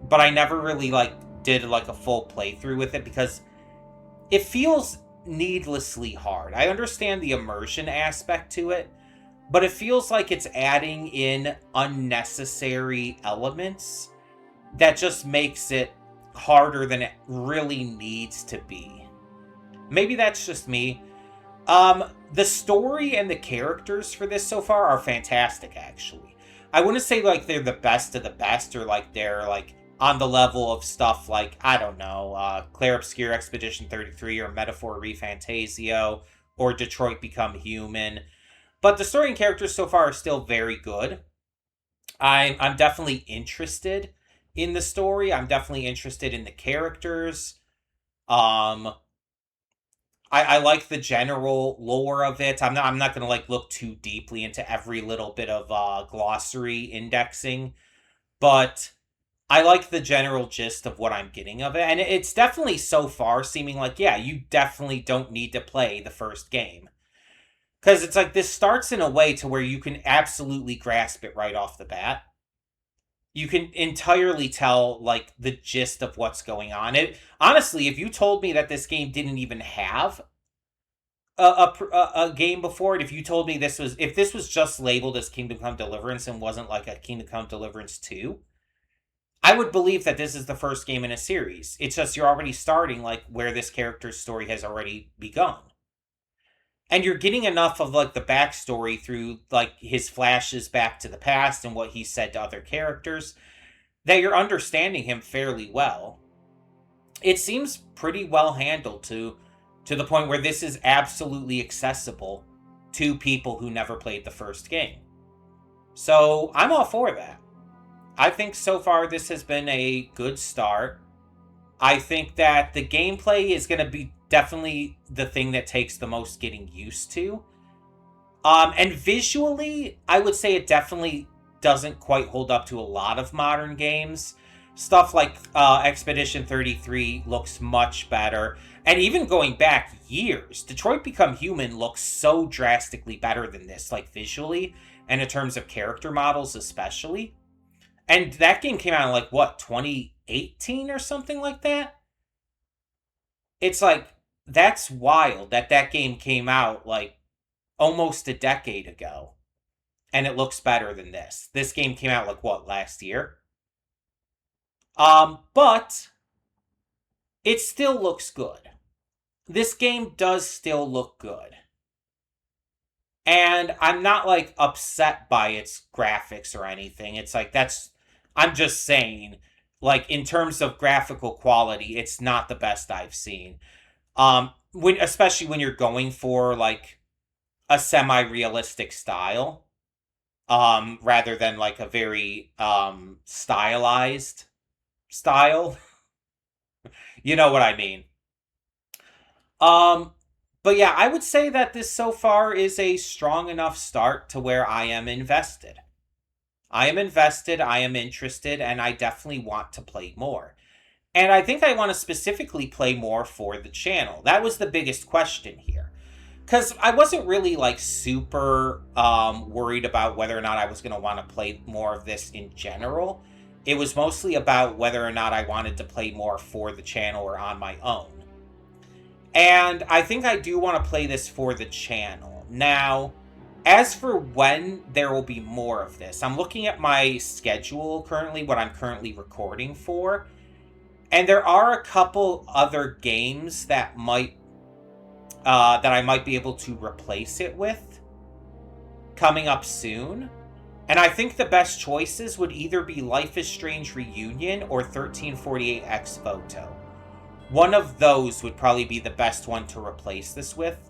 S1: but I never really, like, did, like, a full playthrough with it because it feels needlessly hard. I understand the immersion aspect to it, but it feels like it's adding in unnecessary elements that just makes it harder than it really needs to be. Maybe that's just me. The story and the characters for this so far are fantastic, actually. I wouldn't say, like, they're the best of the best, or, like, they're, like, on the level of stuff like, I don't know, Claire Obscure Expedition 33, or Metaphor ReFantasio, or Detroit Become Human. But the story and characters so far are still very good. I'm definitely interested in the story. I'm definitely interested in the characters. I like the general lore of it. I'm not gonna like look too deeply into every little bit of glossary indexing, but I like the general gist of what I'm getting of it, and it's definitely so far seeming like, yeah, you definitely don't need to play the first game, because it's like this starts in a way to where you can absolutely grasp it right off the bat. You can entirely tell, like, the gist of what's going on. It honestly, if you told me that this game didn't even have a game before it, if you told me if this was just labeled as Kingdom Come Deliverance and wasn't like a Kingdom Come Deliverance 2, I would believe that this is the first game in a series. It's just you're already starting, like, where this character's story has already begun. And you're getting enough of, like, the backstory through, like, his flashes back to the past and what he said to other characters that you're understanding him fairly well. It seems pretty well handled to the point where this is absolutely accessible to people who never played the first game. So I'm all for that. I think so far this has been a good start. I think that the gameplay is going to be definitely the thing that takes the most getting used to. And visually, I would say it definitely doesn't quite hold up to a lot of modern games. Stuff like Expedition 33 looks much better. And even going back years, Detroit Become Human looks so drastically better than this, like visually, and in terms of character models especially. And that game came out in like, what, 2018 or something like that? It's like, that's wild that that game came out like almost a decade ago. And it looks better than this. This game came out like, what, last year? But it still looks good. This game does still look good. And I'm not like upset by its graphics or anything. It's like, I'm just saying, like, in terms of graphical quality, it's not the best I've seen. Especially when you're going for like a semi-realistic style, rather than like a very stylized style. You know what I mean. But yeah, I would say that this so far is a strong enough start to where I am invested. I am invested, I am interested, and I definitely want to play more. And I think I want to specifically play more for the channel. That was the biggest question here. Because I wasn't really like super worried about whether or not I was going to want to play more of this in general. It was mostly about whether or not I wanted to play more for the channel or on my own. And I think I do want to play this for the channel. Now, as for when there will be more of this, I'm looking at my schedule currently, what I'm currently recording for. And there are a couple other games that I might be able to replace it with coming up soon. And I think the best choices would either be Life is Strange Reunion or 1348 Ex Voto. One of those would probably be the best one to replace this with.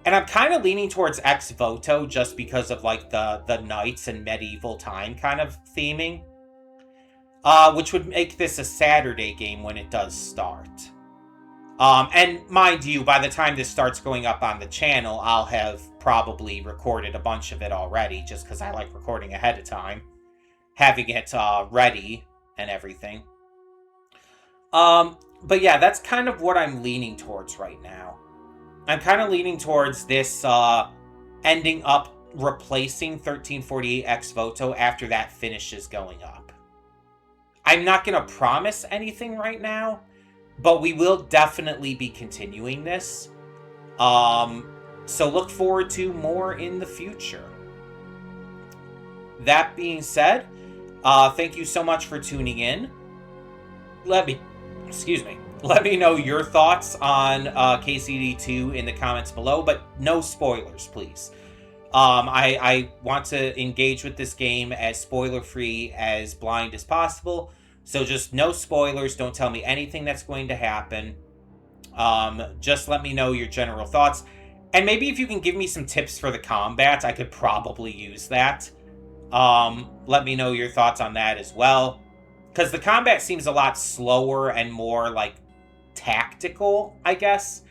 S1: And I'm kind of leaning towards Ex Voto just because of like the knights and medieval time kind of theming. Which would make this a Saturday game when it does start. And mind you, by the time this starts going up on the channel, I'll have probably recorded a bunch of it already, just because I like recording ahead of time. Having it ready and everything. But yeah, that's kind of what I'm leaning towards right now. I'm kind of leaning towards this ending up replacing 1348 Ex Voto after that finishes going up. I'm not going to promise anything right now, but we will definitely be continuing this. So look forward to more in the future. That being said, thank you so much for tuning in. Let me know your thoughts on KCD II in the comments below, but no spoilers, please. I want to engage with this game as spoiler-free, as blind as possible. So just no spoilers. Don't tell me anything that's going to happen. Just let me know your general thoughts. And maybe if you can give me some tips for the combat, I could probably use that. Let me know your thoughts on that as well. Because the combat seems a lot slower and more, like, tactical, I guess,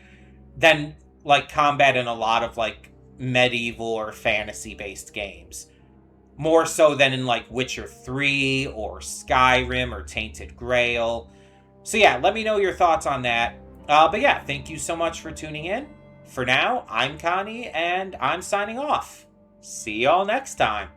S1: than, like, combat in a lot of, like, medieval or fantasy-based games. More so than in, like, Witcher 3 or Skyrim or Tainted Grail. So, yeah, let me know your thoughts on that. But, yeah, thank you so much for tuning in. For now, I'm Connie, and I'm signing off. See y'all next time.